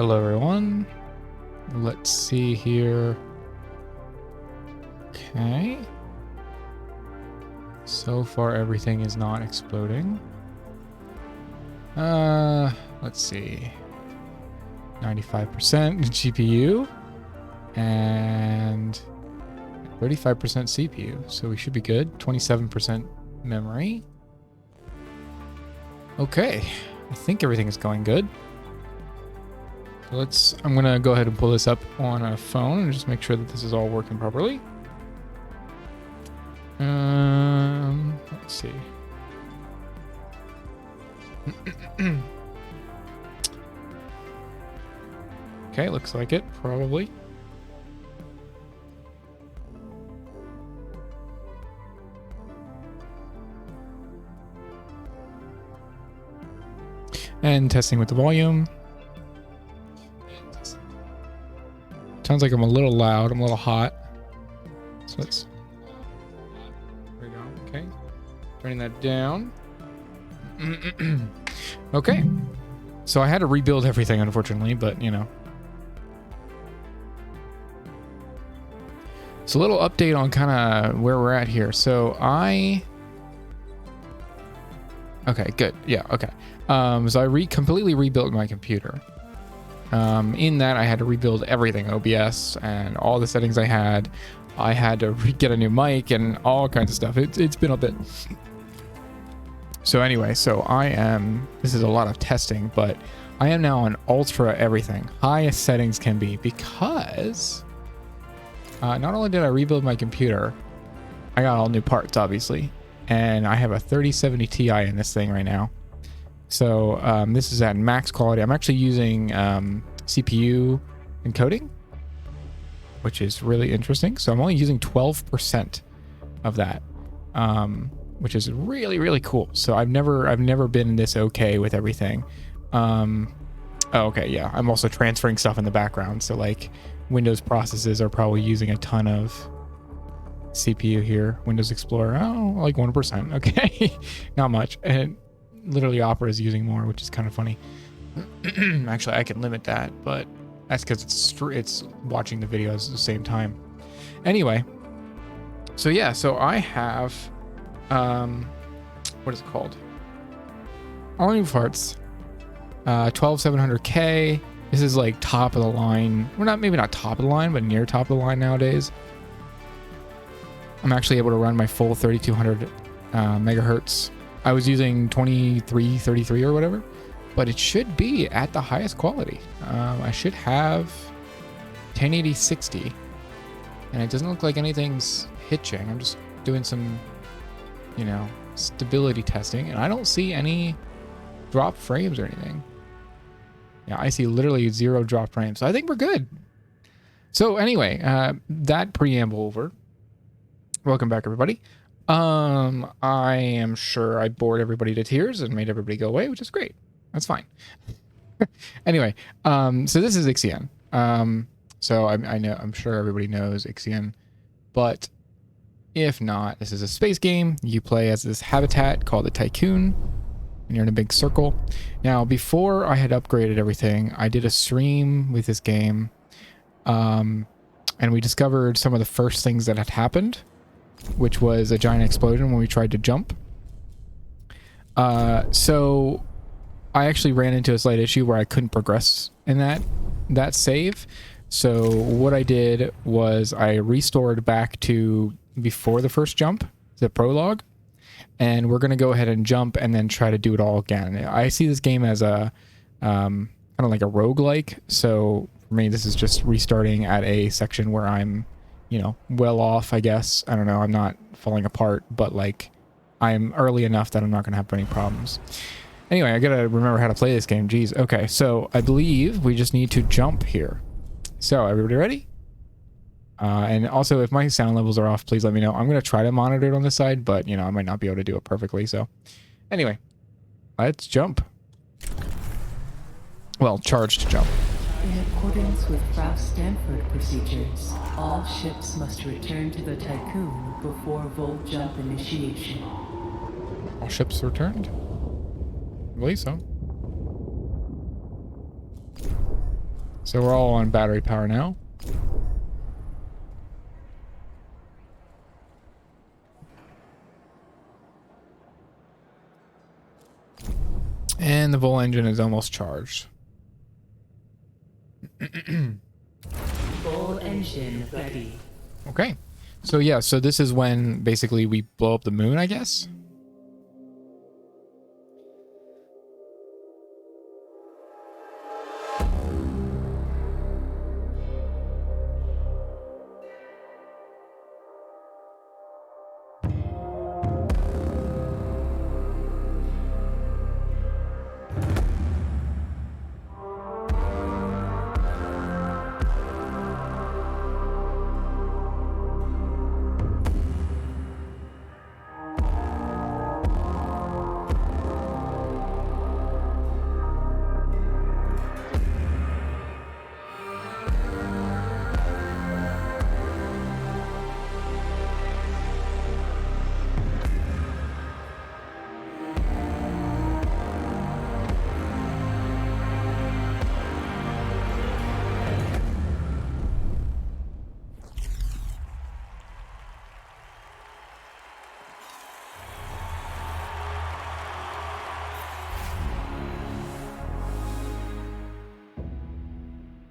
Hello, everyone. Let's see here. Okay. So far, everything is not exploding. Let's see. 95% GPU and 35% CPU. So we should be good. 27% memory. Okay. I think everything is going good. So I'm going to go ahead and pull this up on a phone and just make sure that this is all working properly. Let's see. Okay, looks like it, probably. And testing with the volume. Sounds like I'm a little loud. I'm a little hot. So let's... There we go. Okay. Turning that down. Okay. So I had to rebuild everything, unfortunately, but, you know. So a little update on kind of where we're at here. So Okay, good. Yeah, okay. So I completely rebuilt my computer. In that, I had to rebuild everything, OBS and all the settings I had. I had to get a new mic and all kinds of stuff. It's been a bit. So anyway, this is a lot of testing, but I am now on ultra everything. Highest settings can be, because not only did I rebuild my computer, I got all new parts, obviously. And I have a 3070 Ti in this thing right now. So this is at max quality. I'm actually using CPU encoding, which is really interesting. So I'm only using 12% of that, which is really, really cool. So I've never been this okay with everything. Oh, okay, yeah. I'm also transferring stuff in the background. So like Windows processes are probably using a ton of CPU here. Windows Explorer, oh, like 1%. Okay, not much. And literally Opera is using more, which is kind of funny. Actually, I can limit that, but that's because it's watching the videos at the same time. Anyway, so yeah, so I have what is it called? All new parts. 12700K. This is like top of the line. We're maybe not top of the line, but near top of the line nowadays. I'm actually able to run my full 3200 megahertz. I was using 2333 or whatever, but it should be at the highest quality. I should have 1080 60, and it doesn't look like anything's hitching. I'm just doing some, you know, stability testing, and I don't see any drop frames or anything. Yeah, I see literally 0 drop frames. So I think we're good. So anyway, that preamble over. Welcome back, everybody. I am sure I bored everybody to tears and made everybody go away, which is great. That's fine. Anyway, so this is IXION. So I'm sure everybody knows IXION, but if not, this is a space game. You play as this habitat called the Tiqqun, and you're in a big circle. Now, before I had upgraded everything, I did a stream with this game, and we discovered some of the first things that had happened, which was a giant explosion when we tried to jump. So I actually ran into a slight issue where I couldn't progress in that save. So what I did was I restored back to before the first jump, the prologue, and we're going to go ahead and jump and then try to do it all again. I see this game as a kind of like a roguelike. So for me, this is just restarting at a section where I'm, you know, well off, I guess. I don't know. I'm not falling apart, but like I'm early enough that I'm not going to have any problems. Anyway, I got to remember how to play this game. Jeez. Okay. So I believe we just need to jump here. So everybody ready? And also if my sound levels are off, please let me know. I'm going to try to monitor it on this side, but you know, I might not be able to do it perfectly. So anyway, let's jump. Well, charge to jump. In accordance with Frau Stanford procedures, all ships must return to the Tiqqun before volt jump initiation. All ships returned? I believe so. So we're all on battery power now. And the Vol engine is almost charged. Full engine ready. Okay. So yeah, so this is when basically we blow up the moon, I guess.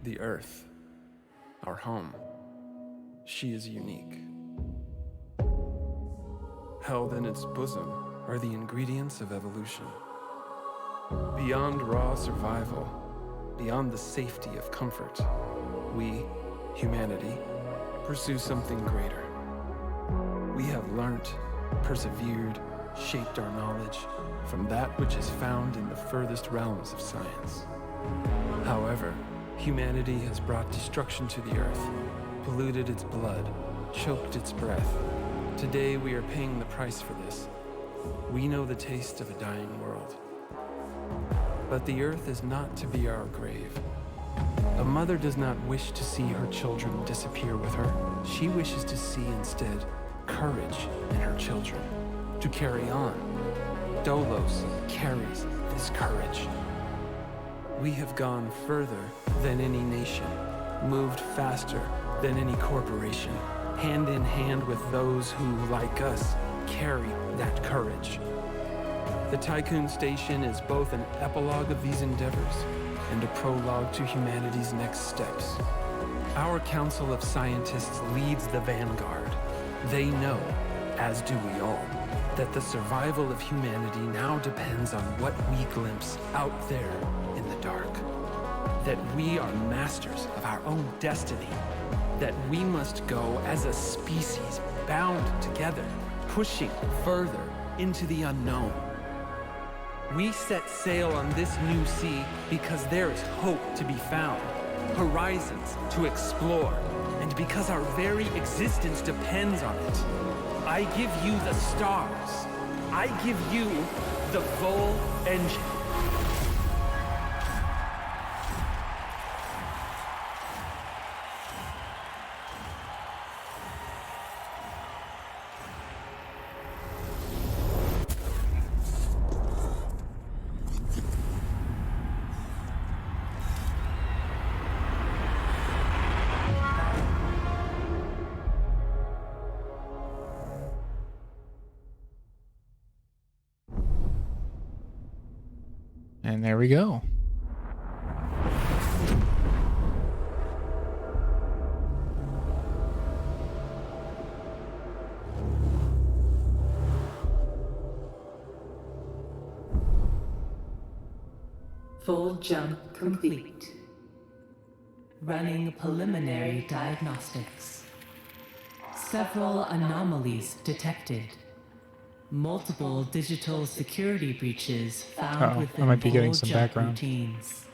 The Earth, our home, she is unique. Held in its bosom are the ingredients of evolution. Beyond raw survival, beyond the safety of comfort, we, humanity, pursue something greater. We have learnt, persevered, shaped our knowledge from that which is found in the furthest realms of science. However, humanity has brought destruction to the earth, polluted its blood, choked its breath. Today we are paying the price for this. We know the taste of a dying world. But the earth is not to be our grave. A mother does not wish to see her children disappear with her. She wishes to see instead courage in her children, to carry on. Dolos carries this courage. We have gone further than any nation, moved faster than any corporation, hand in hand with those who, like us, carry that courage. The Tiqqun station is both an epilogue of these endeavors and a prologue to humanity's next steps. Our Council of Scientists leads the vanguard. They know, as do we all, that the survival of humanity now depends on what we glimpse out there in the dark. That we are masters of our own destiny. That we must go as a species bound together, pushing further into the unknown. We set sail on this new sea because there is hope to be found, horizons to explore, and because our very existence depends on it. I give you the stars. I give you the Vol engine. And there we go. Full jump complete. Running preliminary diagnostics. Several anomalies detected. Multiple digital security breaches found within I might be getting full some jump background. routines.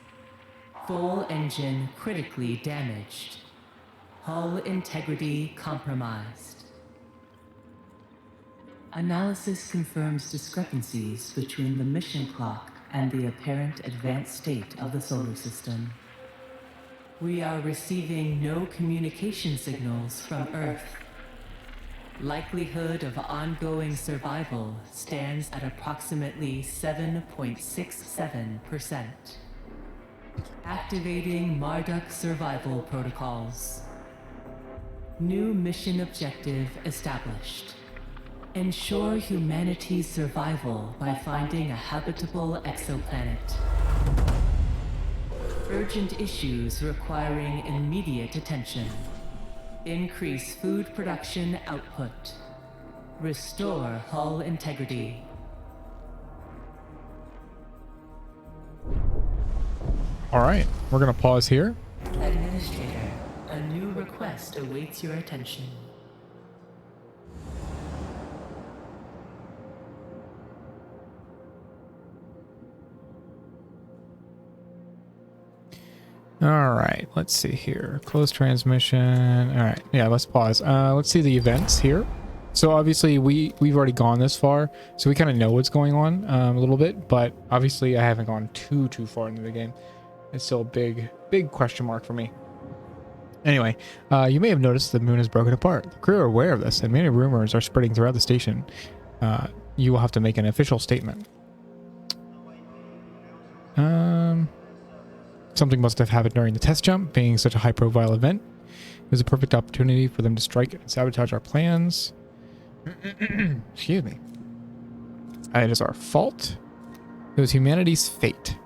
Full engine critically damaged. Hull integrity compromised. Analysis confirms discrepancies between the mission clock and the apparent advanced state of the solar system. We are receiving no communication signals from Earth. Likelihood of ongoing survival stands at approximately 7.67%. Activating Marduk survival protocols. New mission objective established. Ensure humanity's survival by finding a habitable exoplanet. Urgent issues requiring immediate attention. Increase food production output. Restore hull integrity. All right, we're gonna pause here. Administrator, a new request awaits your attention. All right, let's see here. Close transmission. All right, yeah, let's pause. Let's see the events here. So obviously we've already gone this far, so we kind of know what's going on a little bit, but obviously I haven't gone too far into the game. It's still a big question mark for me. Anyway, you may have noticed the moon is broken apart. The crew are aware of this, and many rumors are spreading throughout the station. You will have to make an official statement. Something must have happened during the test jump, being such a high-profile event. It was a perfect opportunity for them to strike and sabotage our plans. Excuse me. It is our fault. It was humanity's fate.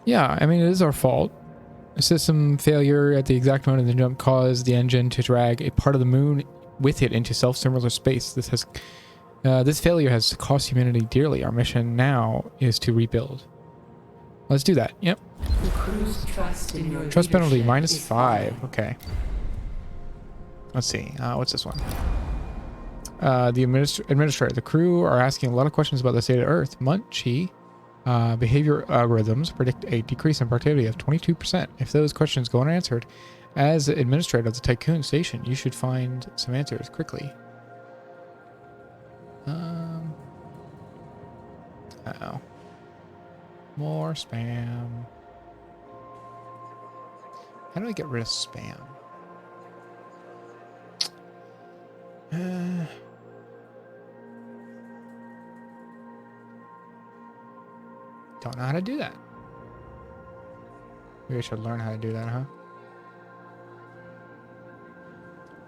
Yeah, I mean, it is our fault. A system failure at the exact moment of the jump caused the engine to drag a part of the moon with it into self-similar space. This failure has cost humanity dearly. Our mission now is to rebuild. Let's do that. Yep. The crew's trust in your Trust penalty leadership is -5. Okay. Let's see. What's this one? The administrator. The crew are asking a lot of questions about the state of Earth. Munchie. Behavior algorithms predict a decrease in productivity of 22%. If those questions go unanswered, as administrator of the Tiqqun station, you should find some answers quickly. Uh-oh. More spam. How do I get rid of spam? Don't know how to do that. Maybe I should learn how to do that, huh?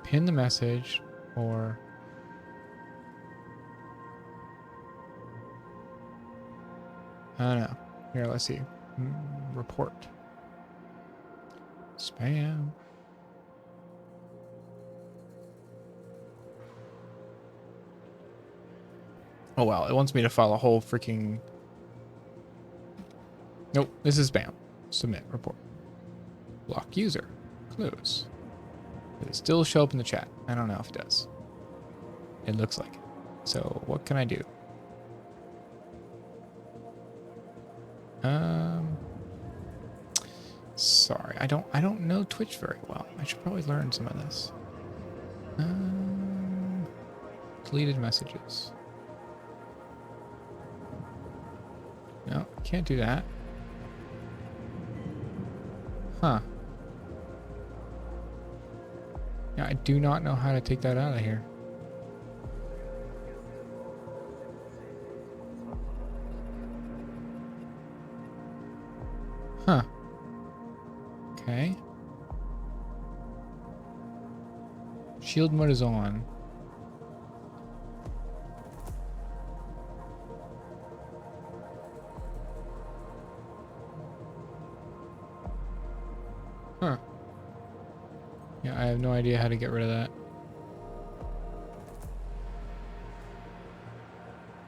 Pin the message, or... I don't know. Here, let's see. Report. Spam. Oh, wow. It wants me to file a whole freaking... Nope. This is spam. Submit. Report. Block user. Close. Does it still show up in the chat? I don't know if it does. It looks like it. So, what can I do? Sorry, I don't know Twitch very well. I should probably learn some of this. Deleted messages. No, can't do that. Huh. Yeah, I do not know how to take that out of here. Huh. Okay. Shield mode is on. Huh. Yeah, I have no idea how to get rid of that.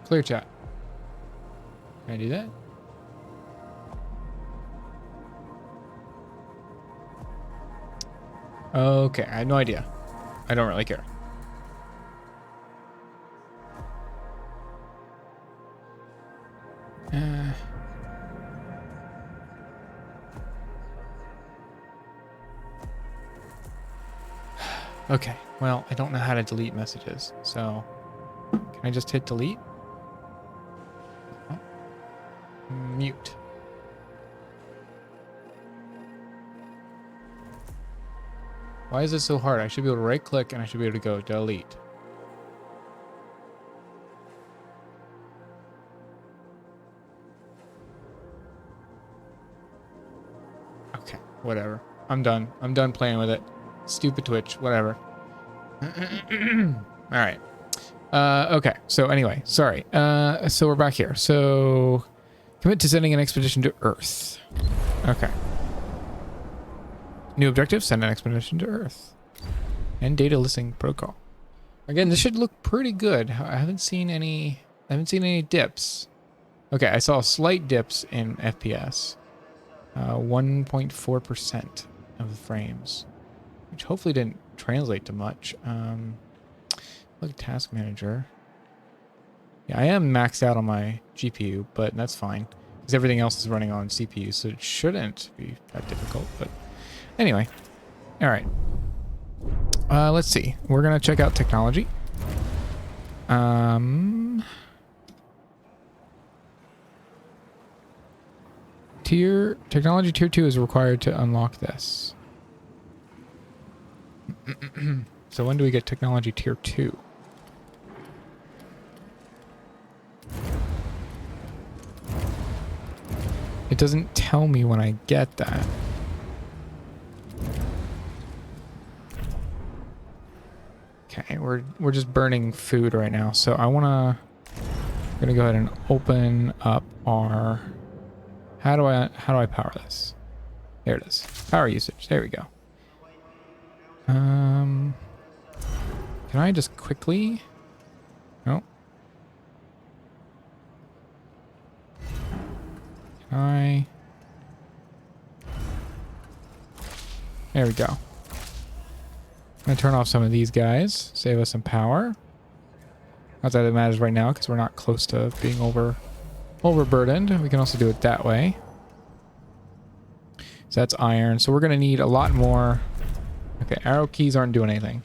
Clear chat. Can I do that? Okay, I have no idea. I don't really care. Okay, well, I don't know how to delete messages, so can I just hit delete? Oh. Mute. Why is this so hard? I should be able to right click and I should be able to go delete. Whatever. I'm done. I'm done playing with it. Stupid Twitch. Whatever. All right. Okay. So anyway, sorry. So we're back here. So commit to sending an expedition to Earth. Okay. New objective, send an expedition to Earth. And data listening protocol. Again, this should look pretty good. I haven't seen any dips. Okay, I saw slight dips in FPS. 1.4% of the frames, which hopefully didn't translate to much. Look at task manager. Yeah, I am maxed out on my GPU, but that's fine because everything else is running on CPU, so it shouldn't be that difficult. But anyway, all right. Let's see. We're gonna check out technology. Technology tier 2 is required to unlock this. So when do we get technology tier 2? It doesn't tell me when I get that. Okay, we're just burning food right now, so I'm gonna go ahead and open up our. How do I power this? There it is. Power usage. There we go. Can I just quickly? No. Can I? There we go. I'm gonna turn off some of these guys. Save us some power. Not that it matters right now because we're not close to being overburdened. We can also do it that way. So that's iron. So we're going to need a lot more. Okay, arrow keys aren't doing anything.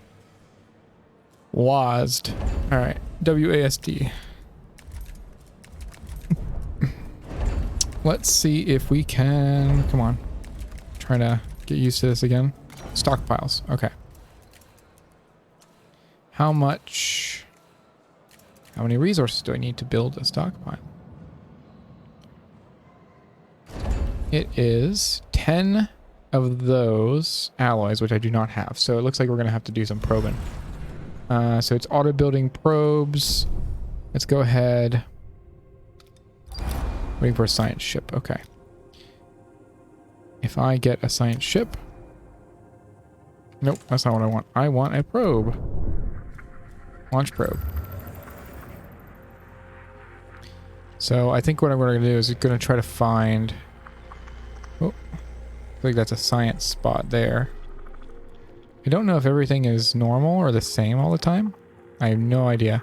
WASD. All right, WASD. Let's see if we can. Come on. Trying to get used to this again. Stockpiles. Okay. How many resources do I need to build a stockpile? It is 10 of those alloys, which I do not have. So it looks like we're going to have to do some probing. So it's auto building probes. Let's go ahead. Waiting for a science ship. Okay. If I get a science ship. Nope, that's not what I want. I want a probe. Launch probe. So I think what I'm going to do is going to try to find. Oh, I think that's a science spot there. I don't know if everything is normal or the same all the time. I have no idea.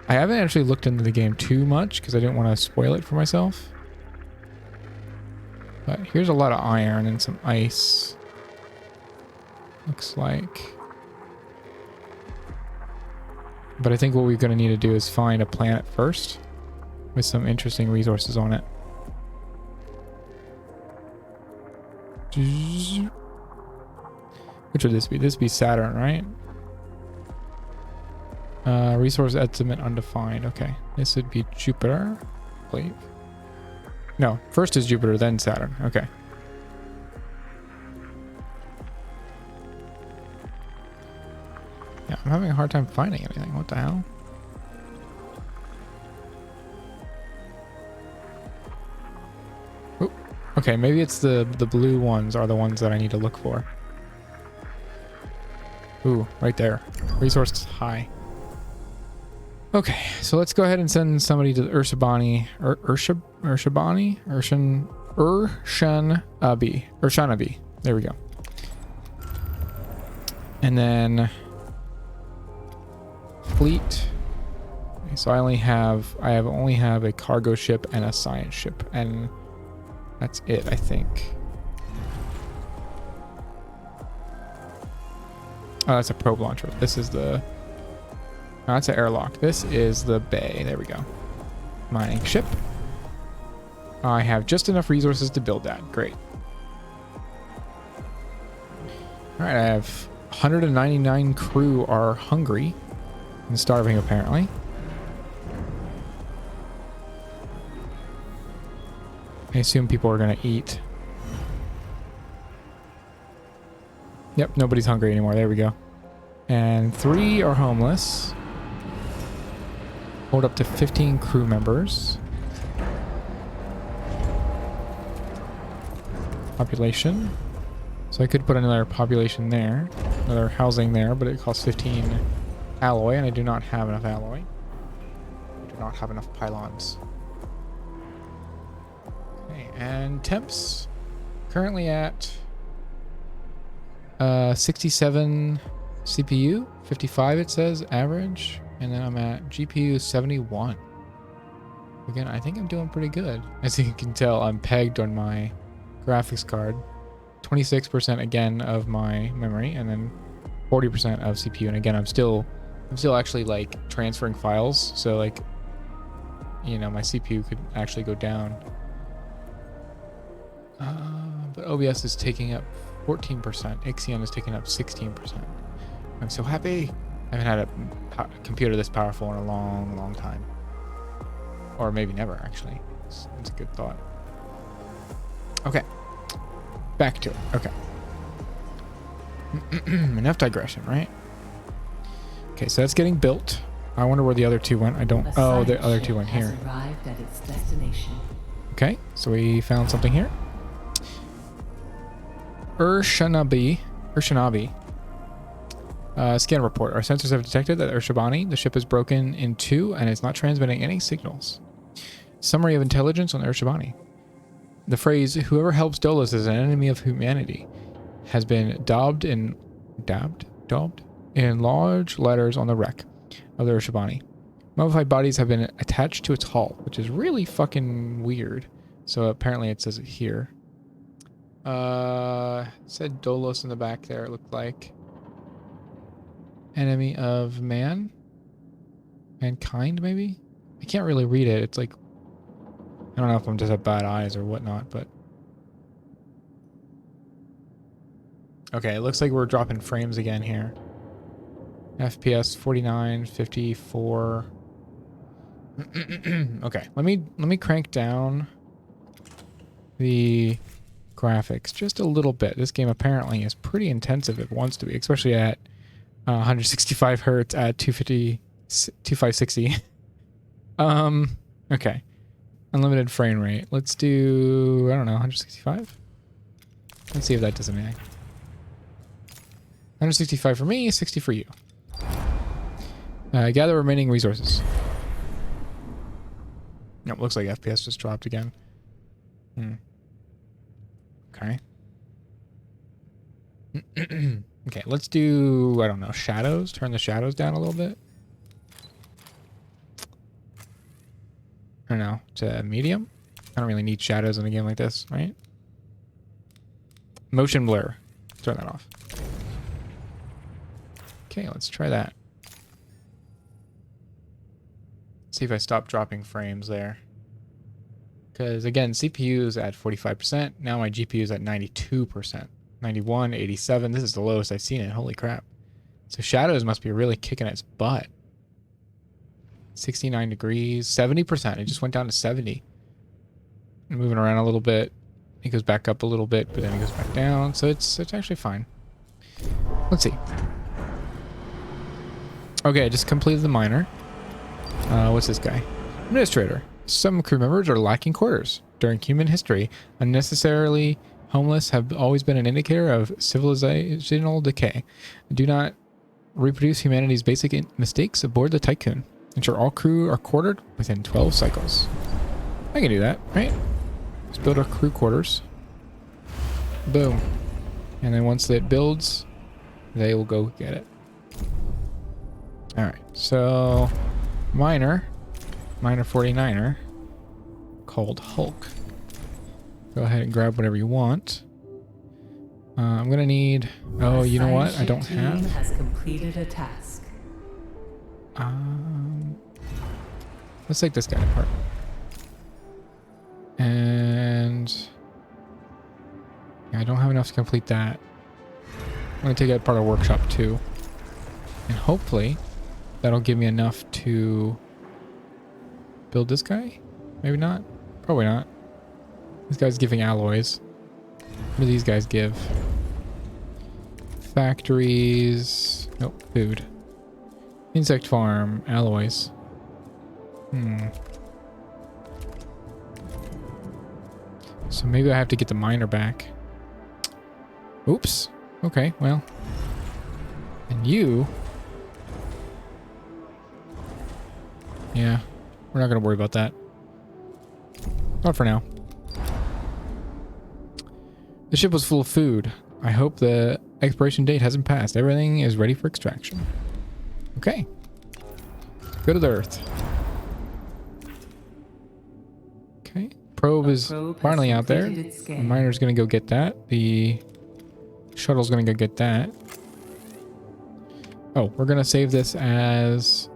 I haven't actually looked into the game too much because I didn't want to spoil it for myself. But here's a lot of iron and some ice. Looks like. But I think what we're going to need to do is find a planet first with some interesting resources on it. Which would this be? This would be Saturn, right? Resource estimate undefined. Okay. This would be Jupiter, I believe. No, first is Jupiter, then Saturn. Okay. Yeah, I'm having a hard time finding anything. What the hell? Ooh. Okay, maybe it's the blue ones are the ones that I need to look for. Ooh, right there. Resource high. Okay, so let's go ahead and send somebody to the Urshabani. Urshanabi. There we go. And then fleet. Okay, so I only have a cargo ship and a science ship, and that's it, I think. Oh, that's a probe launcher. This is the. Oh, that's an airlock. This is the bay. There we go. Mining ship. I have just enough resources to build that. Great. All right, I have 199 crew are hungry and starving apparently. I assume people are going to eat. Yep, nobody's hungry anymore. There we go. And 3 are homeless. Hold up to 15 crew members. Population. So I could put another population there. Another housing there, but it costs 15 alloy, and I do not have enough alloy. I do not have enough pylons. Okay, and temps. Currently at 67 CPU, 55 it says, average. And then I'm at GPU 71. Again, I think I'm doing pretty good. As you can tell, I'm pegged on my graphics card. 26% again of my memory, and then 40% of CPU. And again, I'm still actually like transferring files. So like, you know, my CPU could actually go down. But OBS is taking up 14%. IXION is taking up 16%. I'm so happy. I haven't had a computer this powerful in a long, long time. Or maybe never, actually. It's a good thought. Okay. Back to it. Okay. Enough digression, right? Okay, so that's getting built. I wonder where the other 2 went. I don't... Oh, the other 2 went here. Arrived at its destination. Okay, so we found something here. Urshanabi. Scan report. Our sensors have detected that Urshabani, the ship is broken in 2 and is not transmitting any signals. Summary of intelligence on Urshabani. The phrase, whoever helps Dolus is an enemy of humanity, has been daubed in large letters on the wreck of the Urshabani. Mummified bodies have been attached to its hull, which is really fucking weird. So apparently it says it here. It said Dolos in the back there, it looked like. Enemy of mankind, maybe? I can't really read it. It's like, I don't know if I'm just have bad eyes or whatnot, but... Okay, it looks like we're dropping frames again here. FPS 49, 54. Okay, let me crank down the graphics just a little bit. This game apparently is pretty intensive if it wants to be, especially at 165 hertz at 2560. Okay. Unlimited frame rate. Let's do, I don't know, 165? Let's see if that does anything. 165 for me, 60 for you. Gather remaining resources. Nope, looks like FPS just dropped again. Okay. Okay, let's do, I don't know, shadows. Turn the shadows down a little bit. I don't know, to medium. I don't really need shadows in a game like this, right? Motion blur. Turn that off. Okay, let's try that. See if I stop dropping frames there. Because again, CPU is at 45%. Now my GPU is at 92%. 91, 87. This is the lowest I've seen it. Holy crap. So shadows must be really kicking its butt. 69 degrees. 70%. It just went down to 70. Moving around a little bit. It goes back up a little bit, but then it goes back down. So it's actually fine. Let's see. Okay, I just completed the miner. What's this guy? Administrator. Some crew members are lacking quarters. During human history, unnecessarily homeless have always been an indicator of civilizational decay. Do not reproduce humanity's basic mistakes aboard the Tiqqun. Ensure all crew are quartered within 12 cycles. I can do that, right? Let's build our crew quarters. Boom. And then once it builds, they will go get it. Alright, so miner 49er called Hulk. Go ahead and grab whatever you want. I'm gonna need, oh, you know what? I don't have. Has completed a task. Let's take this guy apart. And yeah, I don't have enough to complete that. I'm gonna take that part of workshop too. And hopefully that'll give me enough to build this guy? Maybe not. Probably not. This guy's giving alloys. What do these guys give? factories. Nope, food. Insect farm, alloys. So maybe I have to get the miner back. Oops. Okay, well. And you... Yeah, we're not going to worry about that. Not for now. The ship was full of food. I hope the expiration date hasn't passed. Everything is ready for extraction. Okay. Go to the Earth. Okay. Probe is finally out there. The miner's going to go get that. The shuttle's going to go get that. Oh, we're going to save this as...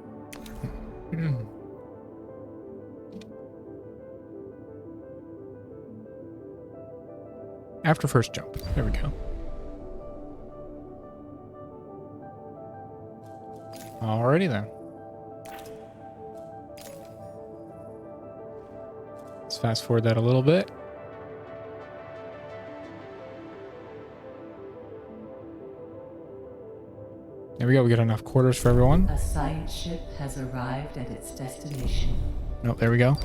After first jump. There we go. Alrighty then. Let's fast forward that a little bit. There we go. We got enough quarters for everyone. A science ship has arrived at its destination. Nope, there we go.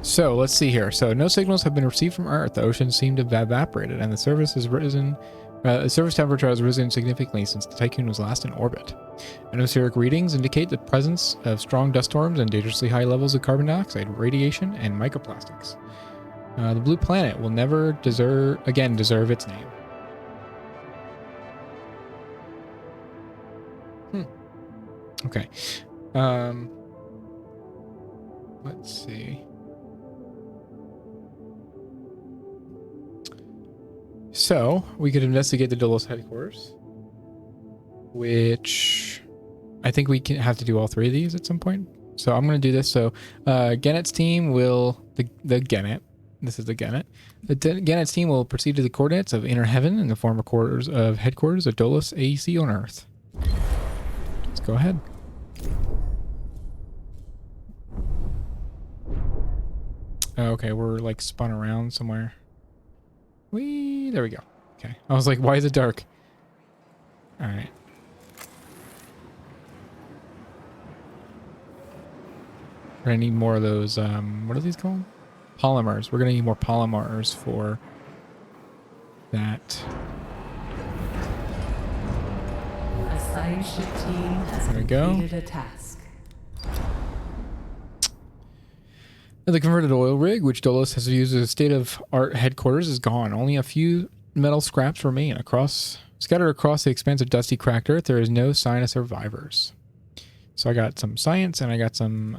So let's see here. So no signals have been received from Earth. The ocean seemed to have evaporated, and the surface has risen. The surface temperature has risen significantly since the Tiqqun was last in orbit. Atmospheric readings indicate the presence of strong dust storms and dangerously high levels of carbon dioxide, radiation, and microplastics. The blue planet will never deserve its name. Okay. Let's see. So, we could investigate the Dolos headquarters, which I think we can have to do all three of these at some point. So I'm going to do this. So, Gennett's team will, the Gennet, this is the Gennet. The Gennett's team will proceed to the coordinates of Inner Heaven in the former quarters of headquarters of Dolos AEC on Earth. Let's go ahead. Okay, we're like spun around somewhere. There we go. Okay. I was like, why is it dark? All right. We're gonna need more of those, what are these called? Polymers. We're gonna need more polymers for that. A science ship team has completed a task. The converted oil rig, which Dolos has used as a state-of-art headquarters, is gone. Only a few metal scraps remain. Scattered across the expanse of dusty, cracked earth, there is no sign of survivors. So I got some science, and I got some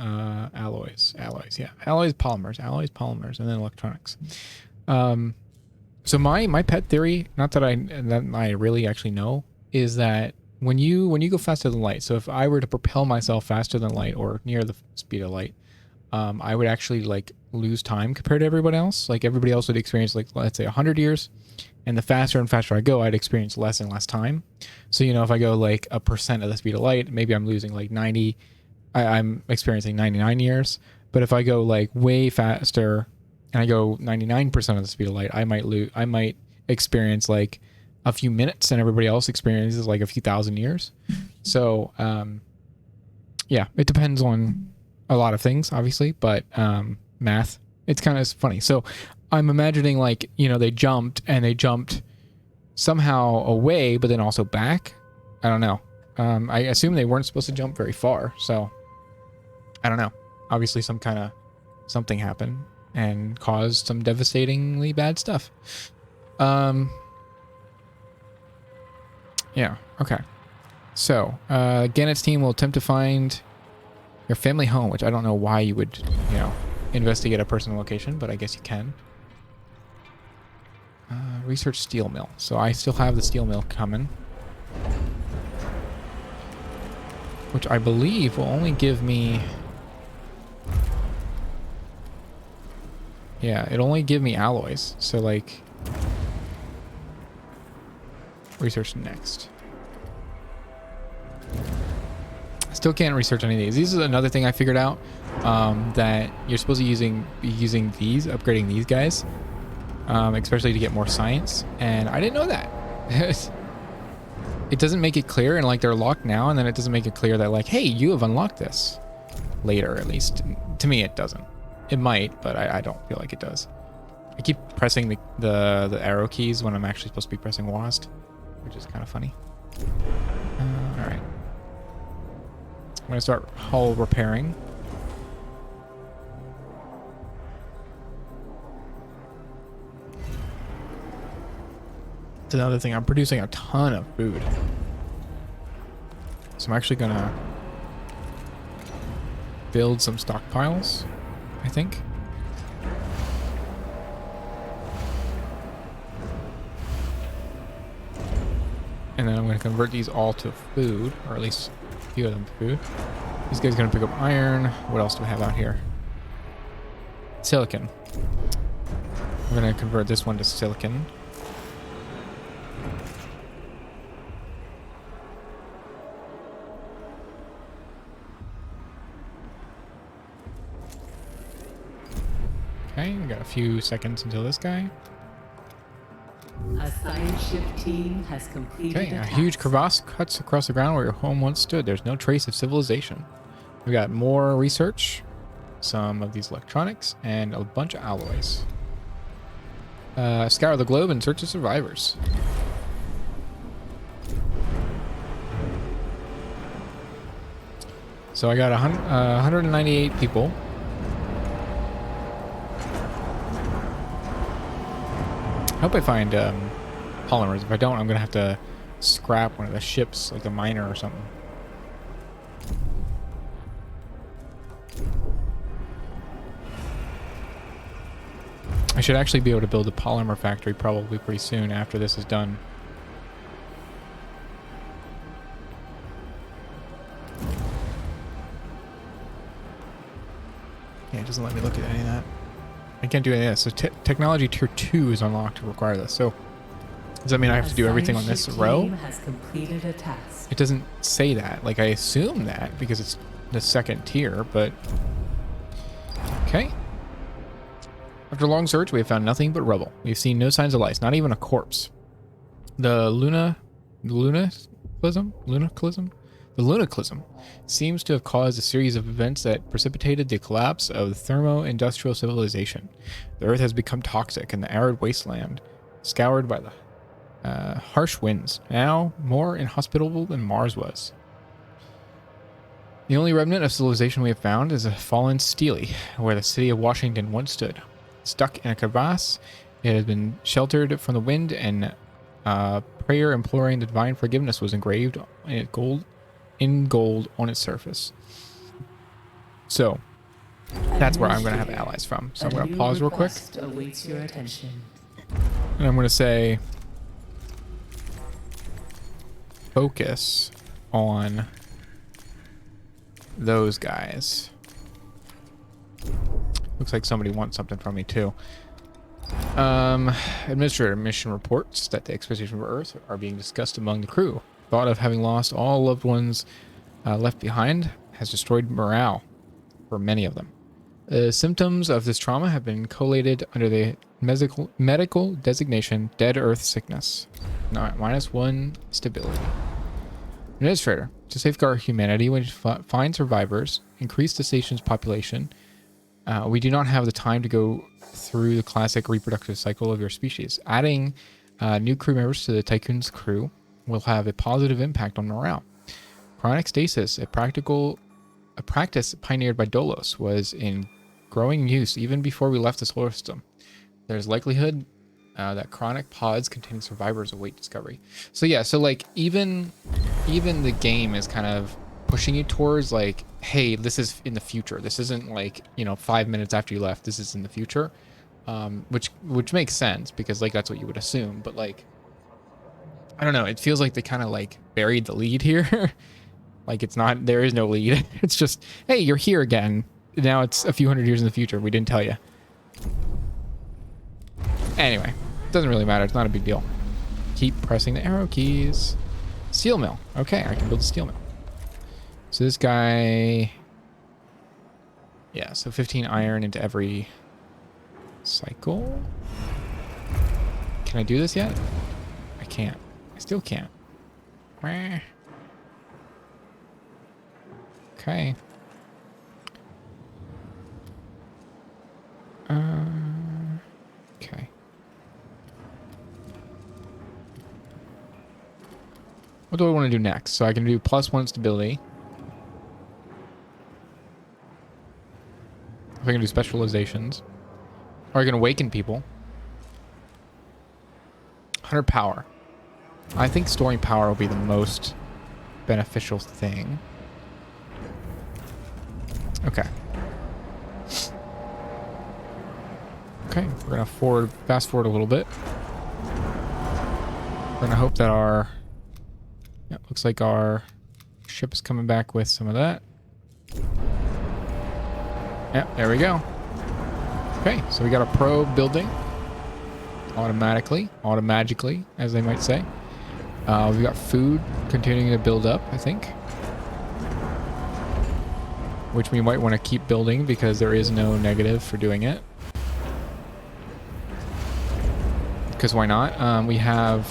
alloys. Yeah. Alloys, polymers, and then electronics. So my pet theory, not that I really actually know, is that when you go faster than light, so if I were to propel myself faster than light or near the speed of light, I would actually like lose time compared to everybody else. Like everybody else would experience like, let's say 100 years, and the faster and faster I go, I'd experience less and less time. So, you know, if I go like 1% of the speed of light, maybe I'm losing like 90, I'm experiencing 99 years. But if I go like way faster and I go 99% of the speed of light, I might experience like a few minutes, and everybody else experiences like a few thousand years. So, yeah, it depends on a lot of things, obviously, but math, it's kind of funny. So I'm imagining like, you know, they jumped somehow away, but then also back. I don't know. I assume they weren't supposed to jump very far, so I don't know. Obviously something happened and caused some devastatingly bad stuff. Yeah, okay. So Gennett's team will attempt to find your family home, which I don't know why you would, you know, investigate a personal location, but I guess you can. Research steel mill. So I still have the steel mill coming, which I believe will only give me... Yeah, it'll only give me alloys. So like... Research next. Still can't research any of these. This is another thing I figured out, that you're supposed to be using these, upgrading these guys, especially to get more science, and I didn't know that. it doesn't make it clear, and like they're locked now, and then it doesn't make it clear that like, hey, you have unlocked this. Later, at least. To me, it doesn't. It might, but I don't feel like it does. I keep pressing the arrow keys when I'm actually supposed to be pressing WASD, which is kind of funny. All right. I'm going to start hull repairing. It's another thing. I'm producing a ton of food. So I'm actually going to build some stockpiles, I think. And then I'm going to convert these all to food, or at least a few of them to food. These guys are going to pick up iron. What else do we have out here? Silicon. We're going to convert this one to silicon. Okay, we got a few seconds until this guy. A science ship team has completed Okay, a huge crevasse cuts across the ground where your home once stood. There's no trace of civilization. We got more research, some of these electronics, and a bunch of alloys. Scour the globe in search of survivors. So I got 198 people. I hope I find polymers. If I don't, I'm going to have to scrap one of the ships, like the miner or something. I should actually be able to build a polymer factory probably pretty soon after this is done. Yeah, it doesn't let me look at any of that. I can't do any of this. So technology tier 2 is unlocked to require this. So does that mean I have to do everything on this row? Has completed a task. It doesn't say that. Like I assume that because it's the second tier, but okay. After a long search, we have found nothing but rubble. We've seen no signs of life, not even a corpse. The lunaclism seems to have caused a series of events that precipitated the collapse of the thermo-industrial civilization. The earth has become toxic and the arid wasteland, scoured by the harsh winds, now more inhospitable than Mars was. The only remnant of civilization we have found is a fallen stele, where the city of Washington once stood. Stuck in a crevasse, it has been sheltered from the wind, and prayer imploring the divine forgiveness was engraved in gold on its surface. So that's where I'm going to have allies from. So I'm going to pause real quick. Awaits your attention. And I'm going to say focus on those guys. Looks like somebody wants something from me too. Administrator mission reports that the expedition for Earth are being discussed among the crew. Thought of having lost all loved ones left behind has destroyed morale for many of them. The symptoms of this trauma have been collated under the medical designation Dead Earth Sickness. -1 stability. Administrator, to safeguard humanity, we find survivors, increase the station's population. We do not have the time to go through the classic reproductive cycle of your species. Adding new crew members to the Tiqqun's crew will have a positive impact on morale. Chronic stasis, a practice pioneered by Dolos, was in growing use even before we left the solar system. There's likelihood that chronic pods containing survivors await discovery. So yeah, so like even the game is kind of pushing you towards like, hey, this is in the future. This isn't like, 5 minutes after you left. This is in the future, which makes sense because like that's what you would assume. But like, I don't know. It feels like they kind of like buried the lead here. Like there is no lead. It's just, hey, you're here again. Now it's a few hundred years in the future. We didn't tell you. Anyway, it doesn't really matter. It's not a big deal. Keep pressing the arrow keys. Steel mill. Okay, I can build a steel mill. So this guy, yeah, so 15 iron into every cycle. Can I do this yet? I can't. I still can't. Meh. Okay. Okay. What do I want to do next? So I can do +1 stability. If I can do specializations. Or I can awaken people. 100 power. I think storing power will be the most beneficial thing. Okay. Okay, we're gonna fast forward a little bit. We're gonna hope that our, yeah, looks like our ship is coming back with some of that. Yep, there we go. Okay, so we got a probe building automagically, as they might say. We've got food continuing to build up, I think, which we might want to keep building because there is no negative for doing it. Because why not? We have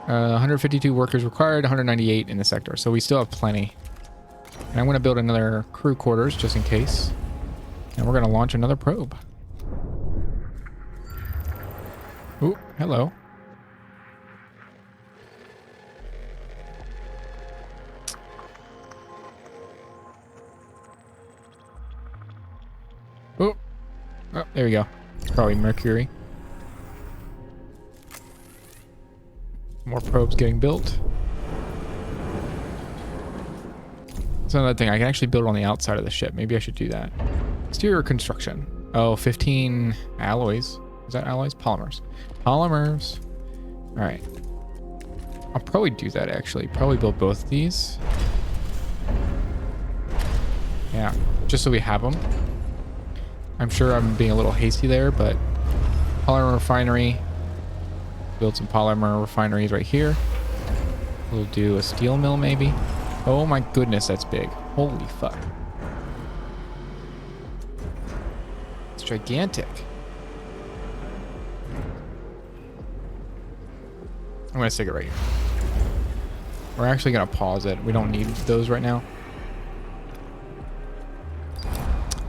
152 workers required, 198 in the sector, so we still have plenty. And I'm going to build another crew quarters just in case. And we're going to launch another probe. Ooh, hello. Oh, there we go. Probably Mercury. More probes getting built. That's another thing. I can actually build it on the outside of the ship. Maybe I should do that. Exterior construction. Oh, 15 alloys. Is that alloys? Polymers. Polymers. All right. I'll probably do that, actually. Probably build both of these. Yeah, just so we have them. I'm sure I'm being a little hasty there, but polymer refinery. Build some polymer refineries right here. We'll do a steel mill maybe. Oh my goodness, that's big. Holy fuck. It's gigantic. I'm going to stick it right here. We're actually going to pause it. We don't need those right now.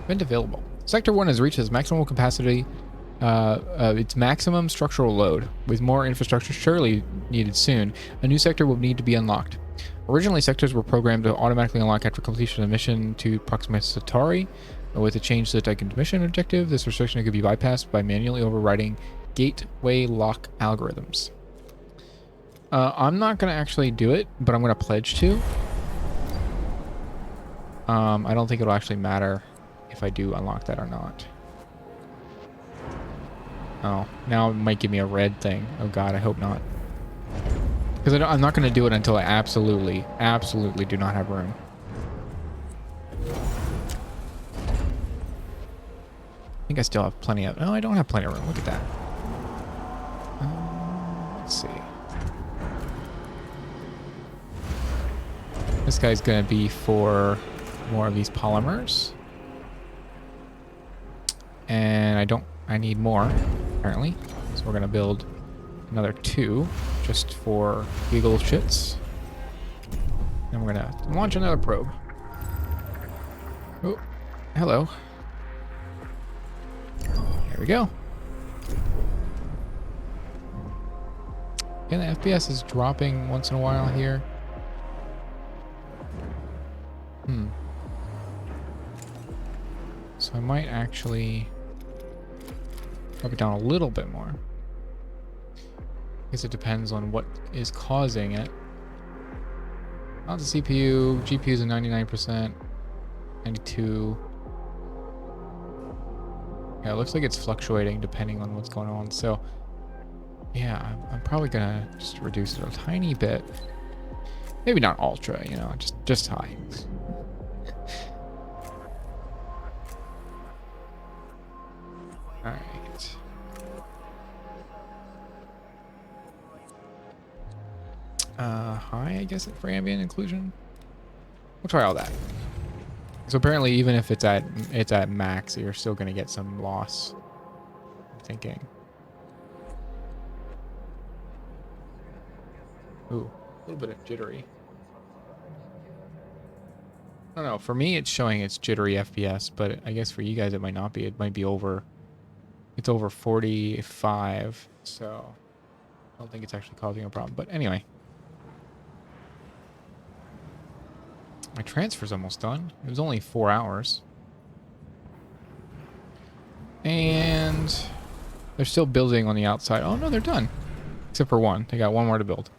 Event available. Sector 1 has reached its maximum capacity, its maximum structural load. With more infrastructure surely needed soon, a new sector will need to be unlocked. Originally, sectors were programmed to automatically unlock after completion of the mission to Proxima Centauri. With a change to the Tiqqun mission objective, this restriction could be bypassed by manually overriding gateway lock algorithms. I'm not going to actually do it, but I'm going to pledge to. I don't think it'll actually matter if I do unlock that or not. Oh, now it might give me a red thing. Oh god, I hope not. Because I'm not going to do it until I absolutely do not have room. I think I still have plenty of... No, I don't have plenty of room. Look at that. Let's see. This guy's going to be for more of these polymers. And I need more, apparently. So we're going to build another 2 just for giggle shits. And we're going to launch another probe. Oh, hello. There we go. And the FPS is dropping once in a while here. So I might actually drop it down a little bit more. I guess it depends on what is causing it. Not the CPU. GPU is at 99%. 92. Yeah, it looks like it's fluctuating depending on what's going on. So, yeah, I'm probably gonna just reduce it a tiny bit. Maybe not ultra, you know, just high. All right. High, I guess, for ambient inclusion. We'll try all that. So apparently, even if it's at max, you're still gonna get some loss. I'm thinking. Ooh, a little bit of jittery. I don't know. For me, it's showing it's jittery FPS, but I guess for you guys, it might not be. It might be over. It's over 45, so I don't think it's actually causing a problem. But anyway. My transfer's almost done. It was only 4 hours. And they're still building on the outside. Oh, no, they're done. Except for one. They got one more to build.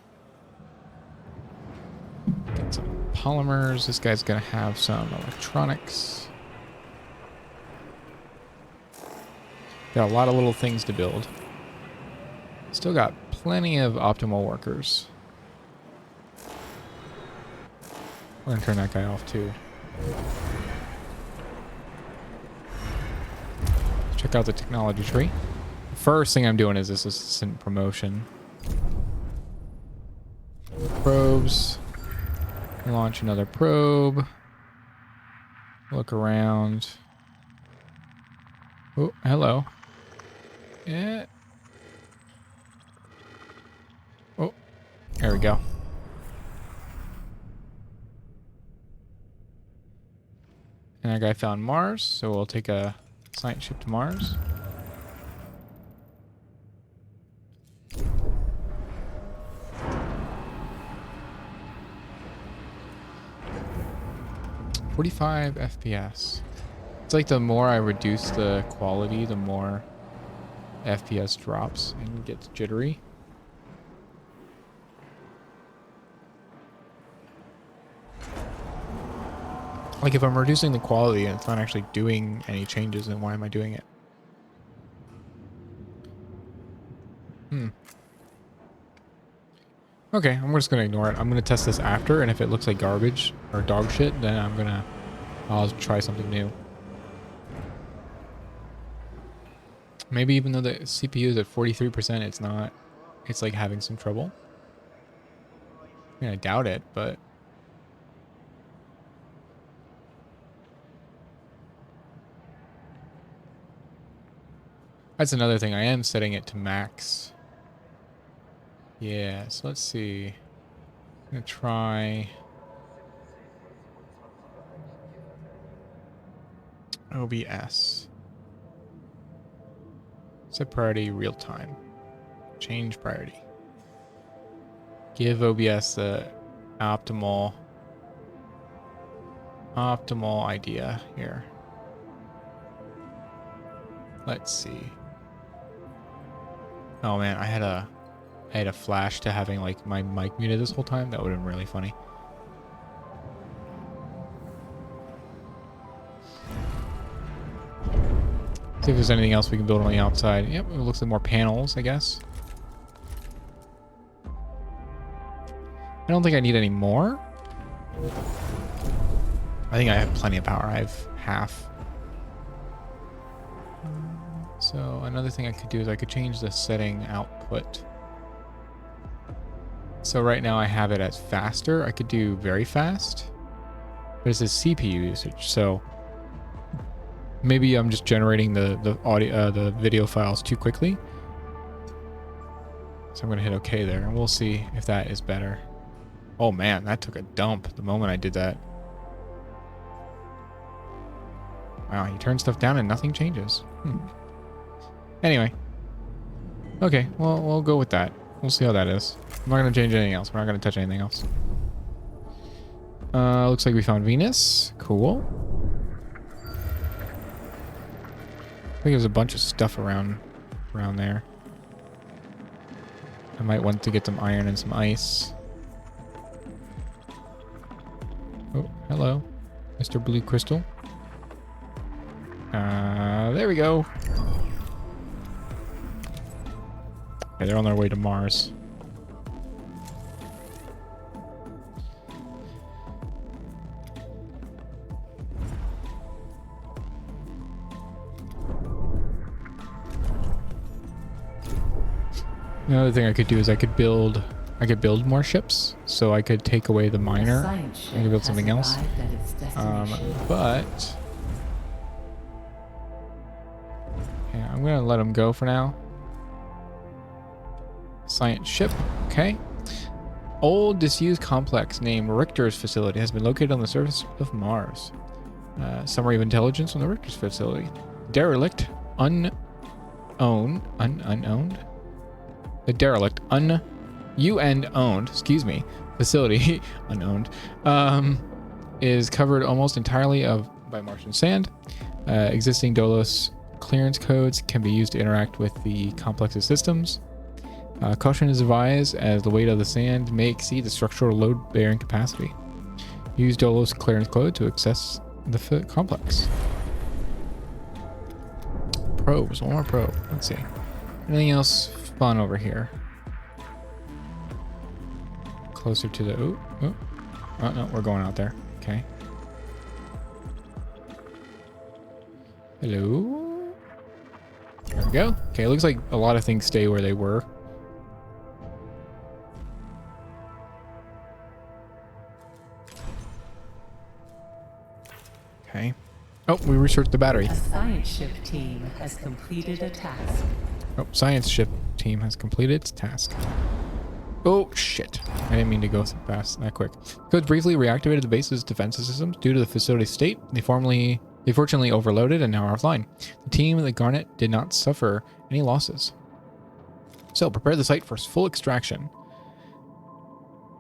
Get some polymers. This guy's going to have some electronics. Got a lot of little things to build. Still got plenty of optimal workers. We're gonna turn that guy off too. Check out the technology tree. The first thing I'm doing is this assistant promotion. Probes. Launch another probe. Look around. Oh, hello. Yeah. Oh, there we go. And that guy found Mars, so we'll take a science ship to Mars. .45 FPS. It's like the more I reduce the quality, the more FPS drops and gets jittery. Like if I'm reducing the quality and it's not actually doing any changes, then why am I doing it? Okay, I'm just gonna ignore it. I'm gonna test this after, and if it looks like garbage or dog shit, then I'll try something new. Maybe even though the CPU is at 43%, it's like having some trouble. I mean, I doubt it, but that's another thing. I am setting it to max. Yeah, so let's see. I'm gonna try OBS. Set priority real time. Change priority. Give OBS the optimal idea here. Let's see. Oh man, I had a flash to having like my mic muted this whole time. That would have been really funny. See if there's anything else we can build on the outside. Yep, it looks like more panels, I guess. I don't think I need any more. I think I have plenty of power. I have half. So another thing I could do is I could change the setting output. So right now I have it as faster. I could do very fast, but it says CPU usage. So maybe I'm just generating the audio, the video files too quickly. So I'm gonna hit OK there, and we'll see if that is better. Oh man, that took a dump the moment I did that. Wow, you turn stuff down and nothing changes. Anyway. Okay, well, we'll go with that. We'll see how that is. I'm not going to change anything else. We're not going to touch anything else. Looks like we found Venus. Cool. I think there's a bunch of stuff around there. I might want to get some iron and some ice. Oh, hello, Mr. Blue Crystal. There we go. Okay, they're on their way to Mars. Another thing I could do is I could build more ships, so I could take away the miner and build something else. But yeah, I'm gonna let them go for now. Science ship, okay. old disused complex named Richter's facility has been located on the surface of Mars. Summary of intelligence on the Richter's facility. Derelict, unowned. The derelict, UN owned, excuse me, facility, unowned, is covered almost entirely by Martian sand. Existing Dolos clearance codes can be used to interact with the complex's systems. Caution is advised as the weight of the sand may exceed the structural load-bearing capacity. Use Dolos clearance code to access the complex. Probes, one more probe. Let's see. Anything else fun over here? Closer to the... Oh, no, we're going out there. Okay. Hello? There we go. Okay, it looks like a lot of things stay where they were. Okay. Oh, we researched the battery. A science ship team has completed a task. Oh, science ship team has completed its task. Oh, shit. I didn't mean to go so fast that quick. Codes briefly reactivated the base's defense systems due to the facility's state. They fortunately overloaded and now are offline. The team of the Garnet did not suffer any losses. So, prepare the site for full extraction.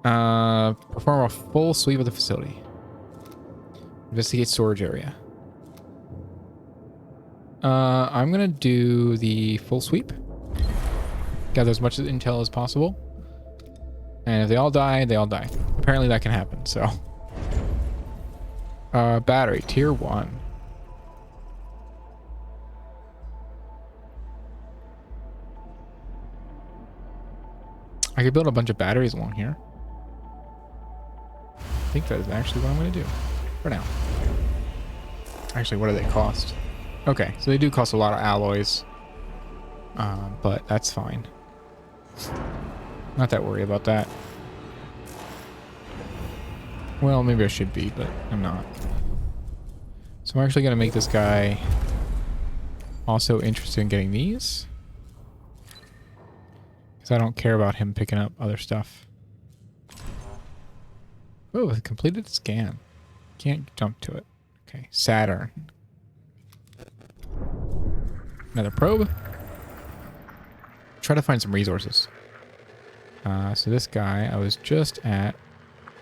Perform a full sweep of the facility. Investigate storage area. I'm gonna do the full sweep. Gather as much intel as possible. And if they all die, they all die. Apparently that can happen, so. Battery, tier 1. I could build a bunch of batteries along here. I think that is actually what I'm gonna do. For now. Actually, what do they cost? Okay, so they do cost a lot of alloys. But that's fine. Not that worried about that. Well, maybe I should be, but I'm not. So I'm actually going to make this guy also interested in getting these. Because I don't care about him picking up other stuff. Oh, it completed scan. Can't jump to it. Okay, Saturn. Another probe. Try to find some resources. So this guy, I was just at...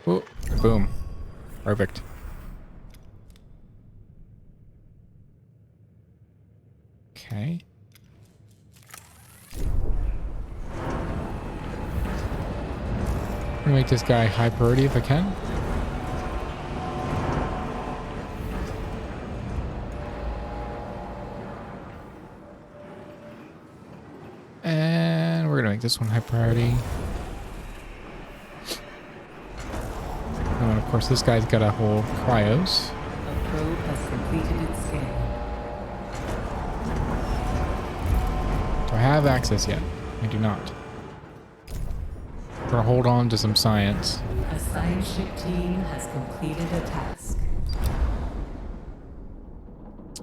Oh, boom. Perfect. Okay. I'm gonna make this guy high priority if I can. And we're gonna make this one high priority. And of course this guy's got a whole cryos. A probe has completed its scan. Do I have access yet? I do not. We're gonna hold on to some science. A science ship team has completed a task.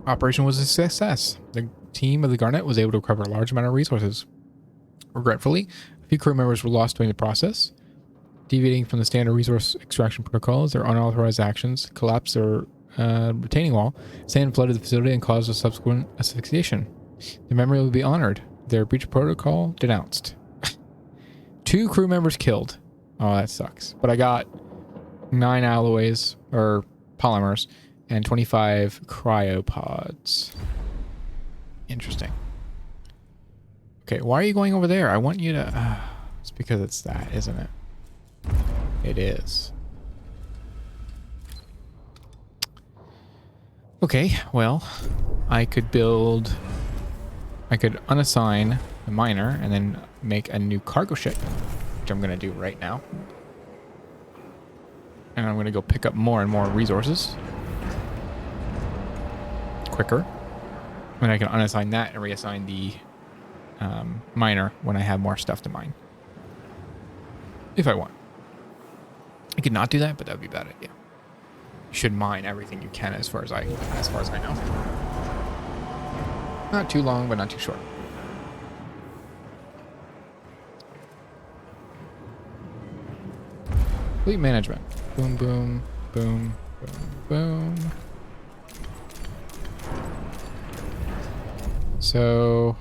Operation was a success. The team of the Garnet was able to recover a large amount of resources. Regretfully, a few crew members were lost during the process. Deviating from the standard resource extraction protocols, their unauthorized actions collapsed their retaining wall, sand flooded the facility, and caused a subsequent asphyxiation. Their memory will be honored. Their breach of protocol denounced. 2 crew members killed. Oh, that sucks. But I got 9 alloys, or polymers, and 25 cryopods. Interesting. Okay, why are you going over there? I want you to... it's because it's that, isn't it? It is. Okay, well, I could unassign the miner and then make a new cargo ship, which I'm going to do right now. And I'm going to go pick up more and more resources quicker. And I can unassign that and reassign the miner when I have more stuff to mine. If I want. I could not do that, but that would be a bad idea. You should mine everything you can as far as I know. Not too long, but not too short. Fleet management. Boom, boom, boom, boom, boom. So...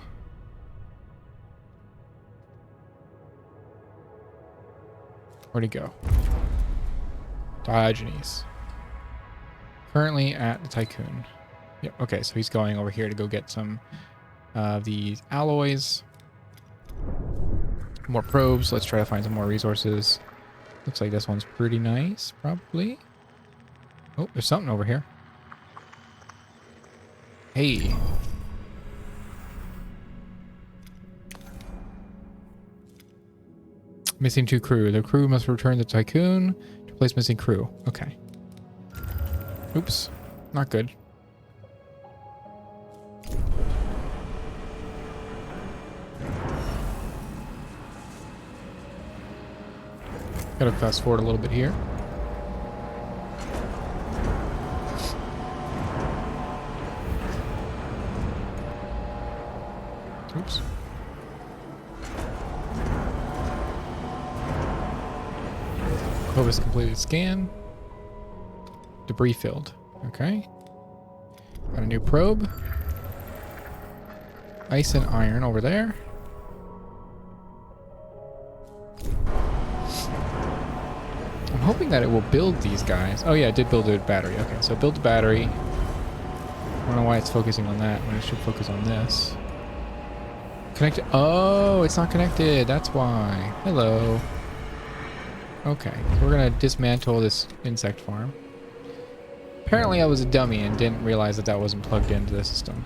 where'd he go? Diogenes. Currently at the Tiqqun. Yep, okay, so he's going over here to go get some of these alloys. More probes. Let's try to find some more resources. Looks like this one's pretty nice, probably. Oh, there's something over here. Hey. Missing 2 crew. The crew must return to Tiqqun to replace missing crew. Okay. Oops. Not good. Gotta fast forward a little bit here. Oops. Clovis completed scan. Debris filled. Okay. Got a new probe. Ice and iron over there. I'm hoping that it will build these guys. Oh yeah, it did build a battery. Okay, so build the battery. I don't know why it's focusing on that when it should focus on this. Connected. Oh, it's not connected. That's why. Hello. Okay, so we're gonna dismantle this insect farm. Apparently I was a dummy and didn't realize that that wasn't plugged into the system.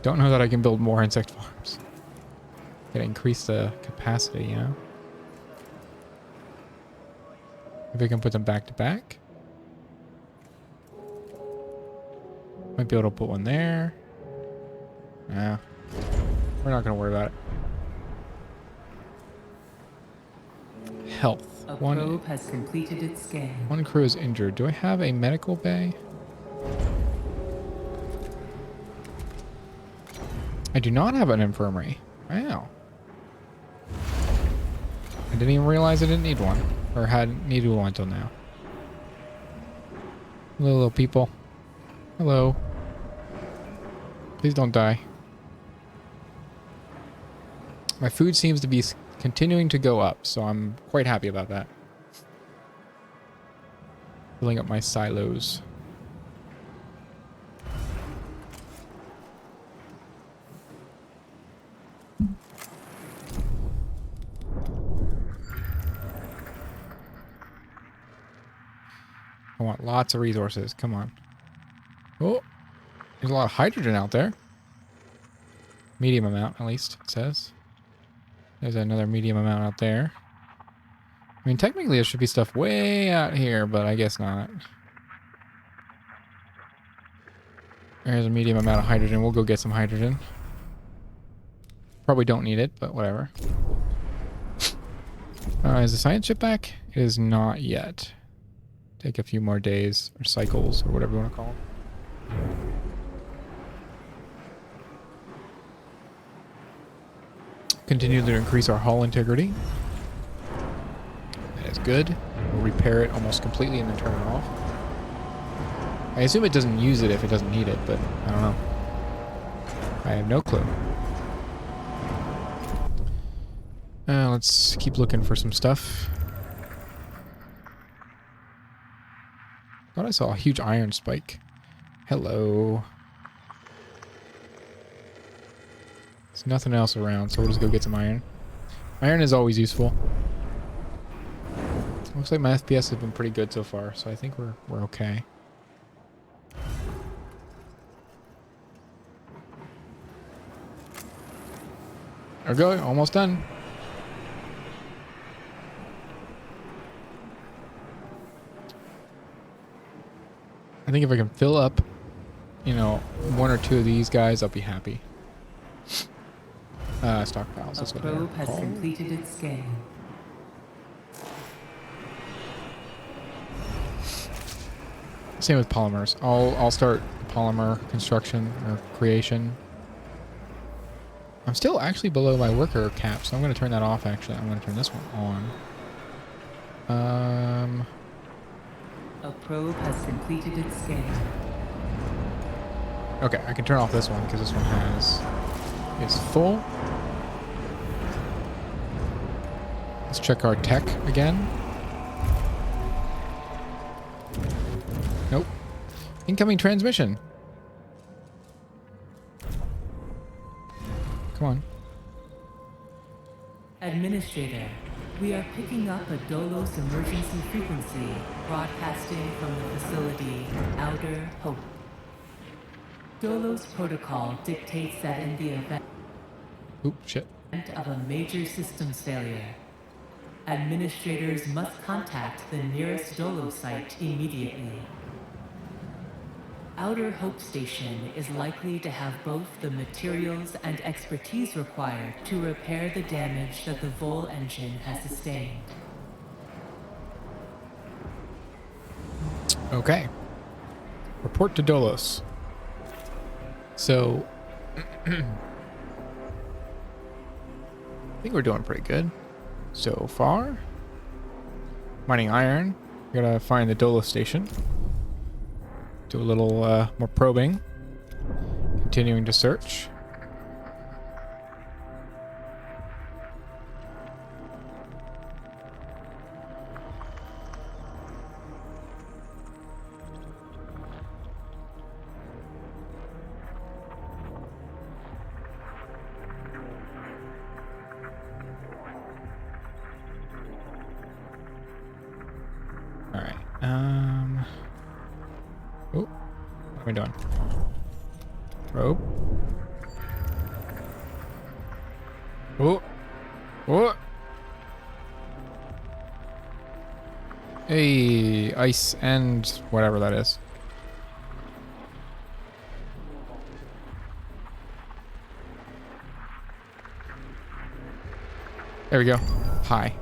Don't know that I can build more insect farms. Gotta increase the capacity, you know? If I can put them back to back. Might be able to put one there. Nah. We're not gonna worry about it. Health. A probe has completed its scan. One crew is injured. Do I have a medical bay? I do not have an infirmary. Wow. I didn't even realize I didn't need one. Or hadn't needed one until now. Hello, little people. Hello. Please don't die. My food seems to be continuing to go up, so I'm quite happy about that. Filling up my silos. I want lots of resources. Come on. Oh, there's a lot of hydrogen out there. Medium amount, at least, it says. There's another medium amount out there. I mean, technically there should be stuff way out here, but I guess not. There's a medium amount of hydrogen. We'll go get some hydrogen. Probably don't need it, but whatever. Is the science ship back? It is not yet. Take a few more days, or cycles, or whatever you want to call them. Continue to increase our hull integrity. That is good. We'll repair it almost completely and then turn it off. I assume it doesn't use it if it doesn't need it, but I don't know. I have no clue. Let's keep looking for some stuff. Thought I saw a huge iron spike. Hello. There's nothing else around, so we'll just go get some iron. Iron is always useful. Looks like my FPS has been pretty good so far, so I think we're okay. There we go, almost done. I think if I can fill up, you know, 1 or 2 of these guys, I'll be happy. Stockpiles. That's A what they're probe has called. completed its scan. Same with polymers. I'll start polymer construction or creation. I'm still actually below my worker cap, so I'm going to turn that off. Actually, I'm going to turn this one on. A probe has completed its scan. Okay, I can turn off this one because this one is full. Let's check our tech again. Nope. Incoming transmission. Come on. Administrator, we are picking up a Dolos emergency frequency broadcasting from the facility Outer Hope. Dolos protocol dictates that in the event Oop, shit. of a major systems failure, administrators must contact the nearest Dolos site immediately. Outer Hope Station is likely to have both the materials and expertise required to repair the damage that the Vol engine has sustained. Okay. Report to Dolos. So, I think we're doing pretty good so far. Mining iron. We gotta find the Dolos station. Do a little more probing. Continuing to search. All right. Oh, what am I doing? Probe. Oh. Oh. Hey, ice and whatever that is. There we go. Hi.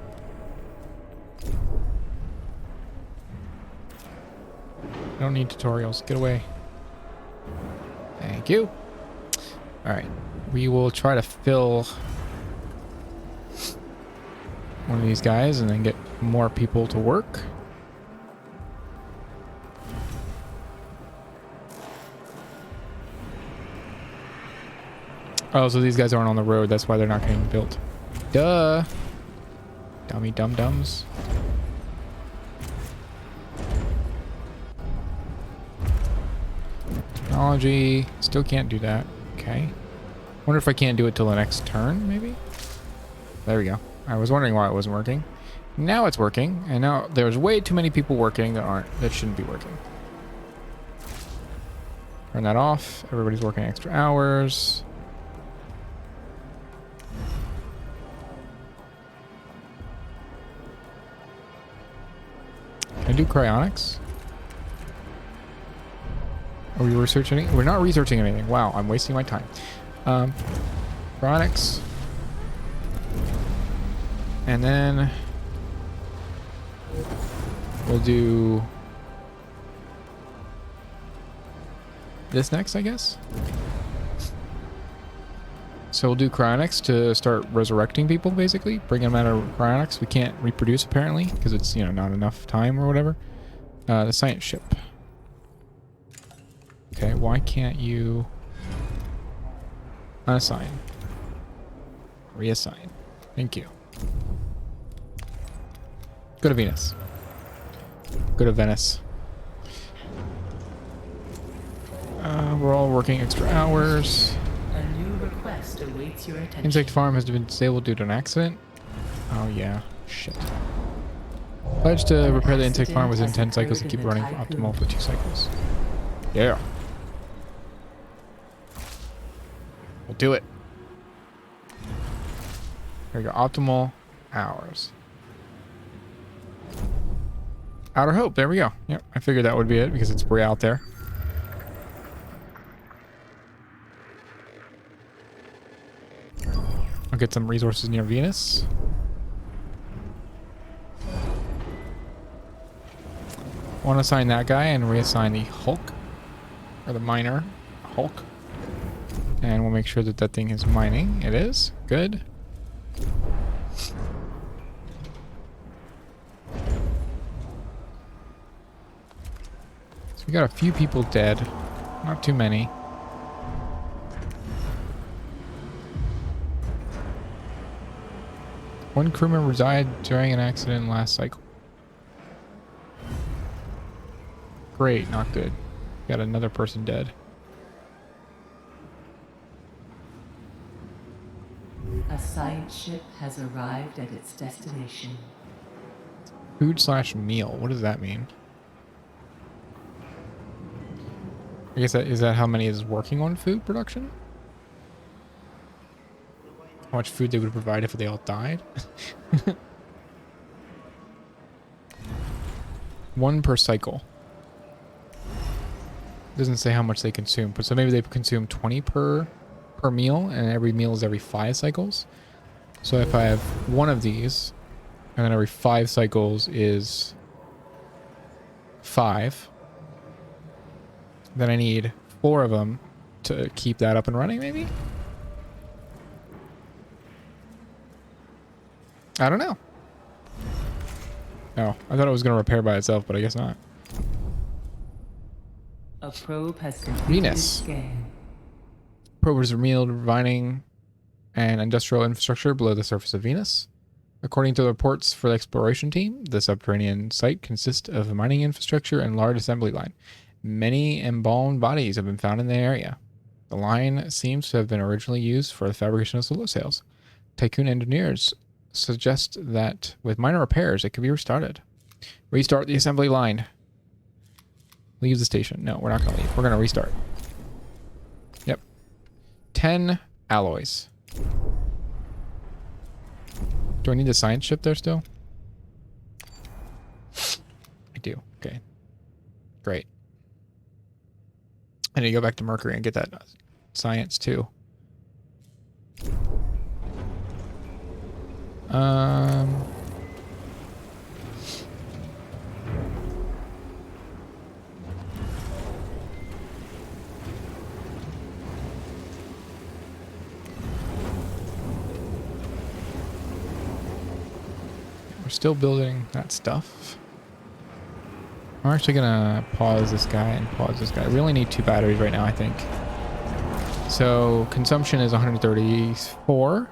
I don't need tutorials. Get away. Thank you. All right. We will try to fill one of these guys and then get more people to work. Oh, so these guys aren't on the road. That's why they're not getting built. Duh. Dummy dum-dums. Technology. Still can't do that. Okay. Wonder if I can't do it till the next turn, maybe? There we go. I was wondering why it wasn't working. Now it's working, and now there's way too many people working that shouldn't be working. Turn that off. Everybody's working extra hours. Can I do cryonics? Are we researching anything? We're not researching anything. Wow, I'm wasting my time. Cryonics. And then we'll do this next, I guess. So we'll do cryonics to start resurrecting people, basically. Bring them out of cryonics. We can't reproduce, apparently, because it's, you know, not enough time or whatever. The science ship. Okay, why can't you unassign? Reassign. Thank you. Go to Venus. Go to Venice. We're all working extra hours. A new request awaits your attention. Insect farm has been disabled due to an accident. Oh yeah, shit. Pledge to repair the insect farm within 10 cycles and keep running optimal for 2 cycles. Yeah. We'll do it. There we go. Optimal hours. Outer Hope. There we go. Yep. I figured that would be it because it's way out there. I'll get some resources near Venus. I want to assign that guy and reassign the Hulk, or the miner Hulk. And we'll make sure that that thing is mining. It is. Good. So we got a few people dead. Not too many. One crewman died during an accident last cycle. Great, not good. Got another person dead. A science ship has arrived at its destination. Food/meal. What does that mean? I guess that is that how many is working on food production? How much food they would provide if they all died? One per cycle. Doesn't say how much they consume, but so maybe they consume 20 per meal, and every meal is every 5 cycles. So if I have one of these, and then every 5 cycles is 5, then I need 4 of them to keep that up and running, maybe? I don't know. Oh, I thought it was going to repair by itself, but I guess not. A probe has completed Venus. its scan. Probers revealed mining and industrial infrastructure below the surface of Venus. According to the reports for the exploration team, the subterranean site consists of a mining infrastructure and large assembly line. Many embalmed bodies have been found in the area. The line seems to have been originally used for the fabrication of solar sails. Tiqqun engineers suggest that with minor repairs, it could be restarted. Restart the assembly line. Leave the station. No, we're not going to leave. We're going to restart. Yep. 10 alloys. Do I need the science ship there still? I do. Okay. Great. I need to go back to Mercury and get that science too. We're still building that stuff. I'm actually gonna pause this guy and pause this guy. We only need 2 batteries right now, I think. So consumption is 134.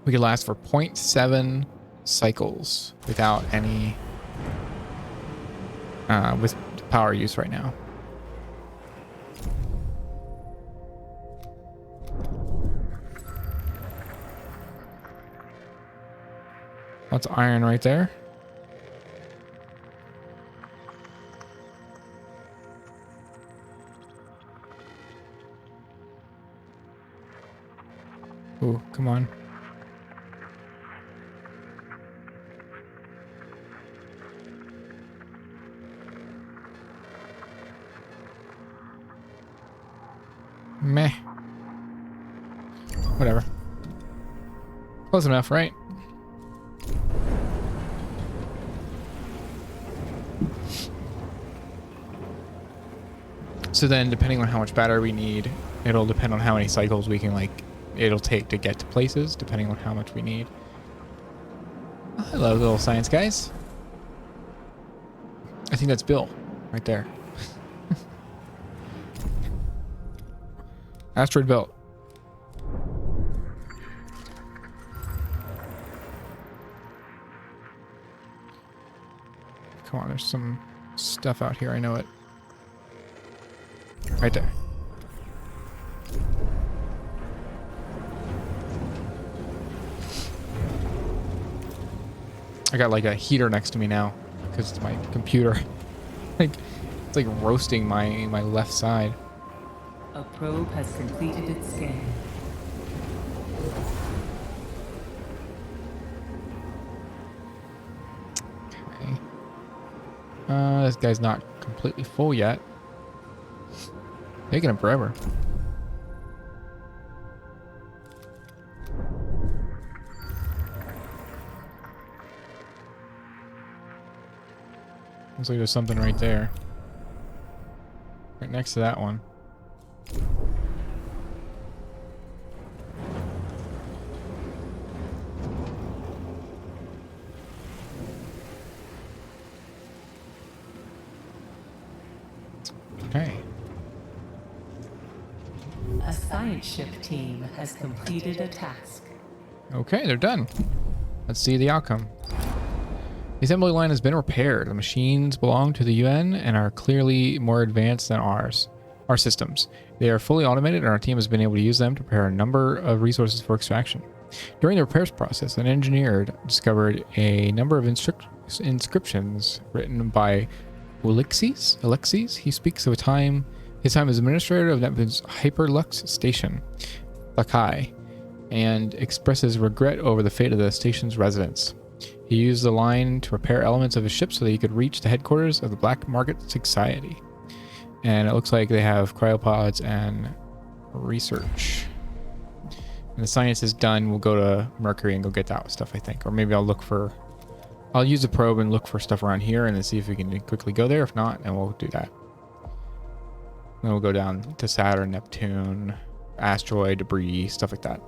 We could last for 0.7 cycles without any with power use right now. Lots of iron right there. Ooh, come on. Meh. Whatever. Close enough, right? So then, depending on how much battery we need, it'll depend on how many cycles we can, like, it'll take to get to places, depending on how much we need. Oh, hello, little science guys. I think that's Bill, right there. Asteroid belt. Come on, there's some stuff out here. I know it. Right there. I got like a heater next to me now because it's my computer. Like it's like roasting my left side. A probe has completed its scan. Okay. This guy's not completely full yet. Taking him forever. Looks like there's something right there. Right next to that one. Okay. A science ship team has completed a task. Okay, they're done. Let's see the outcome. The assembly line has been repaired. The machines belong to the UN and are clearly more advanced than our systems. They are fully automated, and our team has been able to use them to prepare a number of resources for extraction. During the repairs process, an engineer discovered a number of inscriptions written by Alexis. He speaks of his time as administrator of Neptune's Hyperlux station, Lakai, and expresses regret over the fate of the station's residents. He used the line to repair elements of his ship so that he could reach the headquarters of the Black Market Society. And it looks like they have cryopods and research. When the science is done, we'll go to Mercury and go get that stuff, I think. Or maybe I'll use the probe and look for stuff around here and then see if we can quickly go there. If not, then we'll do that. Then we'll go down to Saturn, Neptune, asteroid, debris, stuff like that.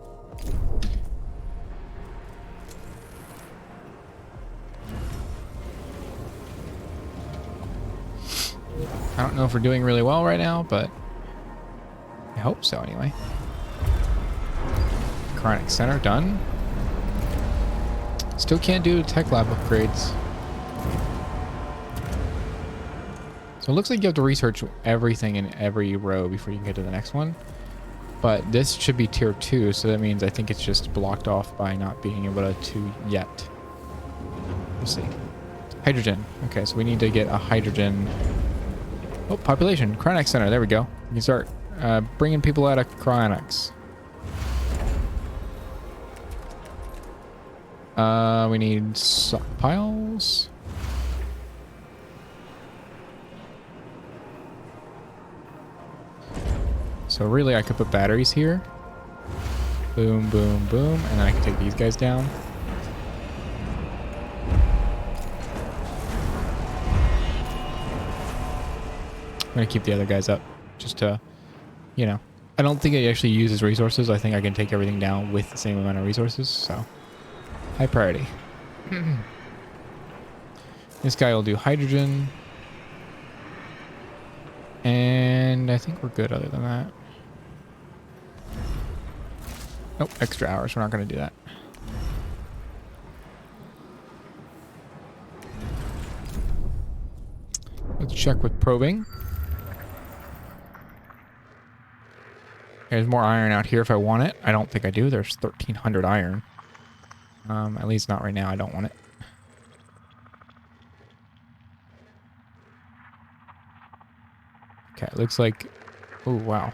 I don't know if we're doing really well right now, but I hope so anyway. Chronic Center done. Still can't do tech lab upgrades. So it looks like you have to research everything in every row before you can get to the next one. But this should be tier 2, so that means I think it's just blocked off by not being able to yet. We'll see. Hydrogen. Okay, so we need to get a hydrogen. Oh, population. Cryonics Center. There we go. We can start bringing people out of cryonics. We need stockpiles. So really, I could put batteries here. Boom, boom, boom. And then I can take these guys down. I'm going to keep the other guys up. Just to, you know. I don't think it actually uses resources. I think I can take everything down with the same amount of resources. So, high priority. This guy will do hydrogen. And I think we're good other than that. Nope, extra hours. We're not going to do that. Let's check with probing. There's more iron out here if I want it. I don't think I do. There's 1,300 iron. At least not right now. I don't want it. Okay, it looks like... Oh, wow.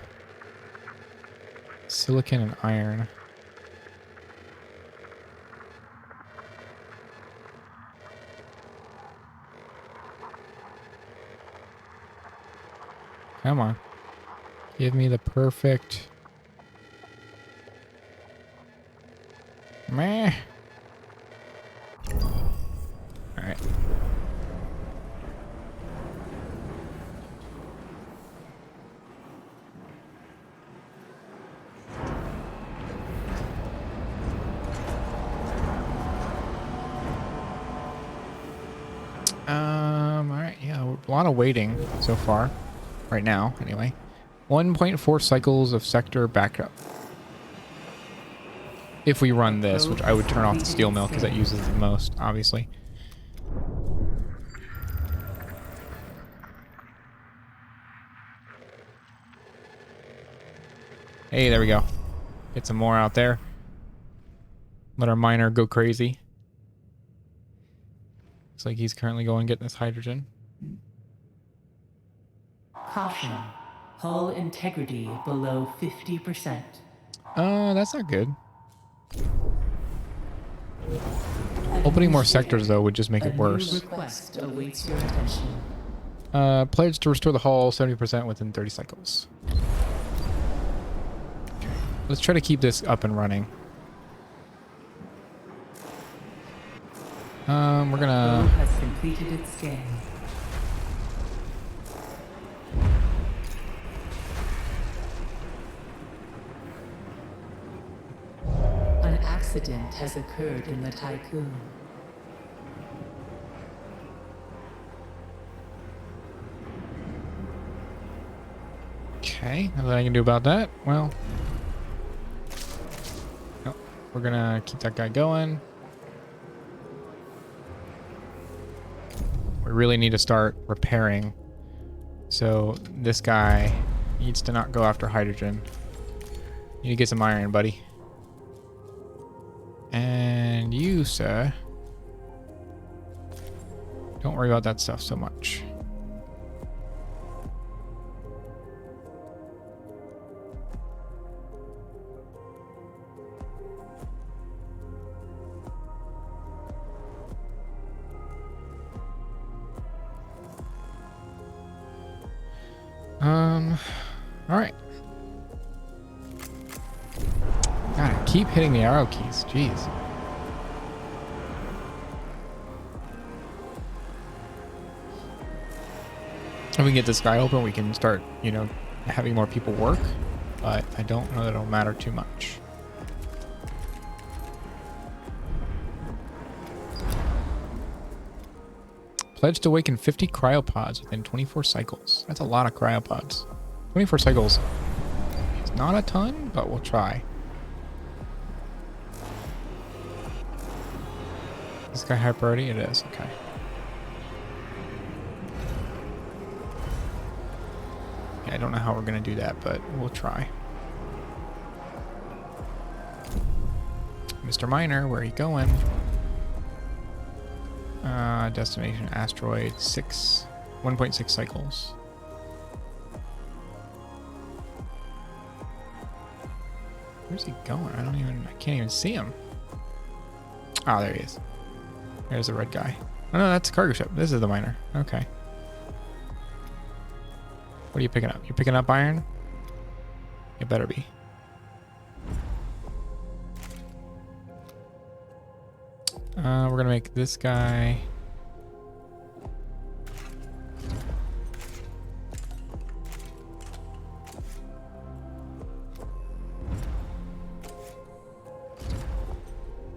Silicon and iron. Come on. Give me the perfect... Meh. Alright. Alright, yeah, a lot of waiting so far. Right now, anyway. 1.4 cycles of sector backup. If we run this, which I would turn off the steel mill because that uses the most, obviously. Hey, there we go. Get some more out there. Let our miner go crazy. Looks like he's currently going getting this hydrogen. Caution. Hull integrity below 50%. That's not good. Opening more sectors, though, would just make it worse. Request awaits your attention. Pledge to restore the hull 70% within 30 cycles. Let's try to keep this up and running. We're gonna... Has completed its scan. accident has occurred in the Tiqqun. Okay, nothing I can do about that. Well, nope. We're gonna keep that guy going. We really need to start repairing. So this guy needs to not go after hydrogen. You need to get some iron, buddy. And you, sir, don't worry about that stuff so much. All right. God, keep hitting the arrow keys. Jeez. If we can get this guy open, we can start, you know, having more people work. But I don't know that it'll matter too much. Pledge to awaken 50 cryopods within 24 cycles. That's a lot of cryopods. 24 cycles. It's not a ton, but we'll try. Is this guy high priority? It is. Okay. Yeah, I don't know how we're going to do that, but we'll try. Mr. Miner, where are you going? Destination asteroid 1.6 cycles. Where's he going? I can't even see him. Oh, there he is. There's the red guy. Oh no, that's a cargo ship. This is the miner. Okay. What are you picking up? You're picking up iron? It better be. We're gonna make this guy.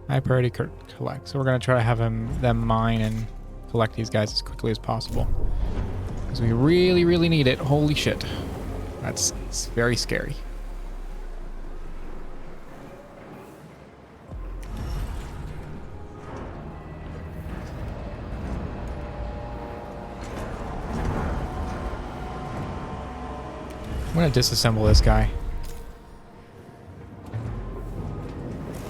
High priority collect. So we're gonna try to have them mine and collect these guys as quickly as possible, because we really, really need it. Holy shit, it's very scary. I'm gonna disassemble this guy.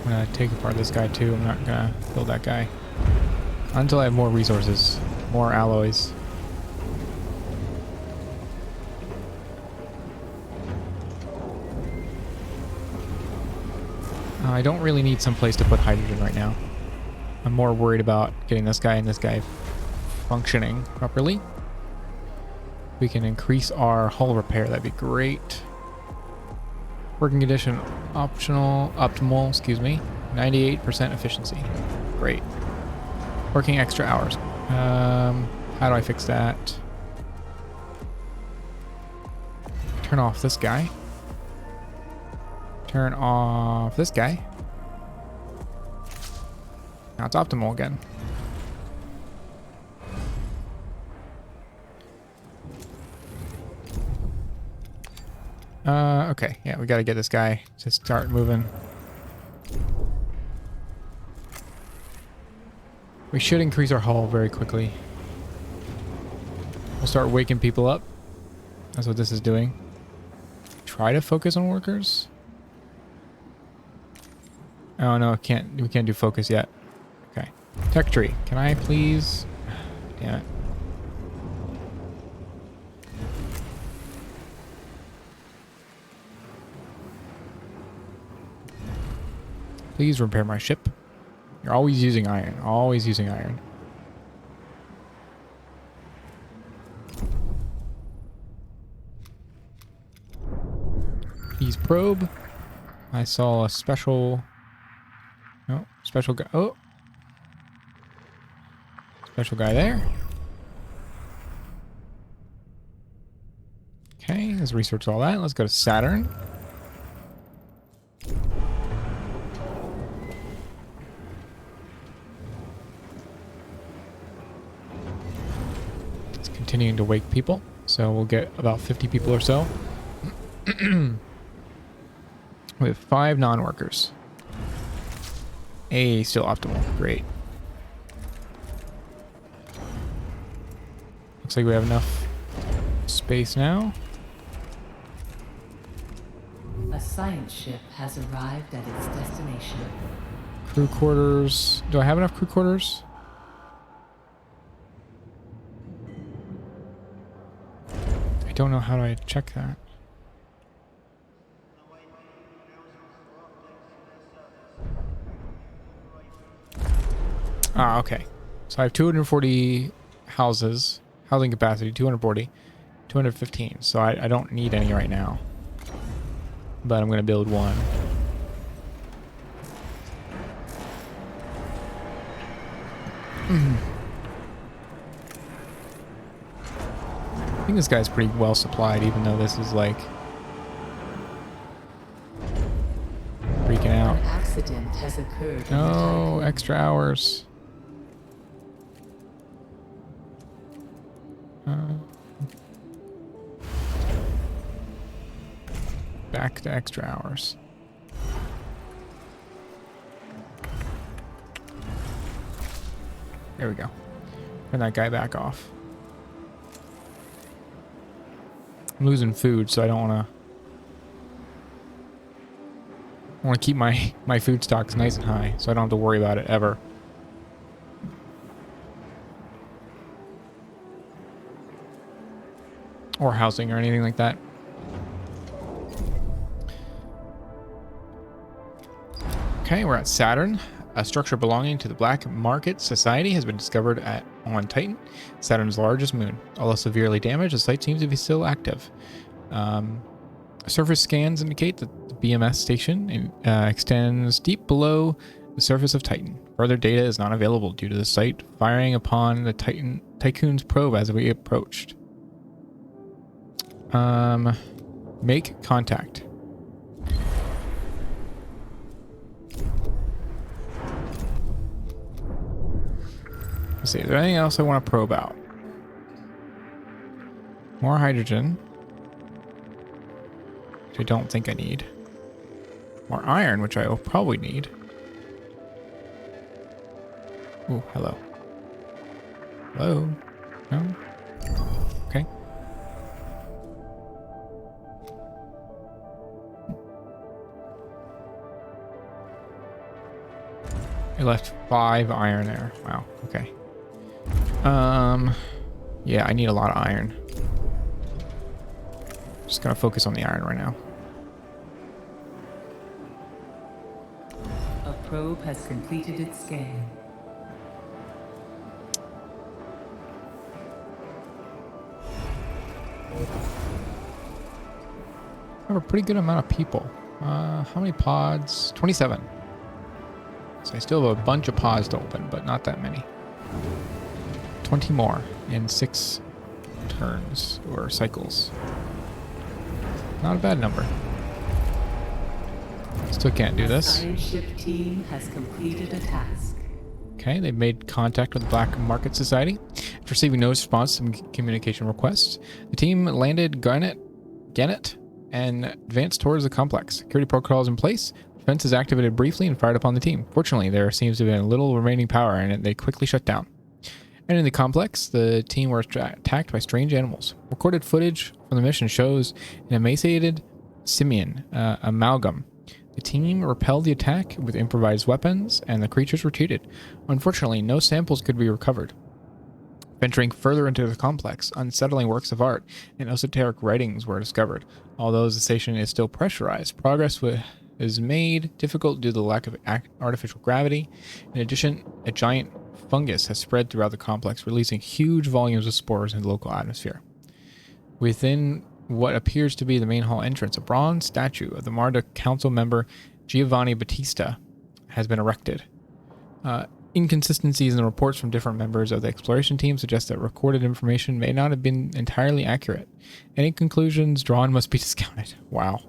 I'm gonna take apart this guy too. I'm not gonna build that guy until I have more resources, more alloys. I don't really need some place to put hydrogen right now. I'm more worried about getting this guy and this guy functioning properly. We can increase our hull repair. That'd be great. Working condition optimal, excuse me. 98% efficiency. Great. Working extra hours. How do I fix that? Turn off this guy. Turn off this guy. Now it's optimal again. Okay, yeah, we gotta get this guy to start moving. We should increase our hull very quickly. We'll start waking people up. That's what this is doing. Try to focus on workers. Oh no, we can't do focus yet. Okay. Tech tree, can I please? Damn it. Please repair my ship. You're always using iron. Always using iron. Please probe. I saw a special... No, special guy. Oh. Special guy there. Okay, let's research all that. Let's go to Saturn. continuing to wake people. So we'll get about 50 people or so. We have 5 non-workers. A still optimal. Great. Looks like we have enough space now. A science ship has arrived at its destination. Crew quarters. Do I have enough crew quarters? I don't know how do I check that. Ah, okay. So I have 240 houses, housing capacity, 240, 215. So I don't need any right now. But I'm going to build one. I think this guy's pretty well supplied, even though this is like freaking out. An accident has occurred. No extra hours. Back to extra hours. There we go. Turn that guy back off. I'm losing food, so I don't want to. I want to keep my food stocks nice and high, so I don't have to worry about it ever. Or housing or anything like that. Okay, we're at Saturn. A structure belonging to the Black Market Society has been discovered on Titan, Saturn's largest moon. Although severely damaged, the site seems to be still active. Surface scans indicate that the BMS station extends deep below the surface of Titan. Further data is not available due to the site firing upon the Tiqqun's probe as we approached. Make contact. Let's see, is there anything else I want to probe out? More hydrogen. Which I don't think I need. More iron, which I will probably need. Ooh, hello. Hello? No? Okay. I left 5 iron there. Wow, okay. Yeah, I need a lot of iron. Just gonna focus on the iron right now. A probe has completed its scan. I have a pretty good amount of people. How many pods? 27. So I still have a bunch of pods to open, but not that many. 20 more in 6 turns or cycles. Not a bad number. Still can't do this. The science ship team has completed a task. Okay, they've made contact with the Black Market Society. After receiving no response to communication requests, the team landed Gannett and advanced towards the complex. Security protocols in place. Defense is activated briefly and fired upon the team. Fortunately, there seems to have been little remaining power and they quickly shut down. And in the complex, the team were attacked by strange animals. Recorded footage from the mission shows an emaciated simian amalgam. The team repelled the attack with improvised weapons, and the creatures retreated. Unfortunately, no samples could be recovered. Venturing further into the complex, unsettling works of art and esoteric writings were discovered. Although the station is still pressurized, progress is made difficult due to the lack of artificial gravity. In addition, a giant fungus has spread throughout the complex, releasing huge volumes of spores in the local atmosphere. Within what appears to be the main hall entrance, a bronze statue of the Marda council member Giovanni Battista has been erected. Inconsistencies in the reports from different members of the exploration team suggest that recorded information may not have been entirely accurate. Any conclusions drawn must be discounted. Wow.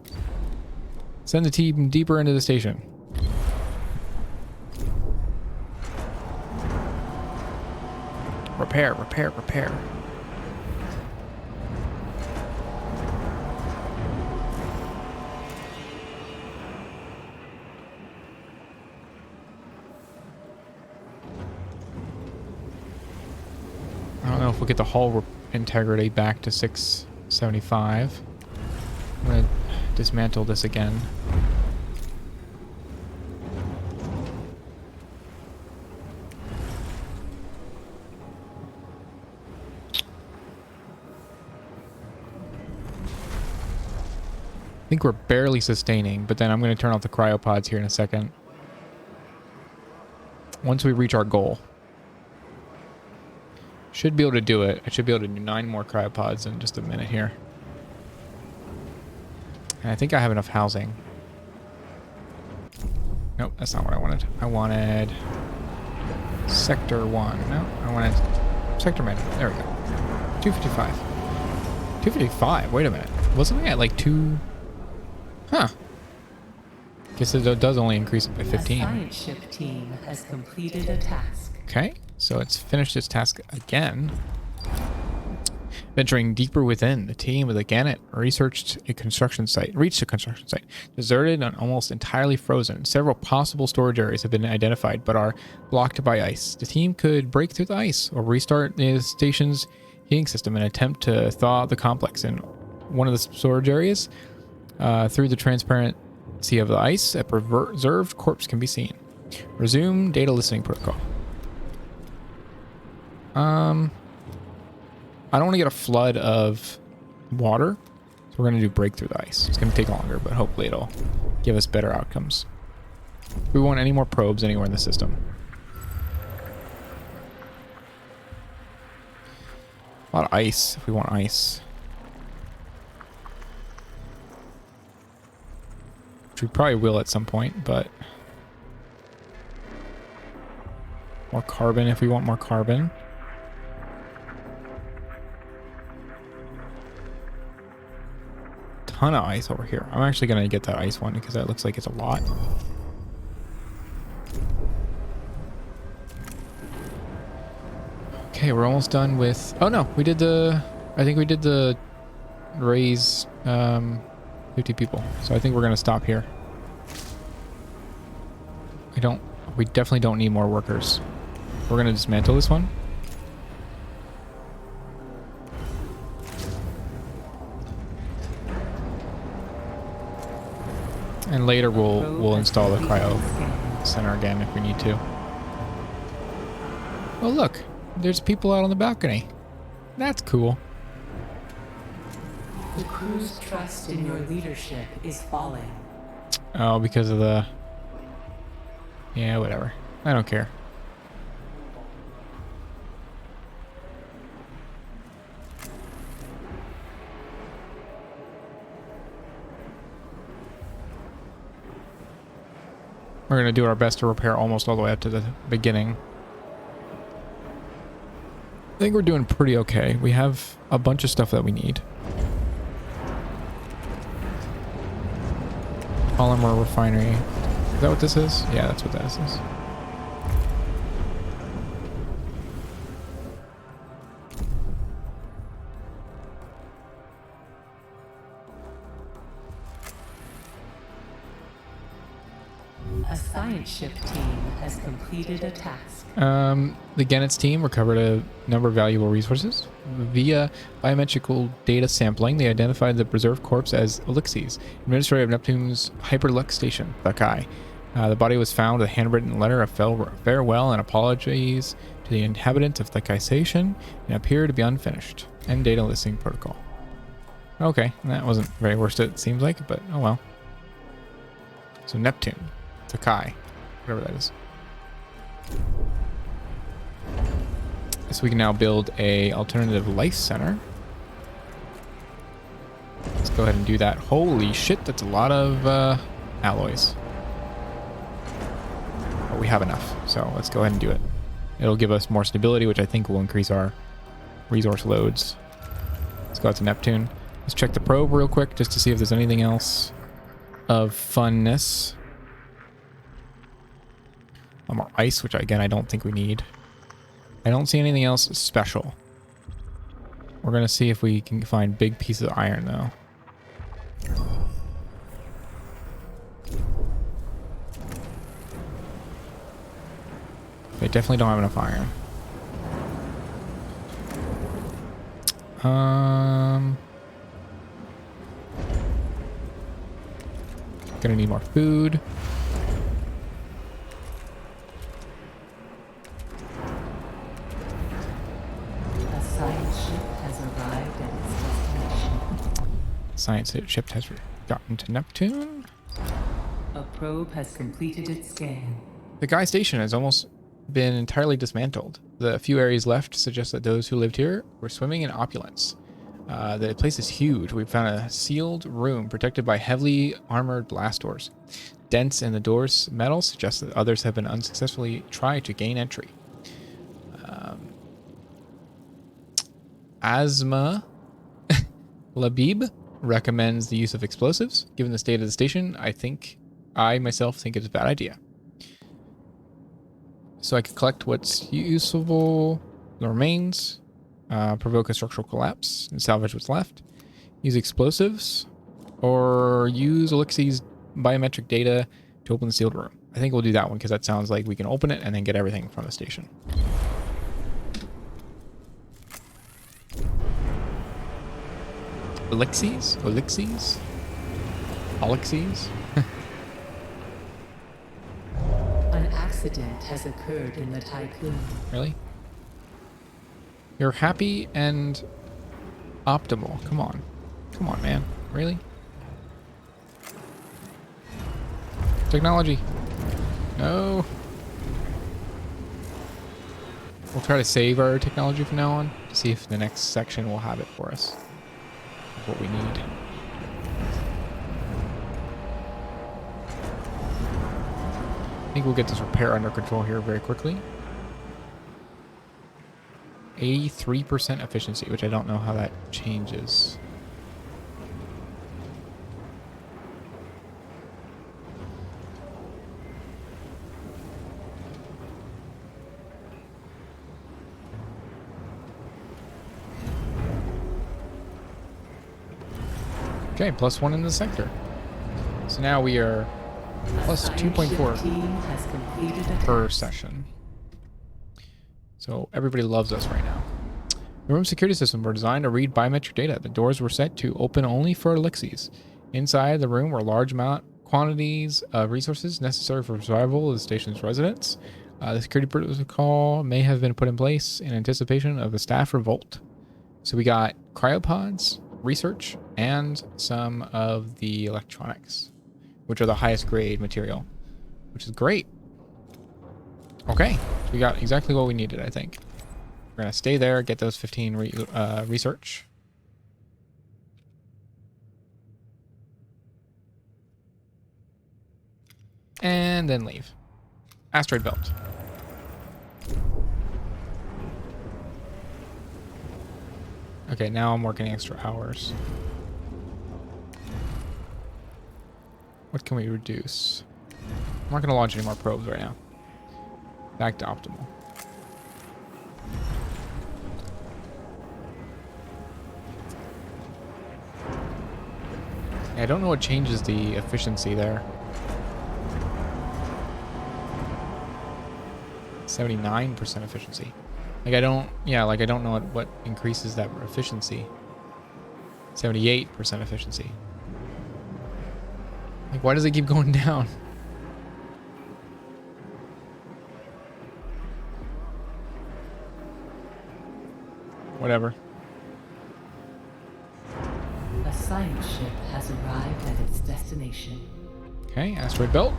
Send the team deeper into the station. Repair. enough. We'll get the hull integrity back to 675. I'm going to dismantle this again. I think we're barely sustaining, but then I'm going to turn off the cryopods here in a second. Once we reach our goal. Should be able to do it. I should be able to do 9 more cryopods in just a minute here. And I think I have enough housing. Nope, that's not what I wanted. I wanted Sector 1. No, I wanted Sector Management. There we go. 255. 255? Wait a minute. Wasn't I at like 2... Huh. Guess it does only increase it by 15. A science ship team has completed a task. Okay, so it's finished its task again. Venturing deeper within, the team with a Gannet reached a construction site. Deserted and almost entirely frozen. Several possible storage areas have been identified, but are blocked by ice. The team could break through the ice or restart the station's heating system in an attempt to thaw the complex. In one of the storage areas, through the transparency of the ice, a preserved corpse can be seen. Resume data listening protocol. I don't want to get a flood of water, so we're going to do break through the ice. It's going to take longer, but hopefully it'll give us better outcomes. We want any more probes anywhere in the system. A lot of ice, if we want ice. Which we probably will at some point, but... more carbon if we want more carbon. Ton of ice over here. I'm actually going to get that ice one because that looks like it's a lot. Okay, we're almost done with... oh no, we did the... I think we did the raise 50 people. So I think we're going to stop here. We definitely don't need more workers. We're going to dismantle this one. And later we'll install the cryo center again if we need to. Oh look, there's people out on the balcony. That's cool. The crew's trust in your leadership is falling. Oh, because of the... yeah, whatever. I don't care. We're going to do our best to repair almost all the way up to the beginning. I think we're doing pretty okay. We have a bunch of stuff that we need. Polymer refinery. Is that what this is? Yeah, that's what this is. A science ship team has completed a task. The Gannet's team recovered a number of valuable resources. Via biometrical data sampling, they identified the preserved corpse as Elixes, administrator of Neptune's Hyperlux station, Tiqqun. The body was found with a handwritten letter of farewell and apologies to the inhabitants of Tiqqun station and appeared to be unfinished. End data listening protocol. Okay, that wasn't very worst it seems like, but oh well. So Neptune. Tiqqun, whatever that is. So we can now build a alternative life center. Let's go ahead and do that. Holy shit, that's a lot of alloys. But we have enough, so let's go ahead and do it. It'll give us more stability, which I think will increase our resource loads. Let's go out to Neptune. Let's check the probe real quick just to see if there's anything else of funness. More ice, which again I don't think we need. I don't see anything else special. We're gonna see if we can find big pieces of iron though. They definitely don't have enough iron. Gonna need more food. A science ship has arrived at its destination. Science ship has gotten to Neptune. A probe has completed its scan. The Guy station has almost been entirely dismantled. The few areas left suggest that those who lived here were swimming in opulence. The place is huge. We've found a sealed room protected by heavily armored blast doors. Dents in the door's metal suggest that others have been unsuccessfully tried to gain entry. Asma Labib recommends the use of explosives. Given the state of the station, I myself think it's a bad idea. So I could collect what's usable, the remains, provoke a structural collapse, and salvage what's left. Use explosives, or use Elixir's biometric data to open the sealed room. I think we'll do that one because that sounds like we can open it and then get everything from the station. Elixirs? An accident has occurred in the Tiqqun. Really? You're happy and optimal. Come on. Come on, man. Really? Technology. No. We'll try to save our technology from now on to see if the next section will have it for us. That's what we need. I think we'll get this repair under control here very quickly. 83% efficiency, which I don't know how that changes. Okay, +1 in the sector. So now we are plus 2.4 per session. So everybody loves us right now. The room security systems were designed to read biometric data. The doors were set to open only for elixirs. Inside the room were large quantities of resources necessary for survival of the station's residents. The security protocol may have been put in place in anticipation of a staff revolt. So we got cryopods, research, and some of the electronics, which are the highest grade material, which is great. Okay, so we got exactly what we needed, I think. We're gonna stay there, get those 15 research. And then leave. Asteroid belt. Okay, now I'm working extra hours. What can we reduce? I'm not gonna launch any more probes right now. Back to optimal. I don't know what changes the efficiency there. 79% efficiency. Like I don't know what increases that efficiency. 78% efficiency. Like why does it keep going down? Whatever. A science ship has arrived at its destination. Okay, asteroid belt.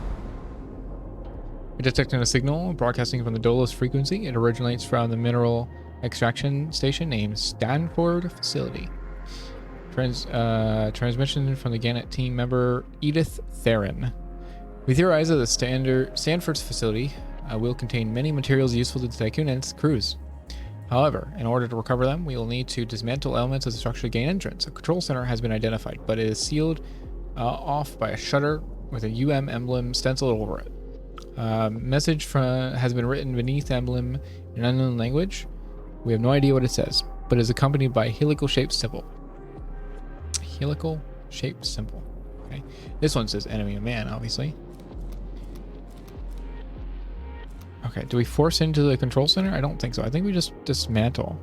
We detected a signal broadcasting from the Dolos frequency. It originates from the mineral extraction station named Stanford Facility. Transmission from the Gannett team member Edith Theron. We theorize that the Stanford's facility will contain many materials useful to the Tiqqun and its crews. However, in order to recover them, we will need to dismantle elements of the structure to gain entrance. A control center has been identified, but it is sealed off by a shutter with a emblem stenciled over it. Message has been written beneath the emblem in an unknown language. We have no idea what it says, but is accompanied by a helical-shaped symbol. Helical-shaped symbol. Okay. This one says enemy of man, obviously. Okay, do we force into the control center? I don't think so. I think we just dismantle.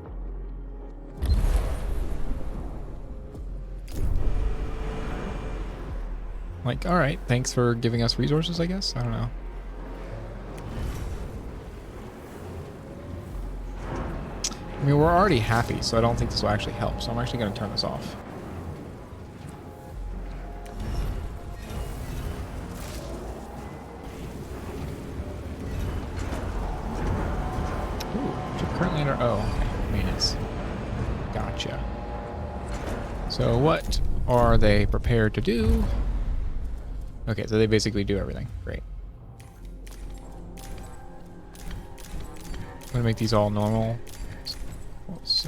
Like, all right, thanks for giving us resources, I guess. I don't know. I mean, we're already happy, so I don't think this will actually help. So I'm actually going to turn this off. Ooh, ship currently under... Oh, okay. Maintenance. Gotcha. So what are they prepared to do? Okay, so they basically do everything. Great. I'm going to make these all normal.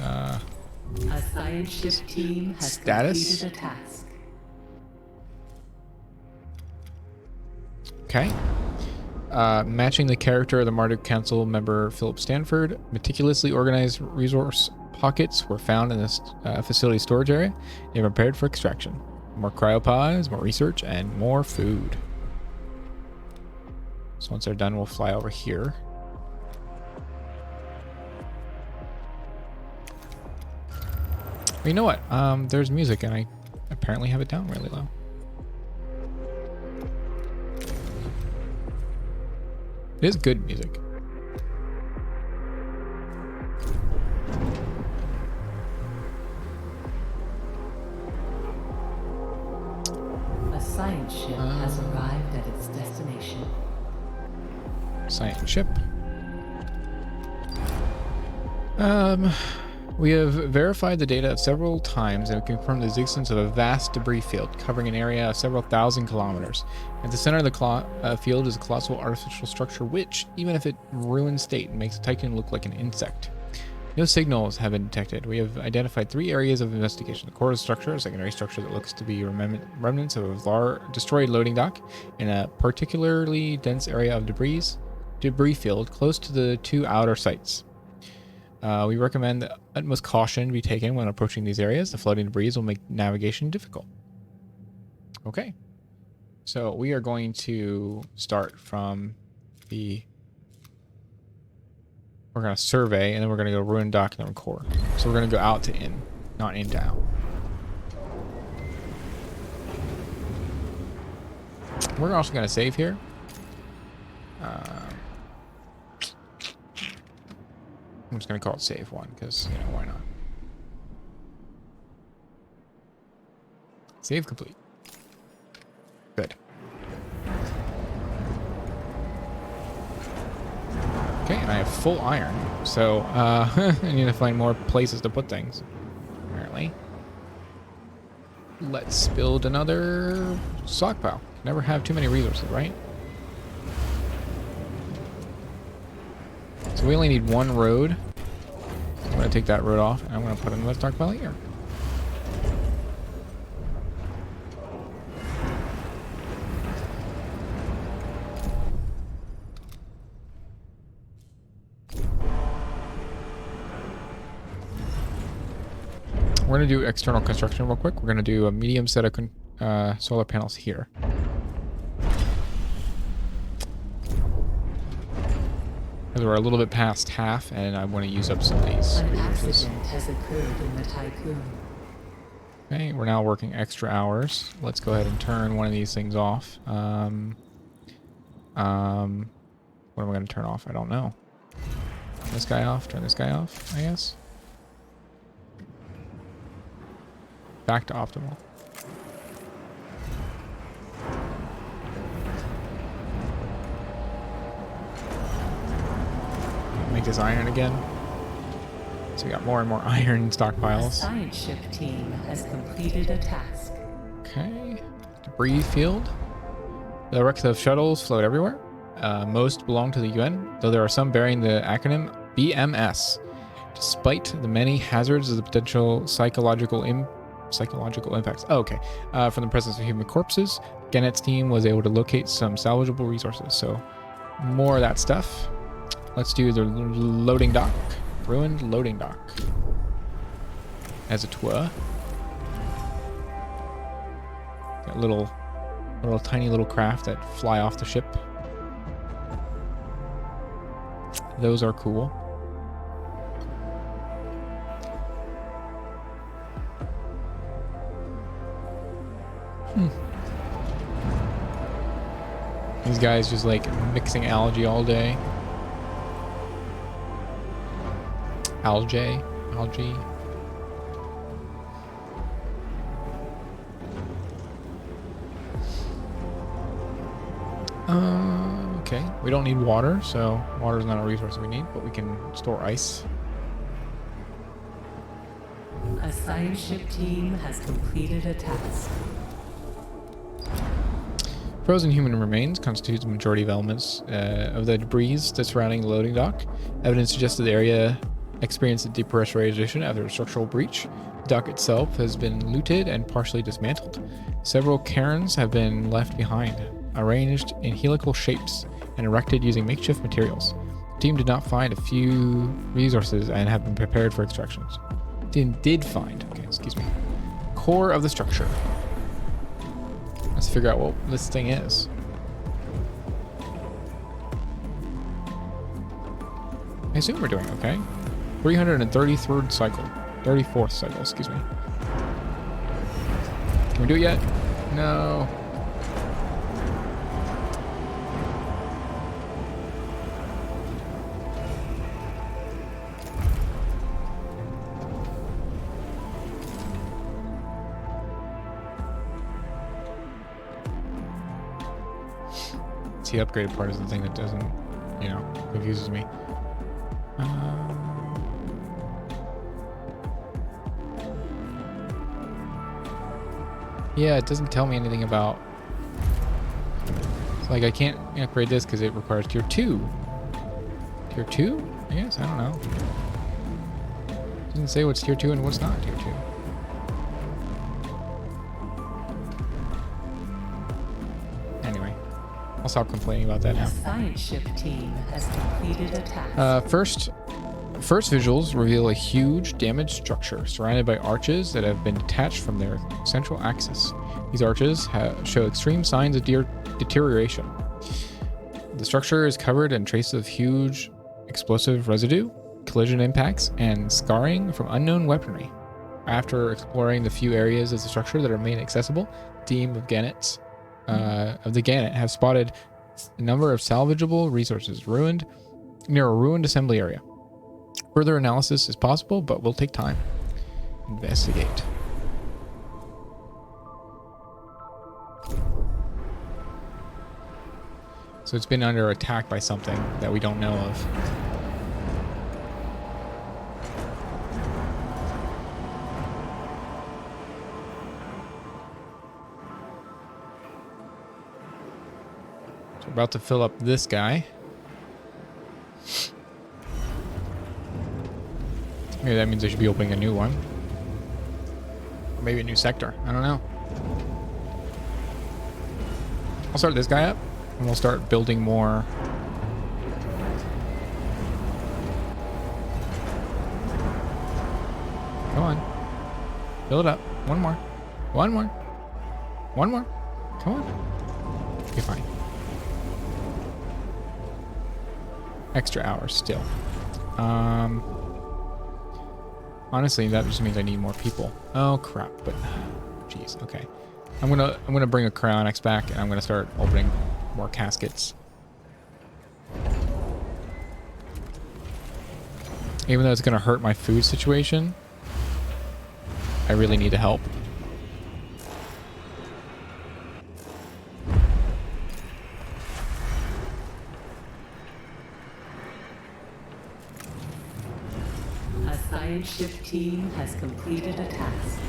A science ship team has Status? completed a task. Okay. Matching the character of the Marduk Council member Philip Stanford. Meticulously organized resource pockets were found in this facility storage area. They were prepared for extraction. More cryopods, more research, and more food. So once they're done, we'll fly over here. Well, you know what? There's music, and I apparently have it down really low. It is good music. A science ship has arrived at its destination. Science ship. We have verified the data several times and confirmed the existence of a vast debris field covering an area of several thousand kilometers. At the center of the field is a colossal artificial structure which, even if in ruined state, makes a Tiqqun look like an insect. No signals have been detected. We have identified 3 areas of investigation. The core of the structure, a secondary structure that looks to be remnants of a destroyed loading dock, and a particularly dense area of debris field close to the 2 outer sites. We recommend that utmost caution be taken when approaching these areas. The floating debris will make navigation difficult. Okay. So we are going to start from the... We're going to survey, and then we're going to go ruin dock and then core. So we're going to go out to in, not in to out. We're also going to save here. I'm just going to call it save 1 because, you know, why not? Save complete. Good. Okay, and I have full iron, so I need to find more places to put things, apparently. Let's build another stockpile. Never have too many resources, right? So we only need 1 road. I'm going to take that road off, and I'm going to put another stockpile here. We're going to do external construction real quick. We're going to do a medium set of solar panels here. Because we're a little bit past half, and I want to use up some of these. An accident has occurred in the Tiqqun. Okay, we're now working extra hours. Let's go ahead and turn one of these things off. What am I going to turn off? I don't know. Turn this guy off. Turn this guy off, I guess. Back to optimal. Make this iron again. So we got more and more iron stockpiles. A science ship team has completed a task. Okay. Debris field. The wrecks of shuttles float everywhere. Most belong to the UN, though there are some bearing the acronym BMS. Despite the many hazards of the potential psychological impacts. Oh, okay. From the presence of human corpses, Gennett's team was able to locate some salvageable resources. So more of that stuff. Let's do the loading dock. Ruined loading dock. As it were. Got little tiny little craft that fly off the ship. Those are cool. These guys just like mixing algae all day. Algae. Okay. We don't need water, so water is not a resource we need, but we can store ice. A science ship team has completed a task. Frozen human remains constitutes the majority of elements of the debris that's surrounding the loading dock. Evidence suggests that the area experienced a depressurization after a structural breach. The dock itself has been looted and partially dismantled. Several cairns have been left behind, arranged in helical shapes and erected using makeshift materials. The team did not find a few resources and have been prepared for extractions. The team did find, core of the structure. Let's figure out what this thing is. I assume we're doing okay. 333rd cycle. 34th cycle, excuse me. Can we do it yet? No. The upgraded part is the thing that doesn't, confuses me. Yeah, it doesn't tell me anything about. It's like I can't upgrade this because it requires tier 2. Tier 2? I guess, I don't know. It doesn't say what's tier 2 and what's not tier 2. I'll stop complaining about that now. The science ship team has completed a task. First visuals reveal a huge damaged structure surrounded by arches that have been detached from their central axis. These arches show extreme signs of deterioration. The structure is covered in traces of huge explosive residue, collision impacts, and scarring from unknown weaponry. After exploring the few areas of the structure that remain accessible, the team of the Gannet have spotted a number of salvageable resources near a ruined assembly area. Further analysis is possible, but will take time. Investigate. So it's been under attack by something that we don't know of. We're about to fill up this guy. Maybe that means I should be opening a new one. Or maybe a new sector. I don't know. I'll start this guy up and we'll start building more. Come on. Fill it up. One more. One more. One more. Come on. Okay, fine. Extra hours still. Honestly, that just means I need more people. Oh crap! But, jeez. Okay, I'm gonna bring a cryonics back, and I'm gonna start opening more caskets. Even though it's gonna hurt my food situation, I really need the help. Science ship team has completed a task.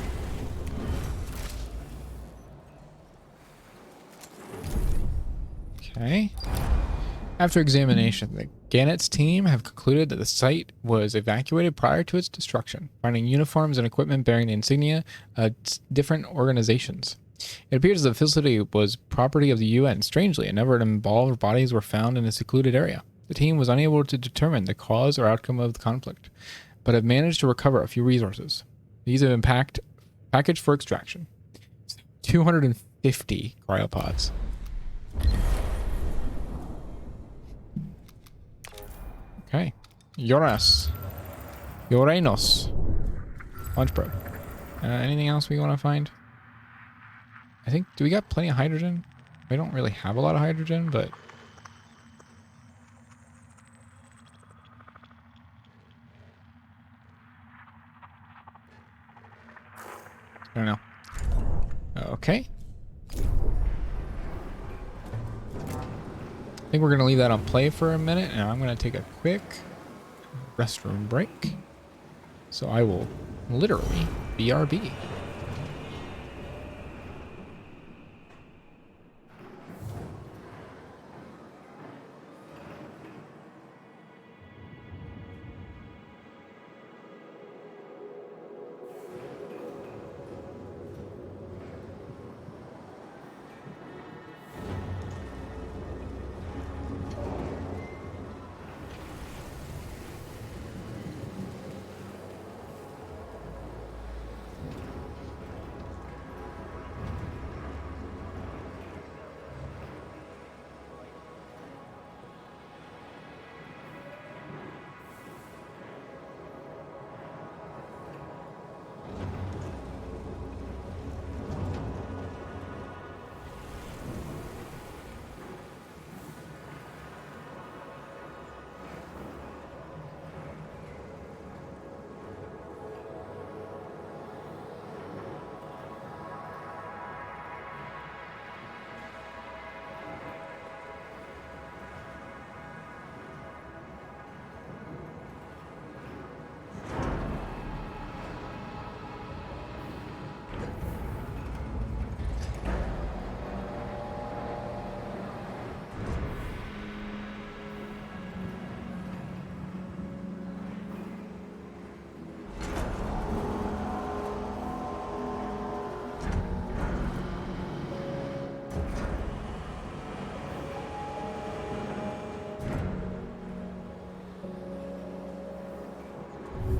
Okay. After examination, the Gannet's team have concluded that the site was evacuated prior to its destruction, finding uniforms and equipment bearing the insignia of different organizations. It appears the facility was property of the UN. Strangely, a number of involved bodies were found in a secluded area. The team was unable to determine the cause or outcome of the conflict, but have managed to recover a few resources. These have been packaged for extraction. 250 cryopods. Okay. Uranus. Launch probe. Anything else we want to find? I think, do we got plenty of hydrogen? I don't really have a lot of hydrogen, but I don't know. Okay. I think we're going to leave that on play for a minute, and I'm going to take a quick restroom break. So I will literally BRB.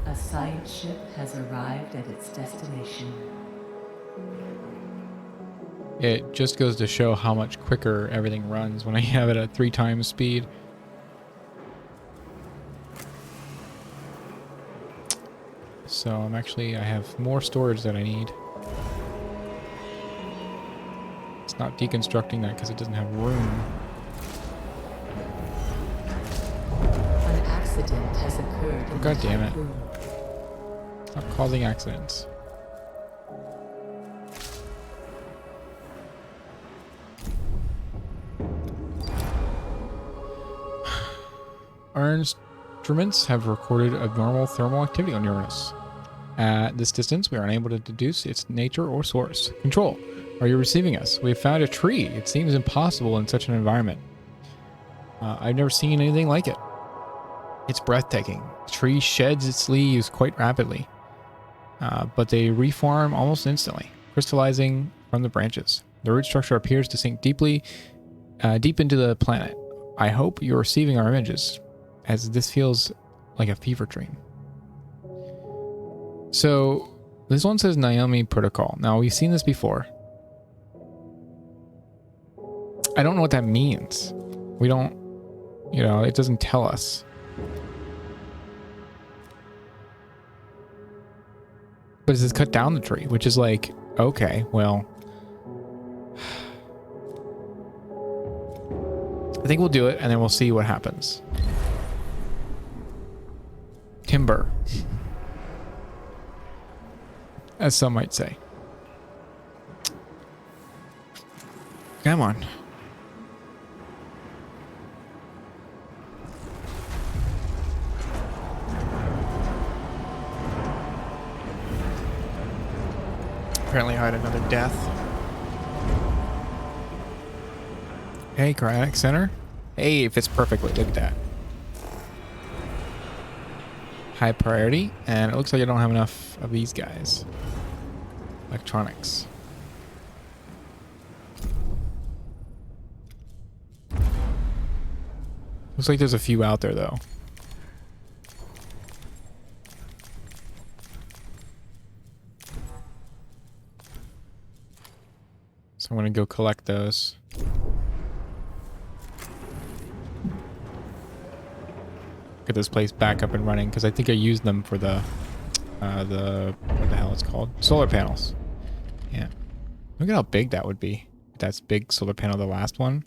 A science ship has arrived at its destination. It just goes to show how much quicker everything runs when I have it at 3 times speed. So I have more storage that I need. It's not deconstructing that because it doesn't have room. An accident has occurred. Oh, God damn it. Stop causing accidents. Our instruments have recorded abnormal thermal activity on Uranus. At this distance, we are unable to deduce its nature or source. Control, are you receiving us? We have found a tree. It seems impossible in such an environment. I've never seen anything like it. It's breathtaking. The tree sheds its leaves quite rapidly, but they reform almost instantly, crystallizing from the branches. The root structure appears to sink deep into the planet. I hope you're receiving our images, as this feels like a fever dream. So this one says Naomi Protocol. Now, we've seen this before. I don't know what that means. We don't, it doesn't tell us. But it says cut down the tree, which is like, okay, well, I think we'll do it and then we'll see what happens. Timber, as some might say. Come on. Apparently I had another death. Hey, Cryonic Center. Hey, it fits perfectly. Look at that. High priority, and it looks like I don't have enough of these guys. Electronics. Looks like there's a few out there, though. So I'm going to go collect those. Get this place back up and running, because I think I used them for the what the hell it's called? Solar panels. Yeah. Look at how big that would be. that's big solar panel, the last one.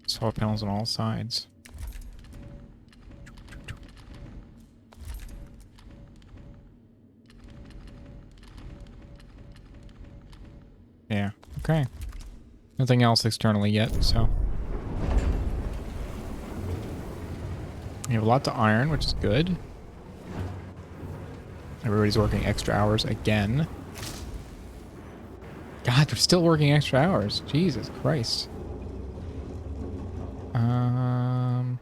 Solar panels on all sides. Yeah, okay. Nothing else externally yet, so. We have a lot to iron, which is good. Everybody's working extra hours again. God, they're still working extra hours. Jesus Christ. I'm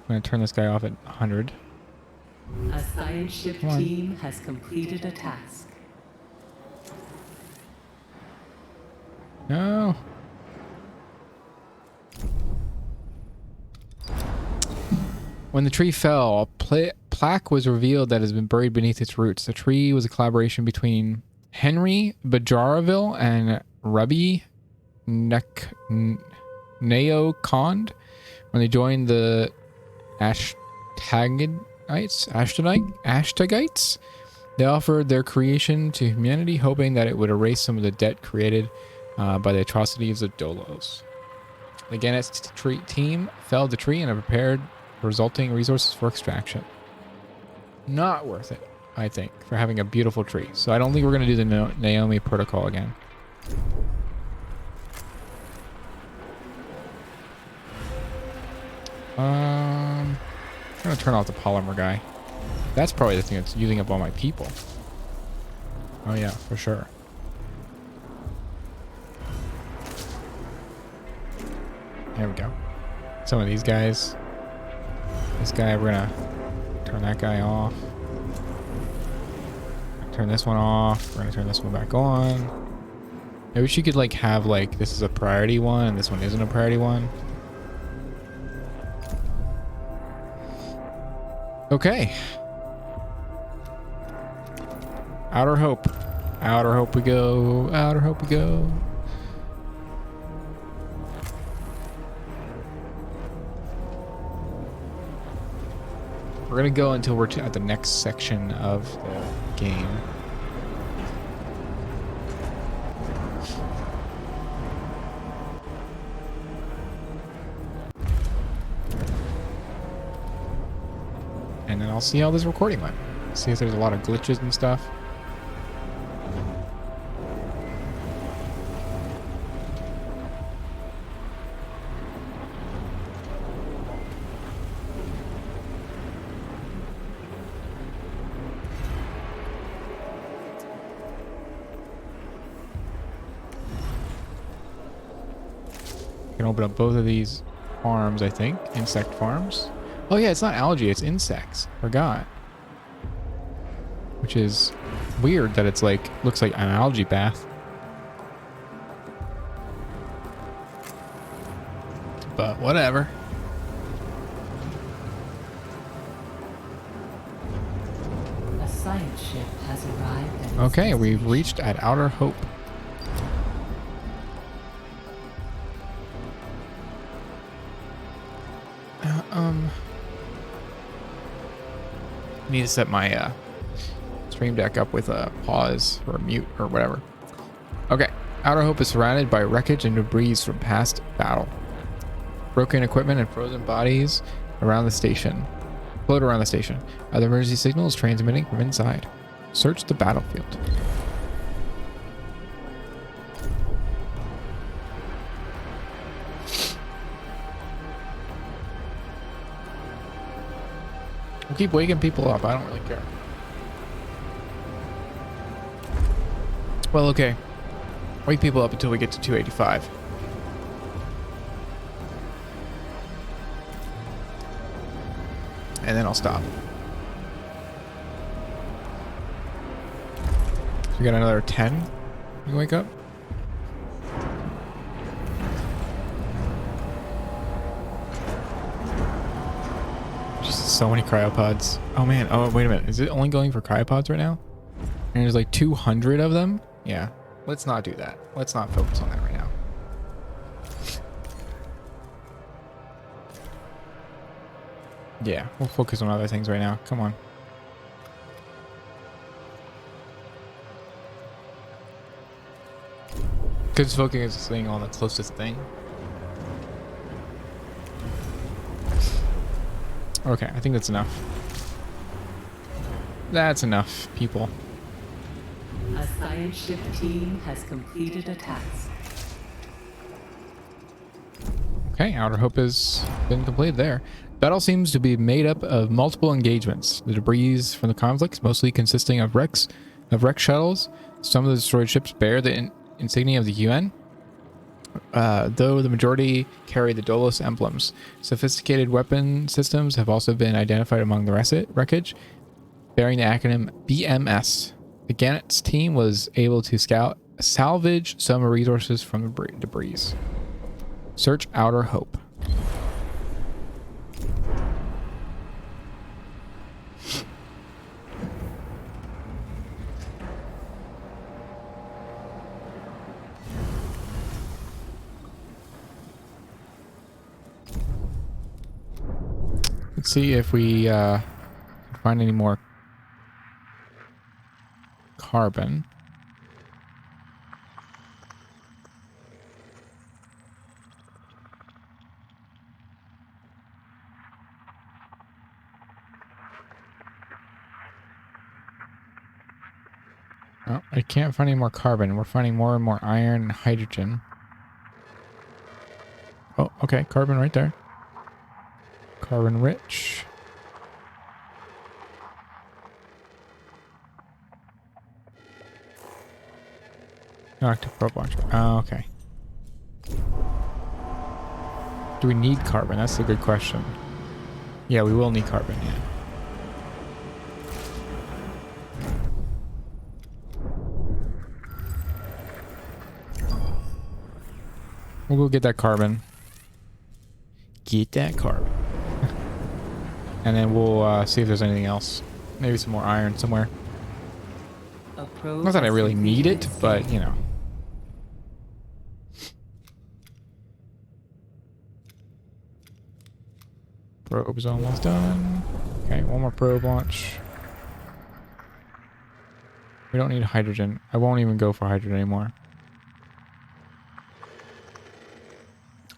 gonna turn this guy off at 100. A science ship team has completed a task. No. When the tree fell, a plaque was revealed that has been buried beneath its roots. The tree was a collaboration between Henry Bajaraville and Rabbi Neocond when they joined the Ashtagites. They offered their creation to humanity, hoping that it would erase some of the debt created by the atrocities of Dolos. The Gannet team felled the tree and prepared resulting resources for extraction. Not worth it, I think, for having a beautiful tree. So I don't think we're going to do the Naomi protocol again. I'm going to turn off the polymer guy. That's probably the thing that's using up all my people. Oh yeah, for sure. There we go. Some of these guys. This guy, we're gonna turn that guy off. Turn this one off. We're gonna turn this one back on. Maybe she could like have like, this is a priority one and this one isn't a priority one. Okay. Outer Hope. Outer Hope we go. Outer Hope we go. We're gonna go until we're at the next section of the game. And then I'll see how this recording went. See if there's a lot of glitches and stuff. Can open up both of these farms, I think. Insect farms. Oh yeah, it's not algae, it's insects. Forgot. Which is weird that it's like, looks like an algae bath. But whatever. A science ship has arrived at its Okay, we've destination. reached at Outer Hope. Need to set my stream deck up with a pause or a mute or whatever. Okay, Outer Hope is surrounded by wreckage and debris from past battle. Broken equipment and frozen bodies around the station. Float around the station. Other emergency signals transmitting from inside. Search the battlefield. We'll keep waking people up. I don't really care. Well, okay. Wake people up until we get to 285. And then I'll stop. So we got another 10. You can wake up. Just so many cryopods. Oh man. Oh, wait a minute. Is it only going for cryopods right now? And there's like 200 of them? Yeah. Let's not do that. Let's not focus on that right now. Yeah, we'll focus on other things right now. Come on. Because focusing on the closest thing. Okay, I think that's enough. That's enough, people. A science ship team has completed a task. Okay, Outer Hope has been completed there. Battle seems to be made up of multiple engagements. The debris from the conflicts, mostly consisting of wreck shuttles. Some of the destroyed ships bear the insignia of the UN, though the majority carry the Dolos emblems. Sophisticated weapon systems have also been identified among the wreckage, bearing the acronym BMS. The Gannett's team was able to salvage some resources from the debris. Search Outer Hope. Let's see if we find any more carbon. Oh, I can't find any more carbon. We're finding more and more iron and hydrogen. Oh, okay. Carbon right there. Carbon rich. Active probe launcher. Oh, okay. Do we need carbon? That's a good question. Yeah, we will need carbon, yeah. We'll go get that carbon. Get that carbon. And then we'll see if there's anything else. Maybe some more iron somewhere. Not that I really need it, but, you know. Probe is almost done. Okay, one more probe launch. We don't need hydrogen. I won't even go for hydrogen anymore.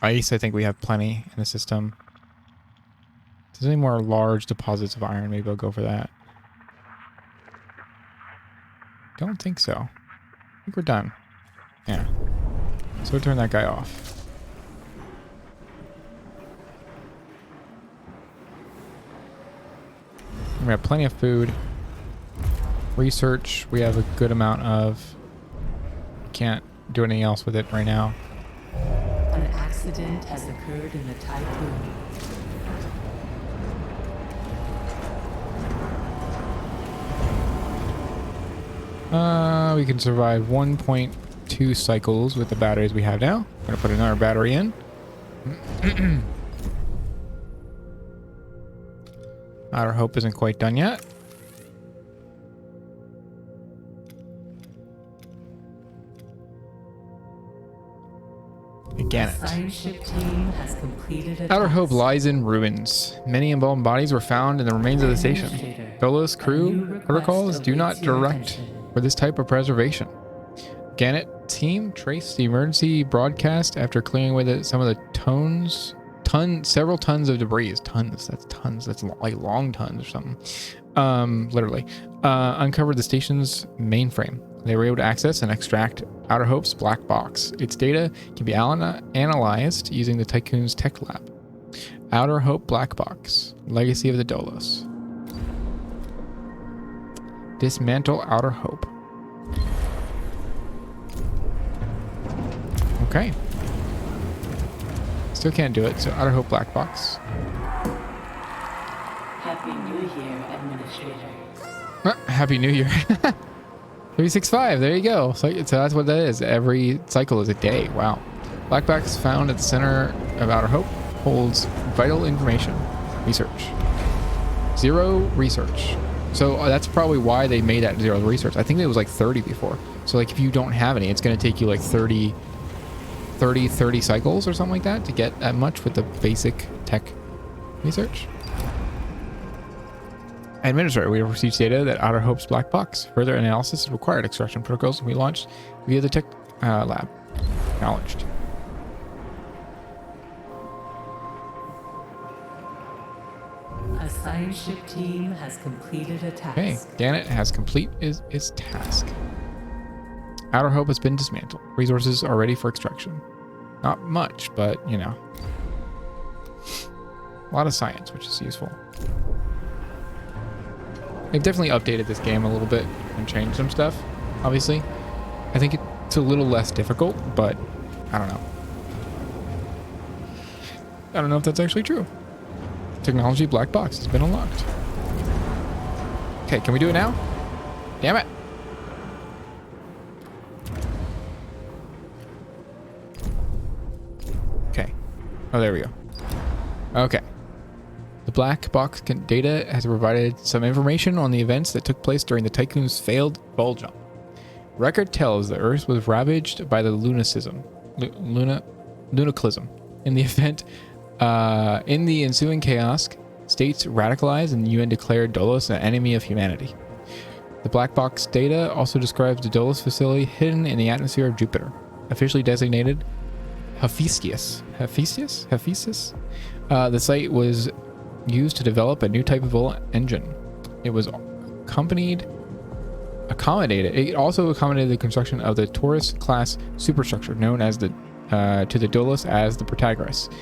Ice, I think we have plenty in the system. If there's any more large deposits of iron, maybe I'll go for that. Don't think so. I think we're done. Yeah. So we'll turn that guy off. We have plenty of food. Research, we have a good amount of. Can't do anything else with it right now. An accident has occurred in the Tiqqun. We can survive 1.2 cycles with the batteries we have now. I'm gonna put another battery in. Outer Hope isn't quite done yet. Again, Outer Hope lies in ruins. Many embalmed bodies were found in the remains of the station. Perilous crew protocols do not direct for this type of preservation. Gannett team traced the emergency broadcast after clearing away some of the several tons of debris. Tons, that's tons. That's like long tons or something. Literally. Uncovered the station's mainframe. They were able to access and extract Outer Hope's black box. Its data can be analyzed using the Tiqqun's tech lab. Outer Hope black box. Legacy of the Dolos. Dismantle Outer Hope. Okay. Still can't do it, so Outer Hope black box. Happy New Year, Administrator. Happy New Year. 365, there you go. So that's what that is. Every cycle is a day. Wow. Black box found at the center of Outer Hope holds vital information. Research. 0 research. So that's probably why they made that 0 research. I think it was like 30 before. So like if you don't have any, it's going to take you like 30 cycles or something like that to get that much with the basic tech research. Administrator, we have received data that Outer Hope's black box. Further analysis is required. Extraction protocols will be launched via the tech lab. Acknowledged. A science ship team has completed a task. Okay, Gannett has complete its task. Outer Hope has been dismantled. Resources are ready for extraction. Not much, but, you know. A lot of science, which is useful. They've definitely updated this game a little bit and changed some stuff, obviously. I think it's a little less difficult, but I don't know. I don't know if that's actually true. Technology black box has been unlocked. Okay, can we do it now? Damn it. Okay. Oh, there we go. Okay. The black box data has provided some information on the events that took place during the Tiqqun's failed ball jump. Record tells the Earth was ravaged by the lunaclism. In the event, in the ensuing chaos, states radicalized and the UN declared Dolos an enemy of humanity. The black box data also describes the Dolos facility hidden in the atmosphere of Jupiter, officially designated Hephaestus. The site was used to develop a new type of engine. It was It also accommodated the construction of the Taurus class superstructure, known as to the Dolos as the Protagoras.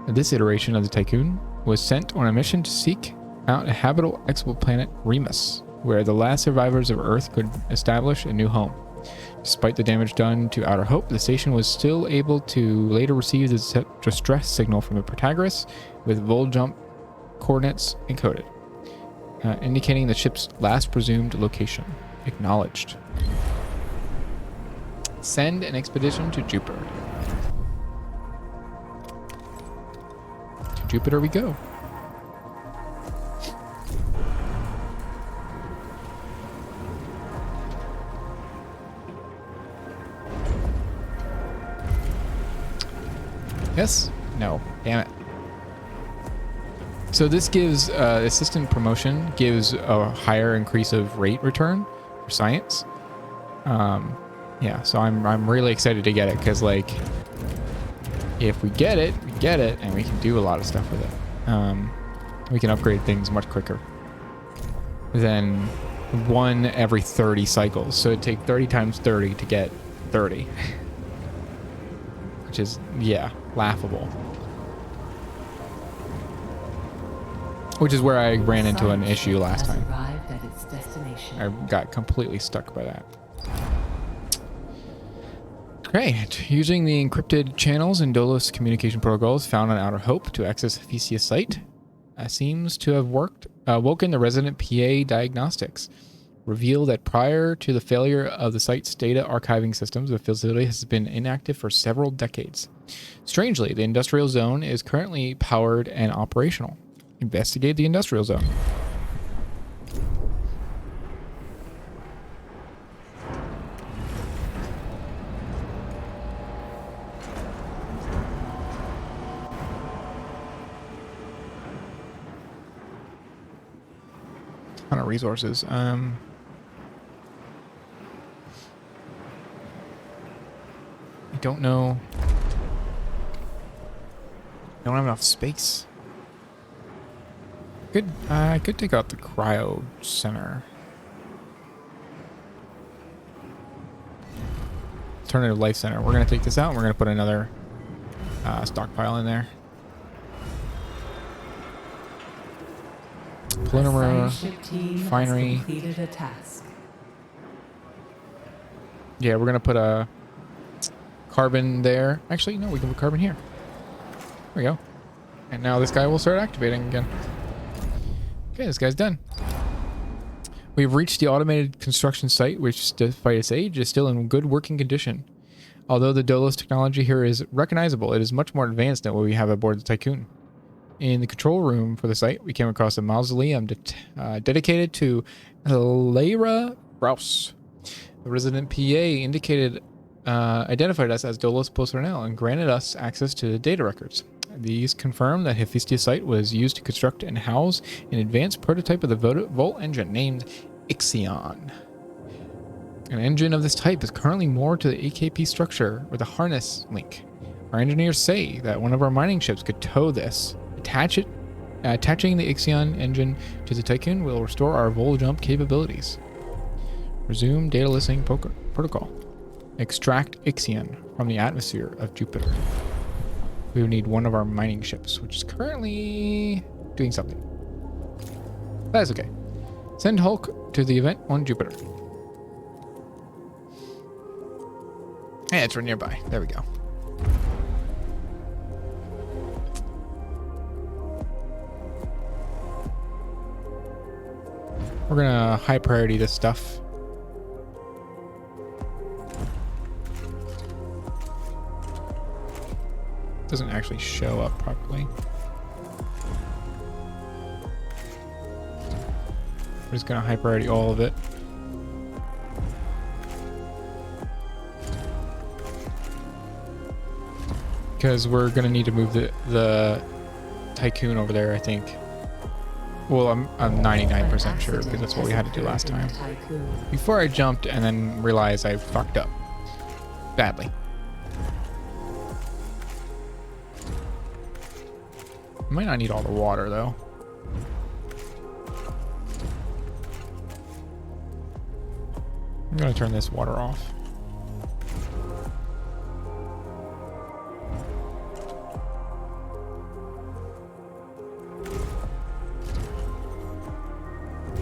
This iteration of the Tiqqun was sent on a mission to seek out a habitable exoplanet Remus, where the last survivors of Earth could establish a new home. Despite the damage done to Outer Hope, the station was still able to later receive the distress signal from the Protagoras with vol jump coordinates encoded, indicating the ship's last presumed location. Acknowledged. Send an expedition to Jupiter. To Jupiter we go. Yes? No. Damn it. So this gives assistant promotion gives a higher increase of rate return for science. Yeah, so I'm really excited to get it because like if we get it, and we can do a lot of stuff with it. We can upgrade things much quicker than one every 30 cycles. So it'd take 30 times 30 to get 30. Which is, yeah, laughable. Which is where I ran into an issue last time. Arrived at its destination. I got completely stuck by that. Great. Using the encrypted channels and Dolos communication protocols found on Outer Hope to access Hephaestus site seems to have woken the resident PA diagnostics. Reveal that prior to the failure of the site's data archiving systems, the facility has been inactive for several decades. Strangely, the industrial zone is currently powered and operational. Investigate the industrial zone. Ton of resources. I don't know. Don't have enough space. I could take out the cryo center. Alternative life center. We're gonna take this out and we're gonna put another stockpile in there. Polymer refinery. Completed a task. Yeah, we're gonna put a carbon there. Actually, no, we can put carbon here. There we go. And now this guy will start activating again. Okay, this guy's done. We've reached the automated construction site, which, despite its age, is still in good working condition. Although the Dolos technology here is recognizable, it is much more advanced than what we have aboard the Tiqqun. In the control room for the site, we came across a mausoleum dedicated to Lyra Rouse. The resident PA identified us as Dolos Posternel and granted us access to the data records. These confirm that Hephaestus site was used to construct and house an advanced prototype of the Volt engine named IXION. An engine of this type is currently moored to the AKP structure with a harness link. Our engineers say that one of our mining ships could tow this. Attaching the IXION engine to the Tiqqun will restore our vol jump capabilities. Resume data listening protocol. Extract IXION from the atmosphere of Jupiter. We will need one of our mining ships, which is currently doing something. That is okay. Send Hulk to the event on Jupiter. Hey, it's right nearby. There we go. We're gonna high priority this stuff. Doesn't actually show up properly. We're just gonna high priority all of it. Because we're gonna need to move the Tiqqun over there, I think. Well, I'm 99% sure because that's what we had to do last time. Before I jumped and then realized I fucked up badly. Might not need all the water though. I'm gonna turn this water off.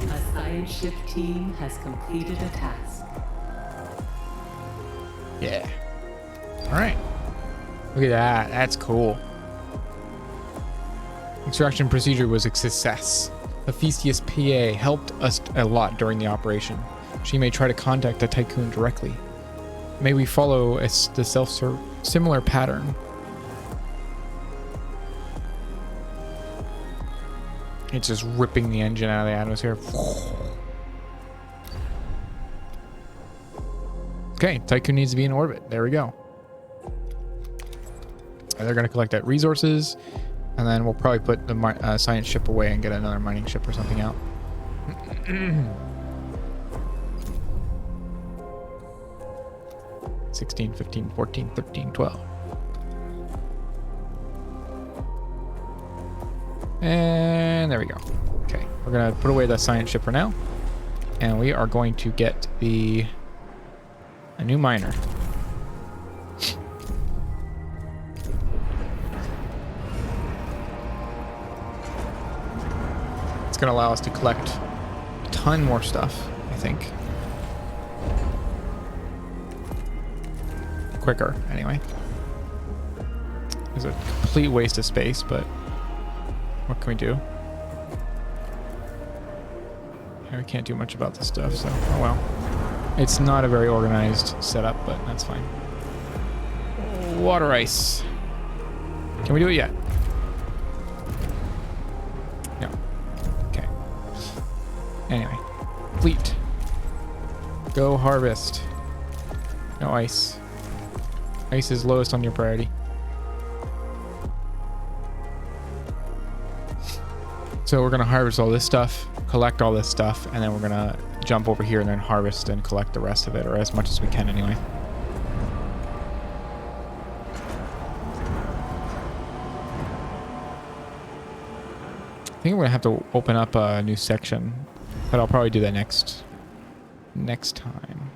A science ship team has completed a task. Yeah. All right. Look at that. That's cool. Extraction procedure was a success. Hephaestus PA helped us a lot during the operation. She may try to contact the Tiqqun directly. May we follow the similar pattern. It's just ripping the engine out of the atmosphere. Okay, Tiqqun needs to be in orbit. There we go. And they're going to collect that resources. And then we'll probably put the science ship away and get another mining ship or something out. 16, 15, 14, 13, 12. And there we go. Okay, we're going to put away the science ship for now. And we are going to get a new miner. Going to allow us to collect a ton more stuff, I think. Quicker, anyway. It's a complete waste of space, but what can we do? Yeah, we can't do much about this stuff, so oh well. It's not a very organized setup, but that's fine. Water ice. Can we do it yet? No. Anyway, fleet. Go harvest. No ice. Ice is lowest on your priority. So we're going to harvest all this stuff, collect all this stuff, and then we're going to jump over here and then harvest and collect the rest of it, or as much as we can anyway. I think we're going to have to open up a new section. But I'll probably do that next time.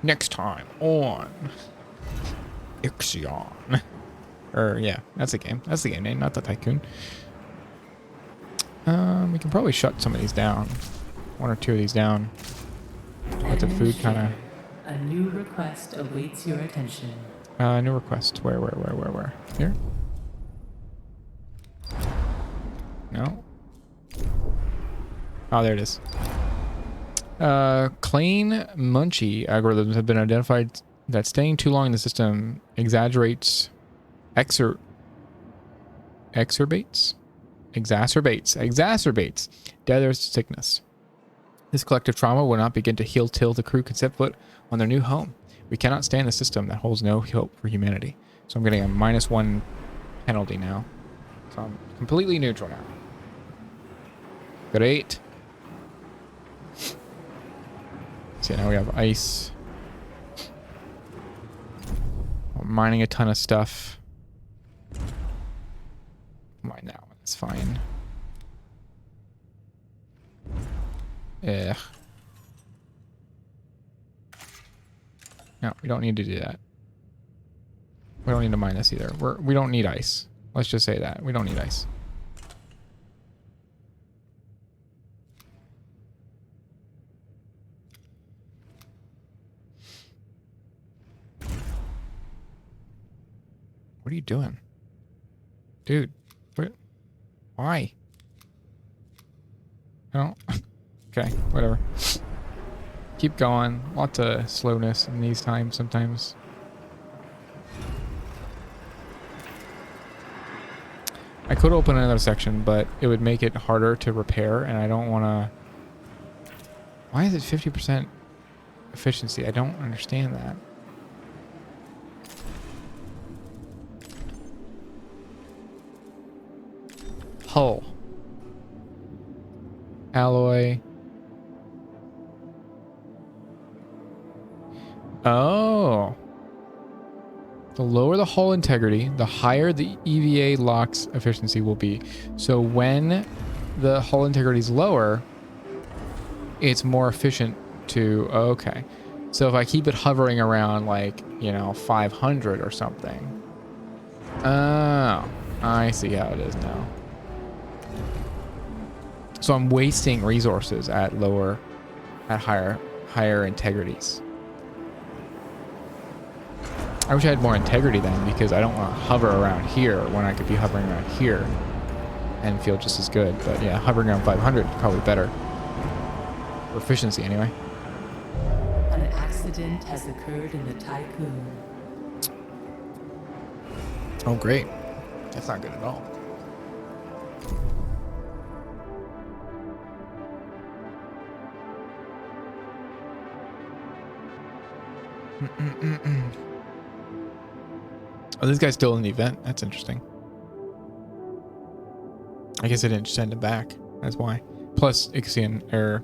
Next time on IXION. Or yeah, that's the game. That's the game name, not the Tiqqun. We can probably shut some of these down. One or two of these down. Let the food kind of. A new request awaits your attention. New request. Where? Here? No. Oh, there it is. Klein Munchie algorithms have been identified that staying too long in the system exacerbates death sickness. This collective trauma will not begin to heal till the crew can set foot on their new home. We cannot stand a system that holds no hope for humanity. So I'm getting a -1 penalty now. So I'm completely neutral now. Great. So now we have ice. We're mining a ton of stuff. Mine that one, it's fine. Ugh. No, we don't need to do that. We don't need to mine this either. We don't need ice. Let's just say that. We don't need ice. What are you doing? Dude, what? Why? I don't... Okay, whatever. Keep going. Lots of slowness in these times sometimes. I could open another section, but it would make it harder to repair, and I don't want to... Why is it 50% efficiency? I don't understand that. Hull. Alloy. Oh. The lower the hull integrity, the higher the EVA lock's efficiency will be. So when the hull integrity is lower, it's more efficient to... Okay. So if I keep it hovering around like, you know, 500 or something. Oh. I see how it is now. So I'm wasting resources at higher integrities. I wish I had more integrity then, because I don't want to hover around here when I could be hovering around here and feel just as good. But yeah, hovering around 500 is probably better. For efficiency anyway. An accident has occurred in the Tiqqun. Oh great. That's not good at all. Oh, this guy's still in the event. That's interesting. I guess I didn't send him back. That's why. Plus, IXION or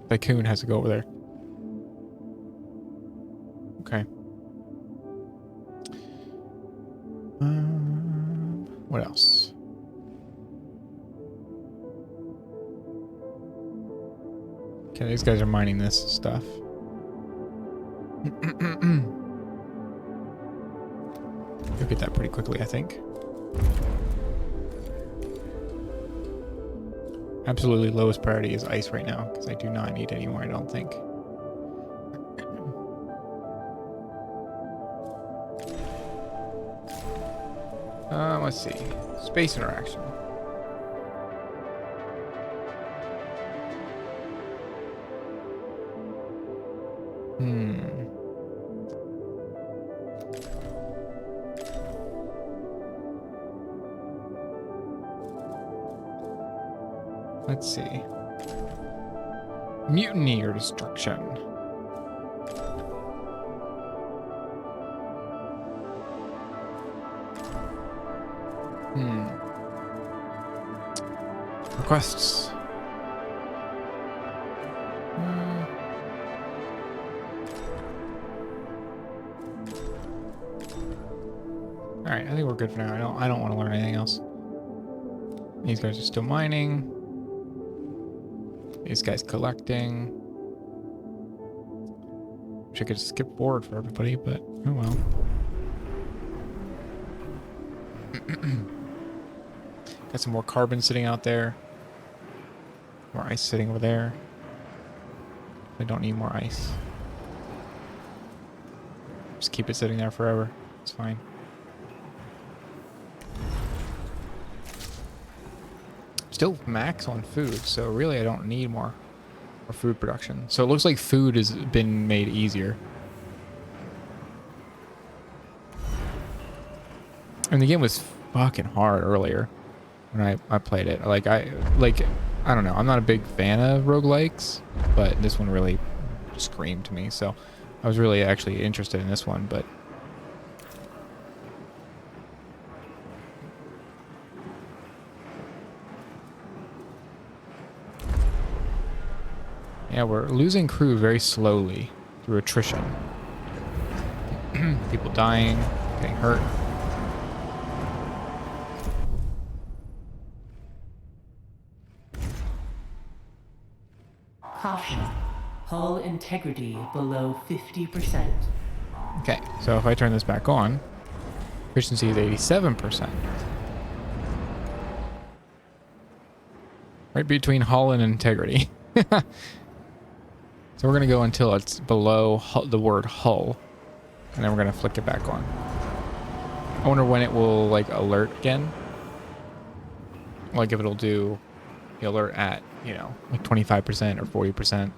Tiqqun has to go over there. Okay. What else? Okay, these guys are mining this stuff. You'll get that pretty quickly, I think. Absolutely lowest priority is ice right now, because I do not need any more, I don't think. Let's see. Space interaction. Let's see. Mutiny or destruction. Requests. Alright, I think we're good for now. I don't want to learn anything else. These guys are still mining. These guys collecting. Wish I could skip forward for everybody, but oh well. Got some more carbon sitting out there. More ice sitting over there. I don't need more ice. Just keep it sitting there forever. It's fine. Still max on food, so really I don't need more food production. So it looks like food has been made easier. And the game was fucking hard earlier when I played it. I don't know. I'm not a big fan of roguelikes, but this one really screamed to me. So I was really actually interested in this one, but Yeah, we're losing crew very slowly through attrition. People dying, getting hurt. Caution. Hull integrity below 50%. Okay, so if I turn this back on, efficiency is 87%. Right between hull and integrity. So we're going to go until it's below the word hull. And then we're going to flick it back on. I wonder when it will, like, alert again. Like, if it'll do the alert at, you know, like 25% or 40%.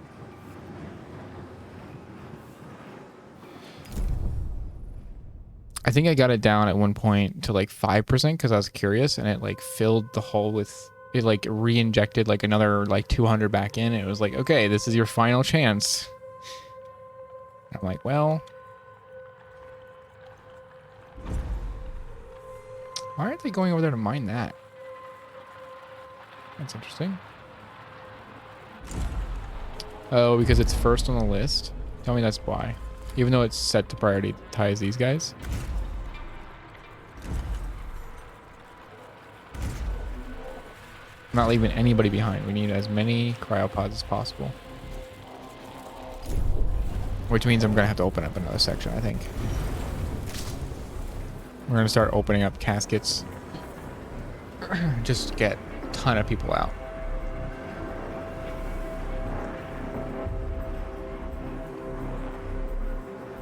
I think I got it down at one point to, like, 5% because I was curious. And it, like, filled the hull with... It, like, re-injected, like, another, like, 200 back in. And it was like, okay, this is your final chance. I'm like, well... Why aren't they going over there to mine that? That's interesting. Oh, because it's first on the list? Tell me that's why. Even though it's set to prioritize these guys? I'm not leaving anybody behind. We need as many cryopods as possible. Which means I'm going to have to open up another section, I think. We're going to start opening up caskets. Just to get a ton of people out.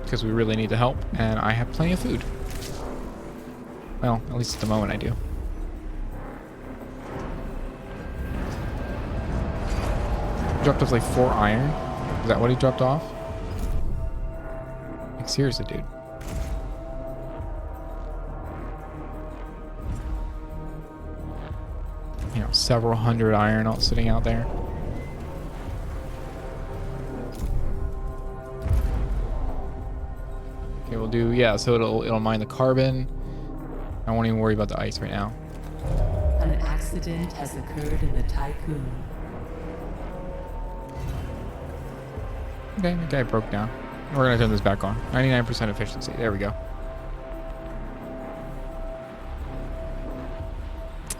Because we really need the help, and I have plenty of food. Well, at least at the moment I do. Dropped off like 4 iron. Is that what he dropped off? Like, seriously, dude. You know, several hundred iron all sitting out there. Okay, we'll do, yeah, so it'll mine the carbon. I won't even worry about the ice right now. An accident has occurred in the Tiqqun. Okay, the guy broke down. We're gonna turn this back on. 99% efficiency. There we go.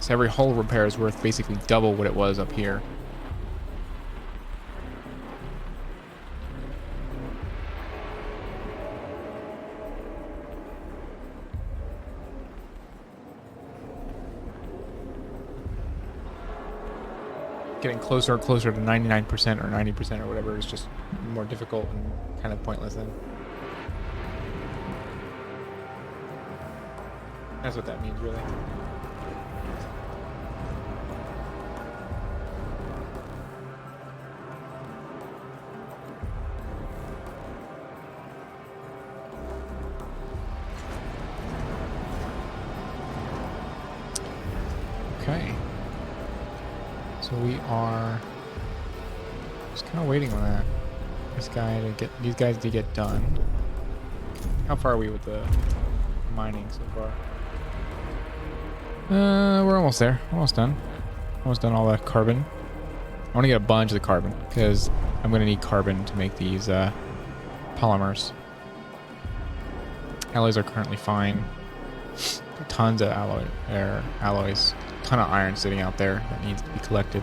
So every hull repair is worth basically double what it was up here. Getting closer and closer to 99% or 90% or whatever is just more difficult and kind of pointless then. That's what that means, really. Okay. So we are just kind of waiting on that. These guys to get done. How far are we with the mining so far? We're almost there. Almost done. Almost done all the carbon. I want to get a bunch of the carbon because I'm going to need carbon to make these polymers. Alloys are currently fine. Tons of alloys. Ton of iron sitting out there that needs to be collected.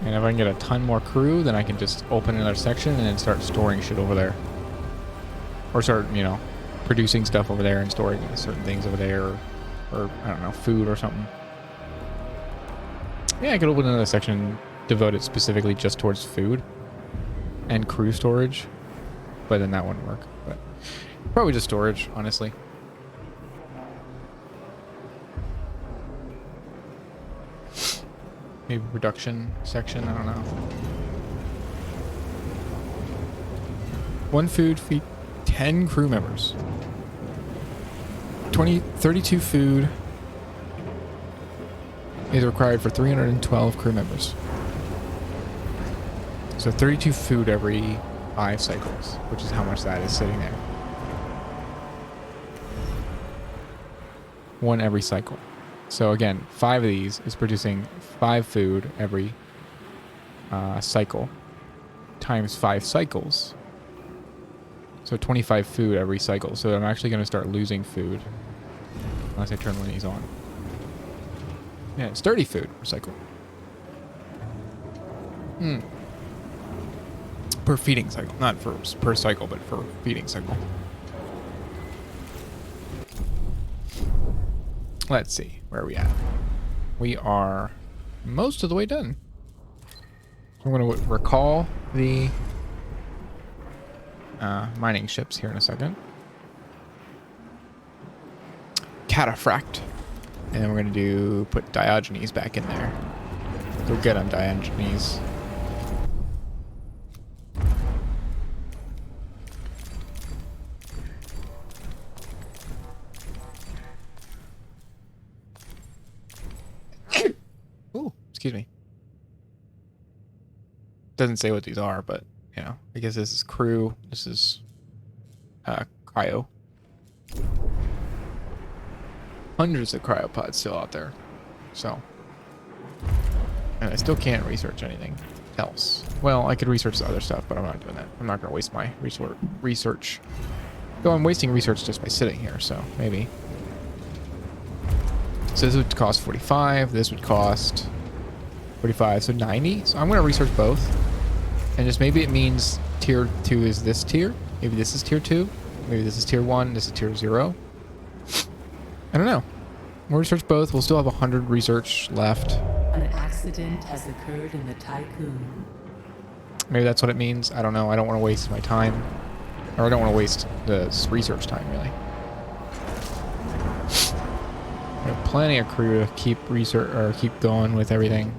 And if I can get a ton more crew, then I can just open another section and then start storing shit over there. Or start, you know, producing stuff over there and storing certain things over there. Or I don't know, food or something. Yeah, I could open another section devoted specifically just towards food and crew storage. But then that wouldn't work. But probably just storage, honestly. Maybe production section, I don't know. 1 food feed 10 crew members. 32 food is required for 312 crew members. So 32 food every 5 cycles, which is how much that is sitting there. One every cycle. So again, 5 of these is producing 5 food every cycle times 5 cycles. So 25 food every cycle. So I'm actually going to start losing food unless I turn one of these on. Yeah, it's 30 food per cycle. Per feeding cycle. Not for per cycle, but for feeding cycle. Let's see. Where are we at? We are most of the way done. I'm going to recall the mining ships here in a second. Cataphract. And then we're going to put Diogenes back in there. Go get him, Diogenes. Ooh, excuse me. Doesn't say what these are, but, you know, I guess this is crew. This is cryo. Hundreds of cryopods still out there. So. And I still can't research anything else. Well, I could research the other stuff, but I'm not doing that. I'm not going to waste my research. Though I'm wasting research just by sitting here, so maybe. So this would cost 45. This would cost 45, so 90. So I'm going to research both. And just maybe it means tier 2 is this tier. Maybe this is tier 2. Maybe this is tier 1. This is tier 0. I don't know. We'll research both. We'll still have 100 research left. An accident has occurred in the Tiqqun. Maybe that's what it means. I don't know. I don't want to waste my time. Or I don't want to waste the research time, really. We have plenty of crew to keep research or keep going with everything.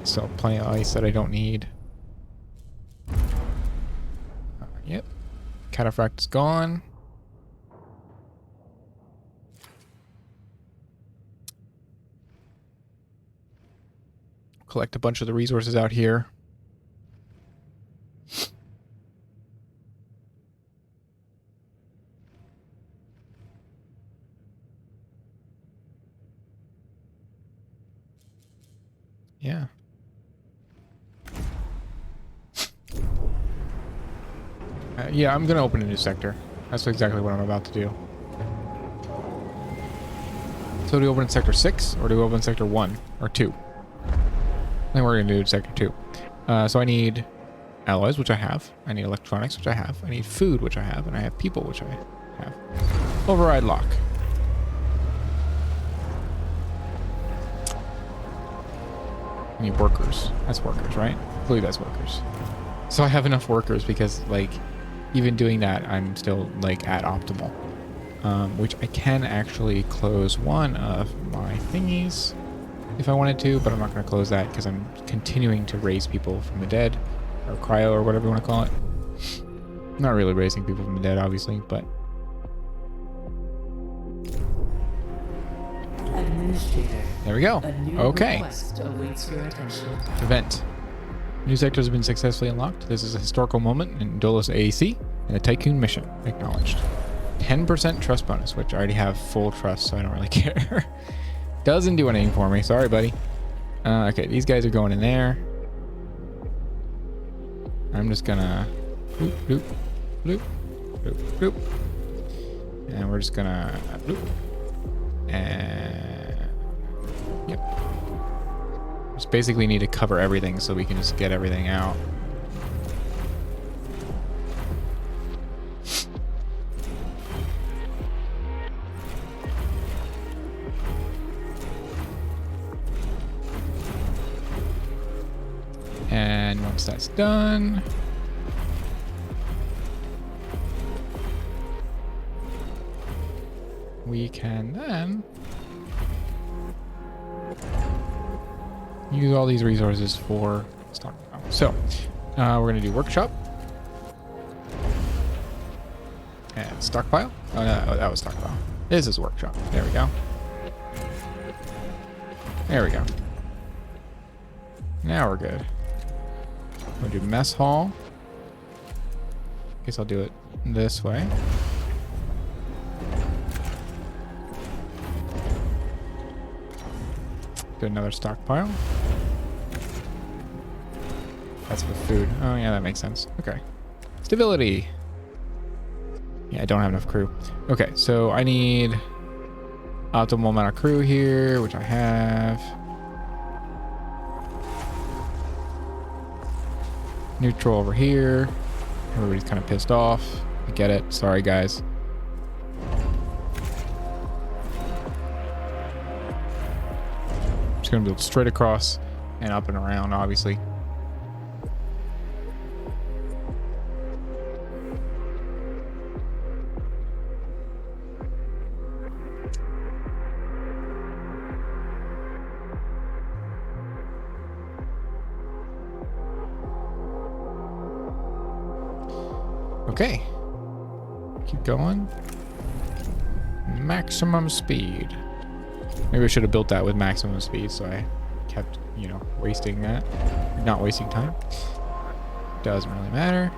So plenty of ice that I don't need. Yep. Cataphract is gone. Collect a bunch of the resources out here. Yeah. Yeah, I'm going to open a new sector. That's exactly what I'm about to do. So do we open in sector 6 or do we open in sector 1 or 2? I think we're going to do sector 2. So I need alloys, which I have. I need electronics, which I have. I need food, which I have. And I have people, which I have. Override lock. I need workers. That's workers, right? I believe that's workers. So I have enough workers because, like, even doing that, I'm still, like, at optimal. Which I can actually close one of my thingies if I wanted to, but I'm not going to close that because I'm continuing to raise people from the dead, or cryo, or whatever you want to call it. I'm not really raising people from the dead, obviously, but... Administrator. There we go. Okay. Awaits your attention. Event. New sectors have been successfully unlocked. This is a historical moment in Dolos AAC and the Tiqqun mission. Acknowledged. 10% trust bonus, which I already have full trust, so I don't really care. Doesn't do anything for me. Sorry, buddy. Okay, these guys are going in there. I'm just gonna... Bloop, bloop, bloop, bloop, bloop. And we're just gonna... Bloop. And... Yep. Just basically need to cover everything so we can just get everything out. And once that's done, we can then use all these resources for stockpile. So, we're going to do workshop. And stockpile. Oh, no, that was stockpile. This is workshop. There we go. There we go. Now we're good. We'll do mess hall. Guess I'll do it this way. Get another stockpile. That's for food. Oh yeah, that makes sense. Okay. Stability. Yeah, I don't have enough crew. Okay, so I need optimal amount of crew here, which I have. Neutral over here. Everybody's kind of pissed off. I get it. Sorry, guys. Just gonna build straight across and up and around, obviously. Okay. Keep going. Maximum speed. Maybe I should have built that with maximum speed, so I kept, you know, wasting that. Not wasting time. Doesn't really matter.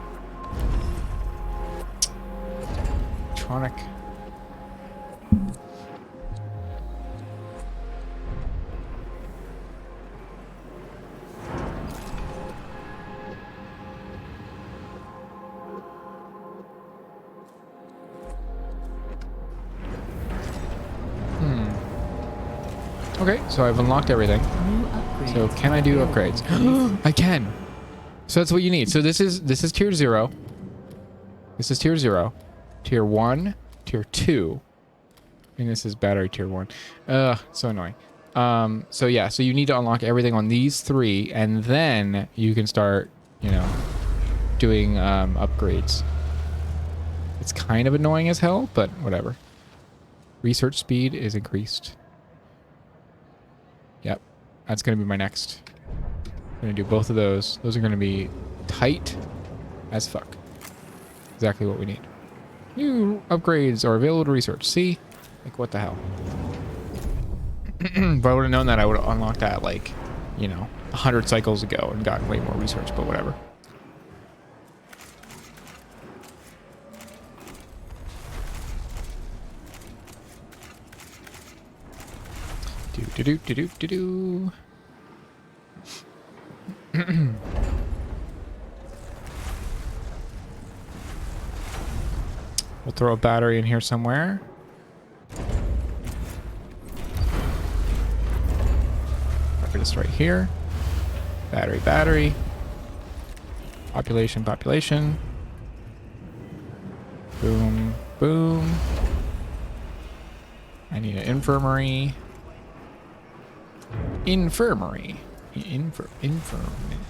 Electronic. Okay, so I've unlocked everything. So can I do upgrades? I can. So that's what you need. So this is tier 0. This is tier 0. Tier 1, tier 2. And this is battery tier 1. So annoying. So yeah, so you need to unlock everything on these 3, and then you can start, you know, doing upgrades. It's kind of annoying as hell, but whatever. Research speed is increased. Yep, that's going to be my next. I'm going to do both of those. Those are going to be tight as fuck. Exactly what we need. New upgrades are available to research. See? Like, what the hell? If I would have known that, I would have unlocked that, like, you know, 100 cycles ago and gotten way more research, but whatever. Do. We'll throw a battery in here somewhere. Put this right here. Battery. Population. Boom. I need an infirmary. Infirmary.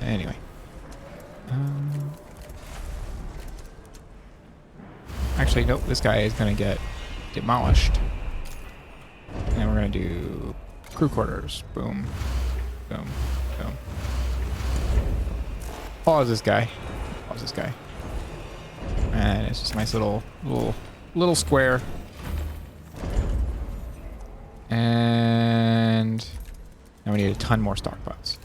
Anyway. Actually, nope. This guy is gonna get demolished. And then we're gonna do crew quarters. Boom. Pause this guy. And it's just a nice little square. And now we need a ton more stockpiles.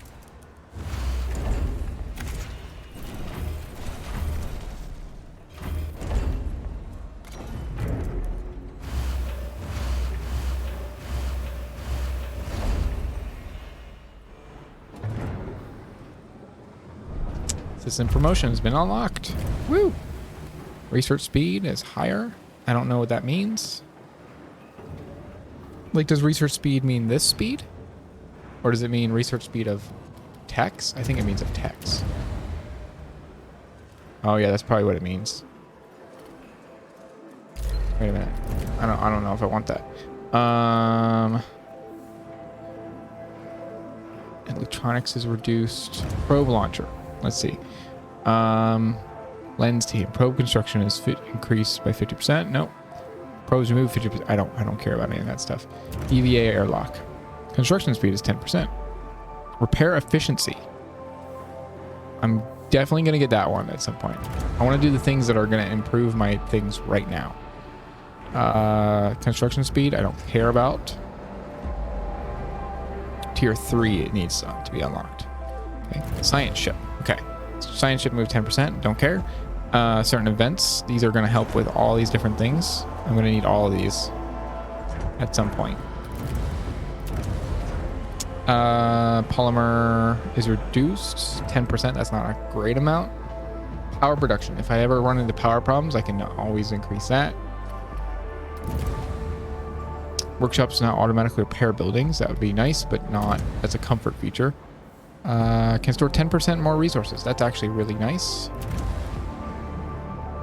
System promotion has been unlocked. Woo! Research speed is higher. I don't know what that means. Like, does research speed mean this speed? Or does it mean research speed of techs? I think it means of techs. Oh yeah, that's probably what it means. Wait a minute. I don't know if I want that. Electronics is reduced. Probe launcher. Let's see. Lens team. Probe construction is increased by 50%. Nope. Probes removed 50%. I don't care about any of that stuff. EVA airlock. Construction speed is 10%. Repair efficiency. I'm definitely going to get that one at some point. I want to do the things that are going to improve my things right now. Construction speed, I don't care about. Tier 3, it needs to be unlocked. Okay. Science ship. Okay. Science ship moved 10%. Don't care. Certain events. These are going to help with all these different things. I'm going to need all of these at some point. Polymer is reduced 10%. That's not a great amount. Power production. If I ever run into power problems, I can always increase that. Workshops now automatically repair buildings. That would be nice, but not as a comfort feature. Can store 10% more resources. That's actually really nice.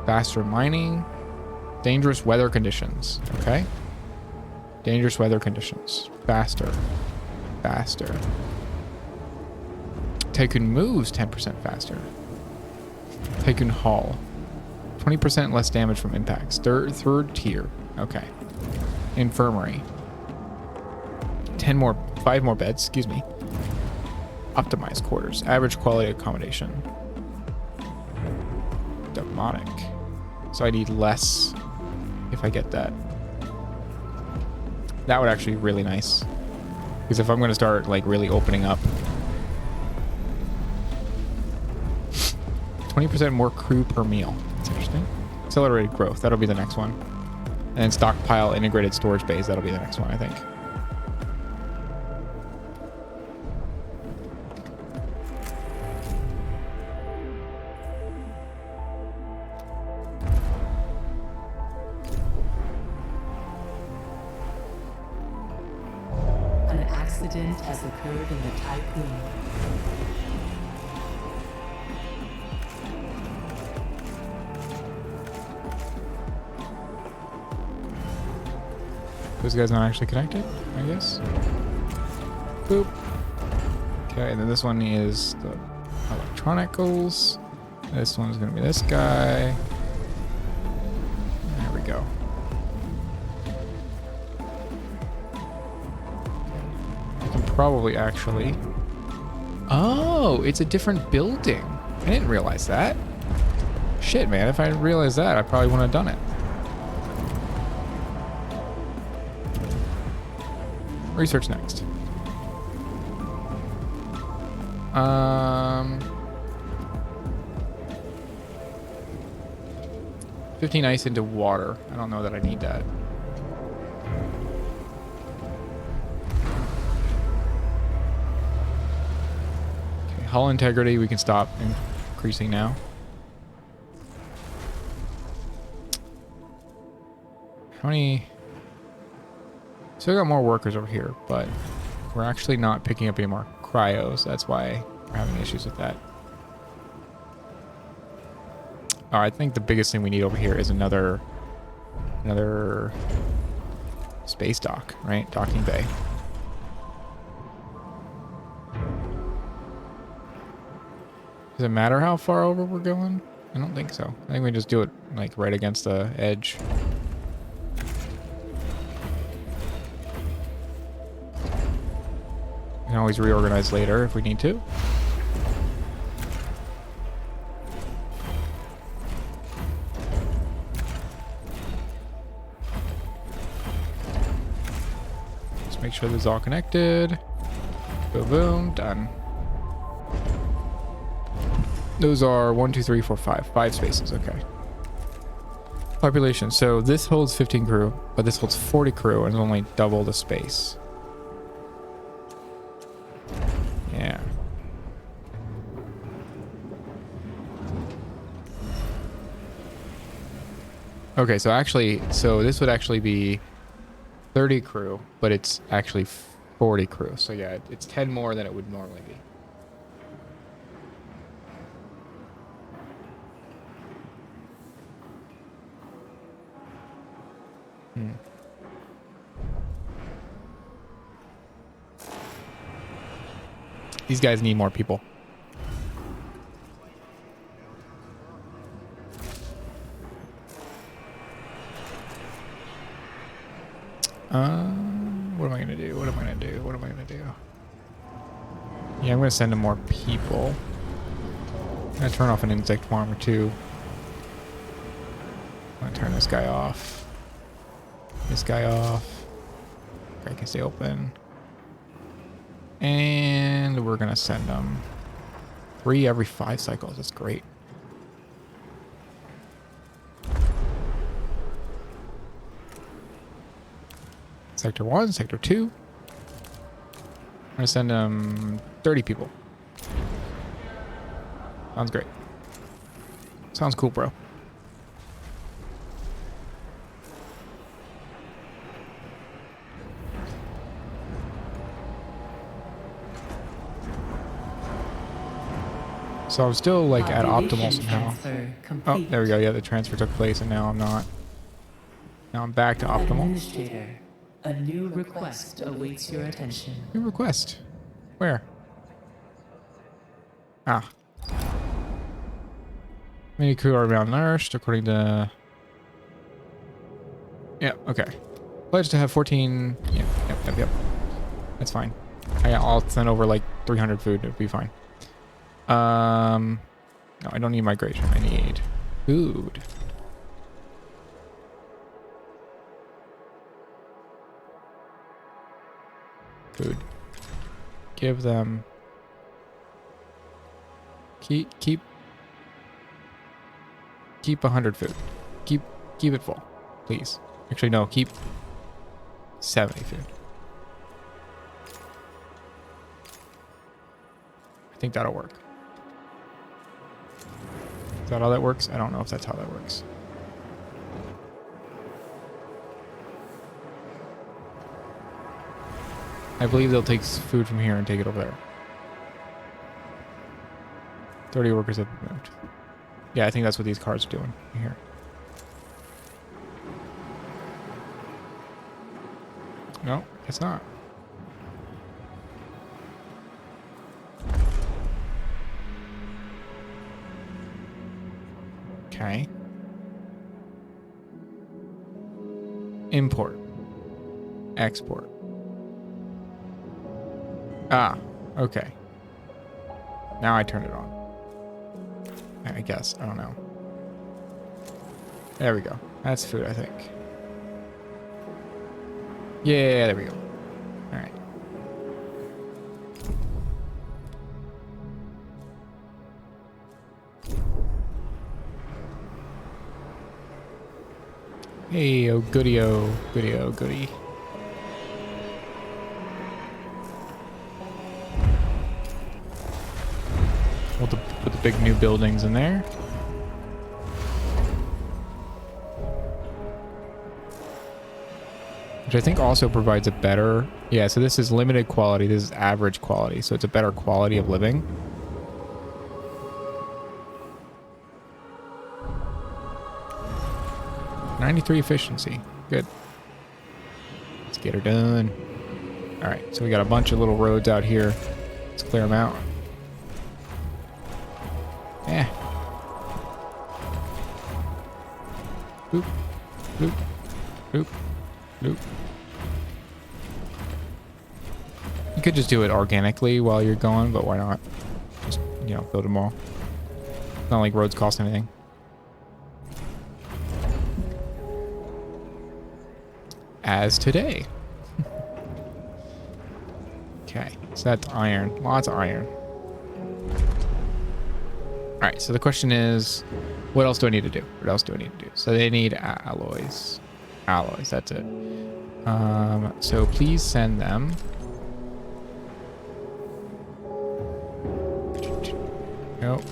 Faster mining. Dangerous weather conditions. Okay. Dangerous weather conditions. Faster. Faster. Tiqqun moves 10% faster. Tiqqun haul. 20% less damage from impacts. Third tier. Okay. Infirmary. 5 more beds, excuse me. Optimized quarters. Average quality accommodation. Demonic. So I need less if I get that. That would actually be really nice. Because if I'm going to start like really opening up. 20% more crew per meal. That's interesting. Accelerated growth. That'll be the next one. And then stockpile integrated storage bays. That'll be the next one, I think. An accident has occurred in the Tiqqun. Those guys not actually connected, I guess. Boop. Okay, and then this one is the electronicals. This one's gonna be this guy. There we go. I can probably actually... Oh, it's a different building. I didn't realize that. Shit, man, if I realized that, I probably wouldn't have done it. Research next. 15 ice into water. I don't know that I need that. Okay, hull integrity we can stop increasing now. How many... So we got more workers over here, but we're actually not picking up any more cryos. That's why we're having issues with that. I think the biggest thing we need over here is another space dock, right? Docking bay. Does it matter how far over we're going? I don't think so. I think we just do it like right against the edge. We can always reorganize later if we need to. Just make sure this is all connected. Boom, boom, done. Those are 1, 2, 3, 4, 5. 5 spaces, okay. Population. So this holds 15 crew, but this holds 40 crew and only double the space. Yeah. Okay, so actually, so this would actually be 30 crew, but it's actually 40 crew. So yeah, it's 10 more than it would normally be. These guys need more people. What am I gonna do? What am I gonna do? What am I gonna do? Yeah, I'm gonna send them more people. I'm gonna turn off an insect farm or two. I'm gonna turn this guy off. This guy off. I can stay open. And we're gonna send them 3 every 5 cycles. That's great. Sector 1, Sector 2. I'm going to send them 30 people. Sounds great. Sounds cool, bro. So I'm still like at optimal somehow. Oh, there we go. Yeah, the transfer took place and now I'm not. Now I'm back to optimal. Administrator, a new request awaits your attention. New request. Where? Ah. Many crew are malnourished according to... Yeah, okay. Pledge to have 14... Yep. That's fine. I'll send over like 300 food. It'll be fine. No, I don't need migration. I need food. Food. Give them... Keep 100 food. Keep it full, please. Actually, no, keep 70 food. I think that'll work. Is that how that works? I don't know if that's how that works. I believe they'll take food from here and take it over there. 30 workers have moved. Yeah, I think that's what these cars are doing here. No, it's not. Okay. Import. Export. Ah, okay. Now I turn it on. I guess. I don't know. There we go. That's food, I think. Yeah, there we go. All right. Hey, oh goody, oh goody, oh goody. We'll put the big new buildings in there. Which I think also provides a better... Yeah, so this is limited quality. This is average quality. So it's a better quality of living. .93 efficiency. Good. Let's get her done. Alright, so we got a bunch of little roads out here. Let's clear them out. Yeah. Boop. Boop. Boop. Boop. You could just do it organically while you're going, but why not? Just, you know, build them all. It's not like roads cost anything. As today. Okay, so that's iron. Lots of iron. Alright, so the question is, what else do I need to do? What else do I need to do? So they need alloys. Alloys, that's it. So please send them. Nope.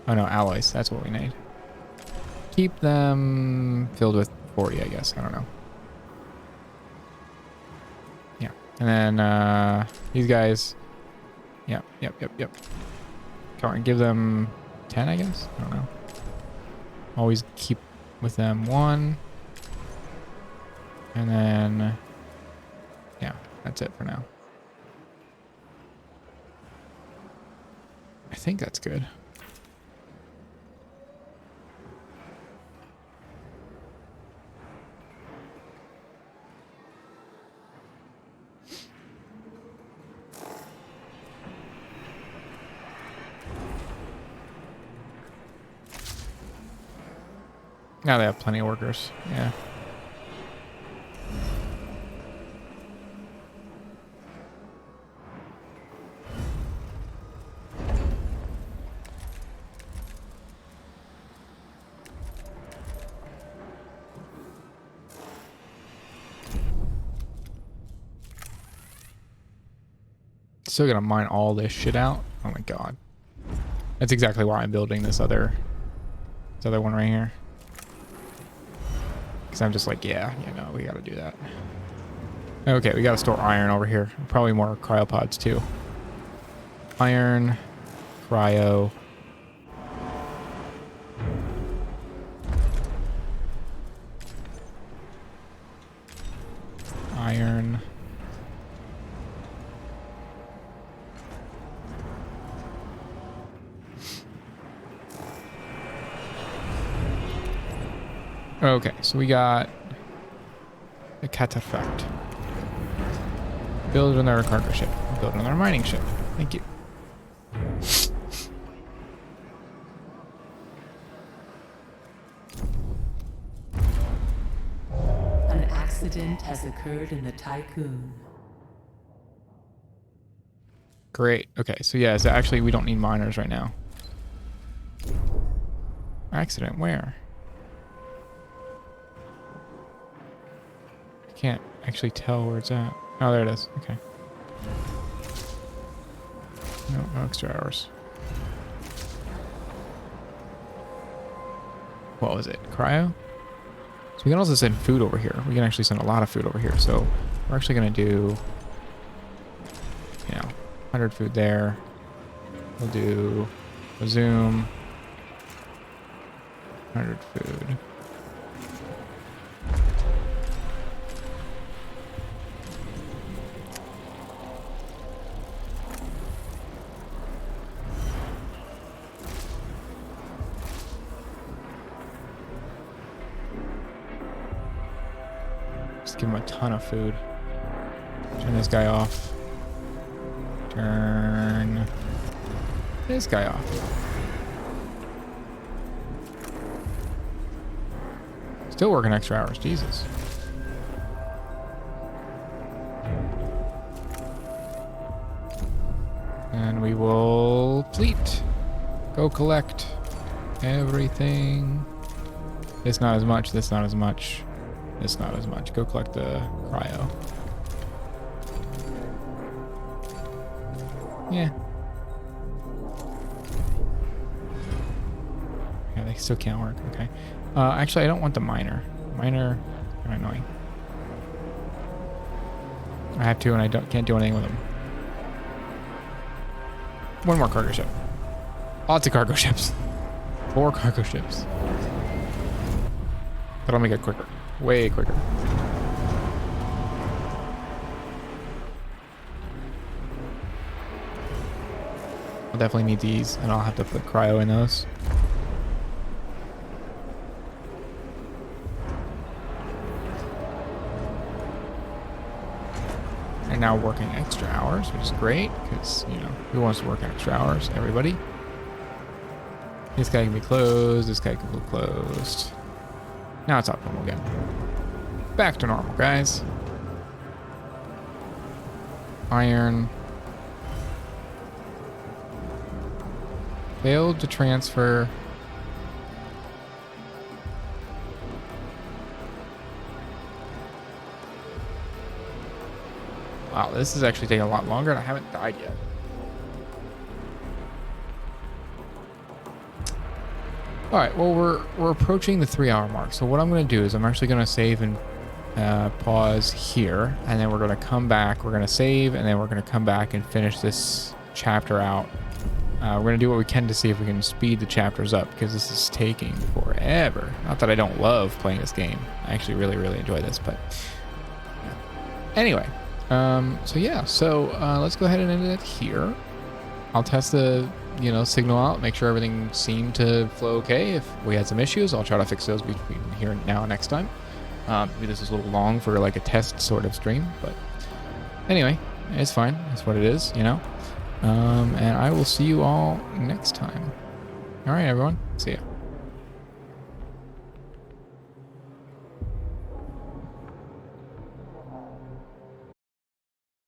Oh no, alloys, that's what we need. Keep them filled with 40, I guess. I don't know. Yeah. And then these guys. Yep. Come on, give them 10, I guess? I don't know. Always keep with them 1. And then, yeah, that's it for now. I think that's good. Now they have plenty of workers. Yeah. still gonna mine all this shit out. Oh my god. That's exactly why I'm building this other one right here. Because I'm just like, yeah, you know, we gotta do that. Okay, we gotta store iron over here. Probably more cryopods too. Iron, cryo. Iron. Okay, so we got a cataphract. Build another cargo ship. Build another mining ship. Thank you. An accident has occurred in the Tiqqun. Great. Okay, so yeah, so actually we don't need miners right now. Accident, where? I can't actually tell where it's at. Oh, there it is. Okay. No extra hours. What was it? Cryo? So we can also send food over here. We can actually send a lot of food over here. So we're actually going to do, you know, 100 food there. We'll do resume. 100 food. Just give him a ton of food. Turn this guy off. Turn this guy off. Still working extra hours, Jesus. And we will fleet. Go collect everything. This not as much, this not as much. This not as much. Go collect the cryo. Yeah. Yeah, they still can't work. Okay. Actually, I don't want the miner. Miner, kind of annoying. I have to, and I can't do anything with them. One more cargo ship. Lots of cargo ships. 4 cargo ships. That'll make it quicker. Way quicker. I'll definitely need these, and I'll have to put cryo in those. And now working extra hours, which is great, because, you know, who wants to work extra hours? Everybody. This guy can be closed, this guy can be closed. Now it's optimal again. Back to normal, guys. Iron. Failed to transfer. Wow, this is actually taking a lot longer and I haven't died yet. Alright, well we're approaching the 3-hour mark. So what I'm going to do is I'm actually going to save and pause here. And then we're going to come back. We're going to save and then we're going to come back and finish this chapter out. We're going to do what we can to see if we can speed the chapters up because this is taking forever. Not that I don't love playing this game. I actually really, really enjoy this, but anyway. So yeah, let's go ahead and end it here. I'll test the, signal out, make sure everything seemed to flow okay. If we had some issues, I'll try to fix those between here and now and next time. Maybe this is a little long for like a test sort of stream, but anyway, it's fine. That's what it is, And I will see you all next time. All right, everyone. See ya.